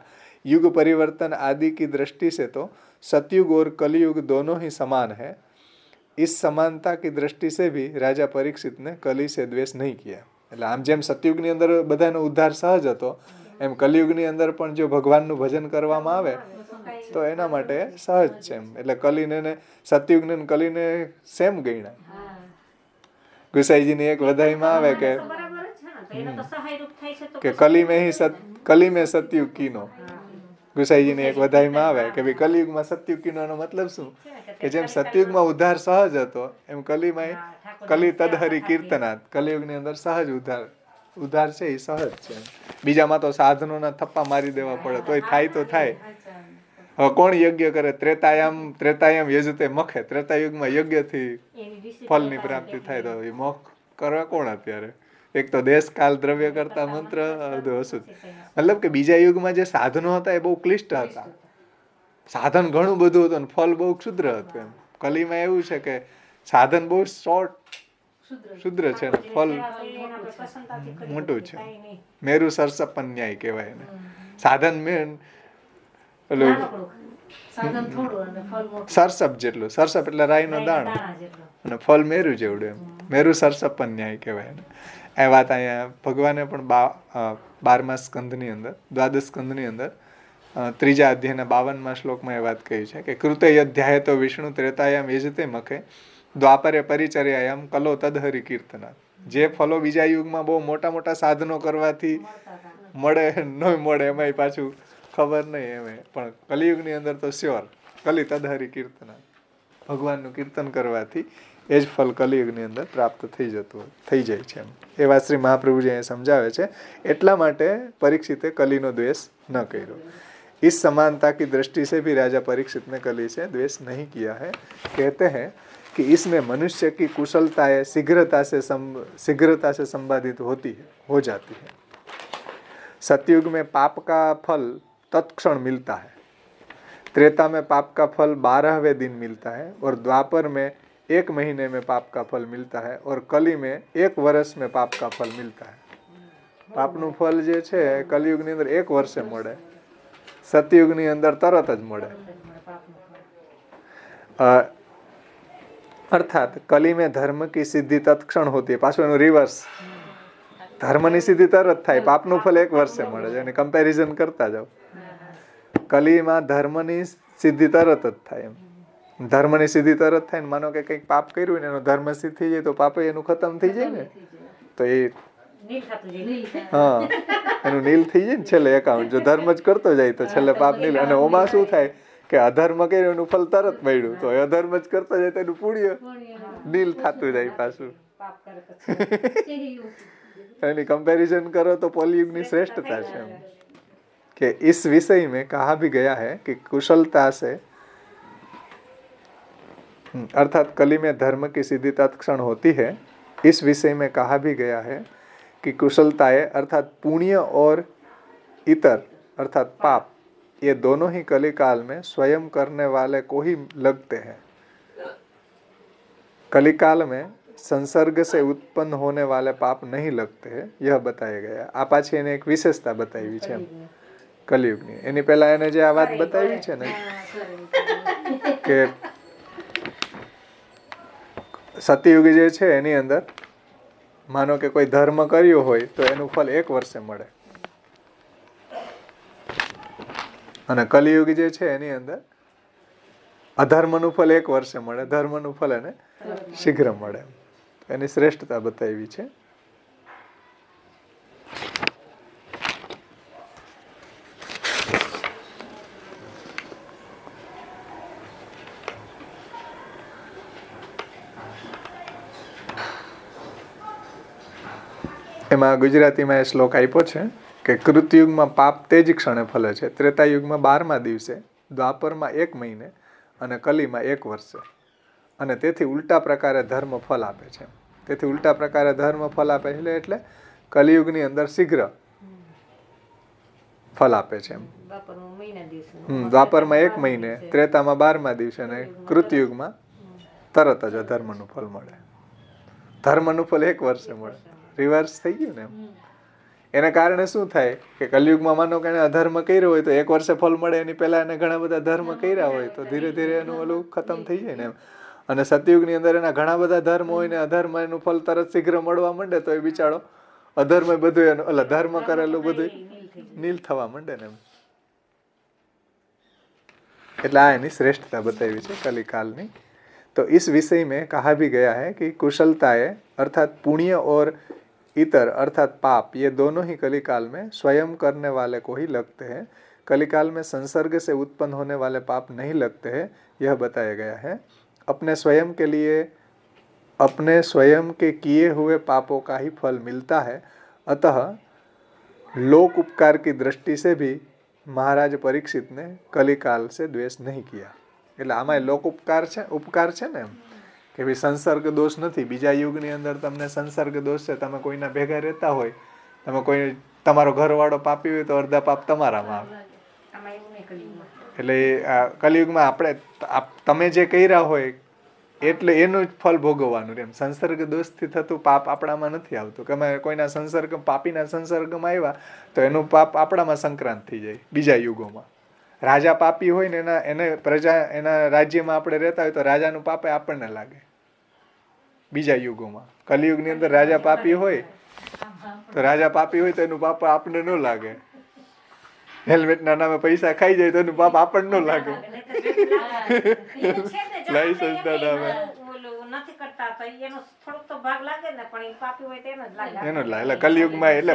युग परिवर्तन आदि की दृष्टि से तो सतयुग और कलयुग दोनों ही समान है. इस समानता की दृष्टि से भी राजा परीक्षित ने कली से द्वेष नहीं किया. એટલે આમ જેમ સતયુગની અંદર બધાનો ઉદ્ધાર સહજ હતો એમ કલિયુગની અંદર પણ જો ભગવાનનું ભજન કરવામાં આવે તો એના માટે સહજ છે એમ. એટલે કલીને સતયુગને કલીને સેમ ગણ્યા. ગુસાઈજીની એક વધાઈમાં આવે કે કલી મેં સતયુગ કીનો. ગુસાઈજીની એક વધાઈમાં આવે કે ભાઈ કલિયુગમાં સતયુગ કીનો નો મતલબ શું કે જેમ સતયુગમાં ઉદ્ધાર સહજ હતો એમ કલીમાં કલી તદહરી કીર્તનાથ, કલિયુગની અંદર સહજ ઉદ્ધાર છે એ સહજ છે. બીજામાં તો સાધનોના થપ્પા મારી દેવા પડે તોય થાય તો થાય. હવે કોણ યજ્ઞ કરે? ત્રેતાયામ યજતે મખે. ત્રેતાયુગમાં યજ્ઞથી ફળની પ્રાપ્તિ થાય તો એ મોખ કરવા કોણ અત્યારે? એક તો દેશ કાલ દ્રવ્ય કરતા મંત્ર અશુદ્ધ. મતલબ કે બીજા યુગમાં જે સાધનો હતા એ બહુ ક્લિષ્ટ હતા, સાધન ઘણું બધું હતું અને ફળ બહુ ક્ષુદ્ર હતું એમ. કલીમાં એવું છે કે સાધન બહુ શોર્ટ શુદ્ર છે, ફળ મોટું છે. મેરુ સરસપન ન્યાય કહેવાય એને. સાધન મેન સરસપ જેટલું, સરસપ એટલે રાઈનો દાણો અને ફળ મેરુ જેવડું એમ. મેરુ સરસપન ન્યાય કહેવાય એને. એ વાત અહીંયા ભગવાને પણ 12મા સ્કંધની અંદર, દ્વાદશ સ્કંધની અંદર 3જા અધ્યાયના 52મા શ્લોકમાં એ વાત કહી છે કે કૃતે અધ્યાય તો વિષ્ણુ ત્રેતાયામ યજતે મખે દ્વાપરે પરિચર્યાયામ કલો તદહરી કીર્તના. જે ફલો બીજા યુગમાં બહુ મોટા મોટા સાધનો કરવાથી મળે ન મળે એમાંય પાછું ખબર નહીં એમ, પણ કલિયુગની અંદર તો શ્યોર કલી તદહરી કીર્તના, ભગવાનનું કીર્તન કરવાથી એ જ ફલ કલિયુગની અંદર પ્રાપ્ત થઈ જાય છે એમ. એ વાત શ્રી મહાપ્રભુજી અહીંયા સમજાવે છે. એટલા માટે પરીક્ષિતે કલીનો દ્વેષ ન કર્યો. इस समानता की दृष्टि से भी राजा परीक्षित ने कली से द्वेष नहीं किया है. कहते हैं कि इसमें मनुष्य की कुशलताएं शीघ्रता से संपादित हो जाती है. सतयुग में पाप का फल तत्क्षण मिलता है, त्रेता में पाप का फल 12वें दिन मिलता है और द्वापर में 1 महीने में पाप का फल मिलता है और कली में 1 वर्ष में पाप का फल मिलता है. પાપનું ફળ જે છે કલિયુગની અંદર 1 વર્ષે મળે, સતયુગની અંદર તરત જ મળે. અર્થાત કલી में धर्म की सिद्धि तत्क्षण होती है. પાછું એનું રિવર્સ, ધર્મની સિદ્ધિ તરત થાય, પાપનું ફળ 1 વર્ષે મળે છે. એને કમ્પેરિઝન કરતા જાઓ. કલીમાં ધર્મની સિદ્ધિ તરત જ થાય એમ. ધર્મની સિદ્ધિ તરત થાય ને માનો કે કંઈક પાપ કર્યું ને એનો ધર્મ સિદ્ધ થઈ જાય તો પાપ એનું ખતમ થઈ જાય ને, તો એ એનું નીલ થઈ જાય ને છેલ્લે એકાઉન્ટ. જો ધર્મ જ કરતો જાય તો છેલ્લે પાપ નીલ. અને ઓમાં શું થાય કે અધર્મ કર્યું એનું ફળ તરત મળ્યું, તો અધર્મ જ કરતો જાય તો એનું પુણ્ય નીલ થતું જાય પાછું. એની કમ્પેરિઝન કરો તો કલિયુગની શ્રેષ્ઠતા છે એમ. कि इस विषय में कहा भी गया है कि कुशलता से अर्थात कली में धर्म की सिद्धि तत्क्षण होती है. इस विषय में कहा भी गया है कि कुशलताएं अर्थात पुण्य और इतर अर्थात पाप ये दोनों ही कली काल में स्वयं करने वाले को ही लगते हैं. कली काल में संसर्ग से उत्पन्न होने वाले पाप नहीं लगते हैं, यह बताया गया. આ પાછી એને એક વિશેષતા બતાવી છે કલિયુગની. એની પહેલા એને જે આ વાત બતાવી છે ને કે સતયુગ જે છે એની અંદર માનો કે કોઈ ધર્મ કર્યો હોય તો એનું ફળ 1 વર્ષે મળે, અને કલિયુગ જે છે એની અંદર અધર્મનું ફળ 1 વર્ષે મળે, ધર્મનું ફળ એને શીઘ્ર મળે. એની શ્રેષ્ઠતા બતાવી છે. એમાં ગુજરાતીમાં એ શ્લોક આપ્યો છે કે કૃતયુગમાં પાપ તે જ ક્ષણે ફલે છે, ત્રેતાયુગમાં 12મા દિવસે, દ્વાપરમાં 1 મહિને અને કલીમાં 1 વર્ષે, અને તેથી ઉલટા પ્રકારે ધર્મ ફલ આપે છે. તેથી ઉલટા પ્રકારે ધર્મ ફલ આપે છે એટલે કલિયુગની અંદર શીઘ્ર ફલ આપે છે. દ્વાપરમાં 1 મહિને, ત્રેતામાં 12મા દિવસે અને કૃતયુગમાં તરત જ અધર્મનું ફલ મળે. ધર્મનું ફલ 1 વર્ષે મળે. રિવર્સ થઈ ગયું ને. એના કારણે શું થાય કે કલિયુગમાં માનો કે એને અધર્મ કર્યો હોય તો 1 વર્ષે ફલ મળે, એની પહેલા એને ઘણા બધા ધર્મ કર્યા હોય તો ધીરે ધીરે એનું ઓલું ખતમ થઈ જાય ને એમ. અને સતયુગની અંદર એના ઘણા બધા ધર્મ હોય ને અધર્મ એનું ફલ તરત શીઘ્ર મળવા માંડે તો એ બિચારો અધર્મ બધું એનું એટલે ધર્મ કરેલું બધું નીલ થવા માંડે ને એમ. એટલે આ એની શ્રેષ્ઠતા બતાવી છે कलिकाल ની. तो इस विषय में कहा भी गया है कि कुशलताएं अर्थात पुण्य और इतर अर्थात पाप ये दोनों ही कलिकाल में स्वयं करने वाले को ही लगते हैं. कलिकाल में संसर्ग से उत्पन्न होने वाले पाप नहीं लगते हैं, यह बताया गया है. अपने स्वयं के किए हुए पापों का ही फल मिलता है. अतः लोक उपकार की दृष्टि से भी महाराज परीक्षित ने कलिकाल से द्वेष नहीं किया. એટલે આમાં લોક ઉપકાર છે ને એમ કે ભાઈ સંસર્ગ દોષ નથી. બીજા યુગની અંદર તમને સંસર્ગ દોષ છે, તમે કોઈના ભેગા રહેતા હોય, તમે કોઈ તમારો ઘરવાળો પાપી હોય તો અડધા પાપ તમારામાં આવે. એટલે કલિયુગમાં આપણે તમે જે કર્યા હોય એટલે એનું જ ફળ ભોગવવાનું એમ. સંસર્ગ દોષથી થતું પાપ આપણામાં નથી આવતું. કે અમે કોઈના સંસર્ગ પાપીના સંસર્ગમાં આવ્યા તો એનું પાપ આપણામાં સંક્રાંત થઈ જાય. બીજા યુગોમાં રાજા પાપી હોય ને એને પ્રજા એના રાજ્યમાં આપણે રહેતા હોય તો રાજાનું પાપે આપણને લાગે બીજા યુગોમાં. કલિયુગની અંદર રાજા પાપી હોય તો એનું પાપ આપણને ન લાગે. હેલ્મેટના નામે પૈસા ખાઈ જાય તો એનું પાપ આપણને ન લાગે. લાયસન્સના નામે એનો જ લાગે. એટલે કલિયુગમાં એટલે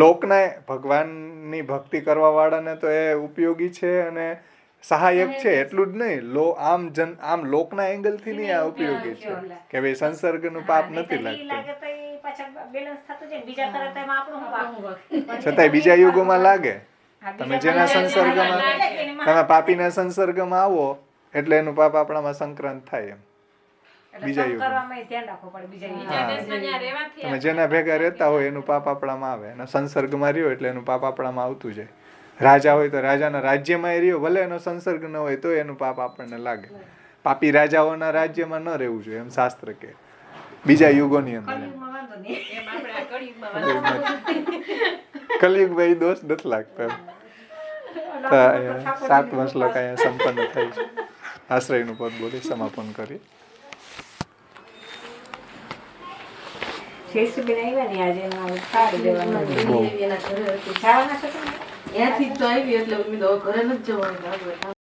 લોકના ભગવાનની ભક્તિ કરવા વાળાને તો એ ઉપયોગી છે અને સહાયક છે, એટલું જ નહીં આમ લોકના એંગલ થી નહીં આ ઉપયોગી છે કે ભાઈ સંસર્ગનું પાપ નથી લાગતું. છતાંય બીજા યુગોમાં લાગે. તમે જેના સંસર્ગમાં તમે પાપીના સંસર્ગમાં આવો એટલે એનું પાપ આપણામાં સંક્રાંત થાય એમ. બીજા યુગમાં તમે જેના ભેગા રહેતા હોય એનું પાપ આપણામાં આવે, અને સંસર્ગમાં રહ્યો એટલે એનું પાપ આપણામાં આવતું જાય. રાજા હોય તો રાજાના રાજ્યમાં રહ્યો, ભલે એનો સંસર્ગ ન હોય તો એનું પાપ આપણને લાગે. પાપી રાજાઓના રાજ્યમાં ન રહેવું જોઈએ એમ શાસ્ત્ર કે. બીજા યુગોની અંદર કલિયુગમાં એ દોષ નથી લાગતો. 7મો શ્લોક અહીંયા સંપન્ન થાય છે. આશ્રયનું પદ બોલી સમાપન કરી. ત્યાંથી તો આવી એટલે ઘરે નથી જવાનું.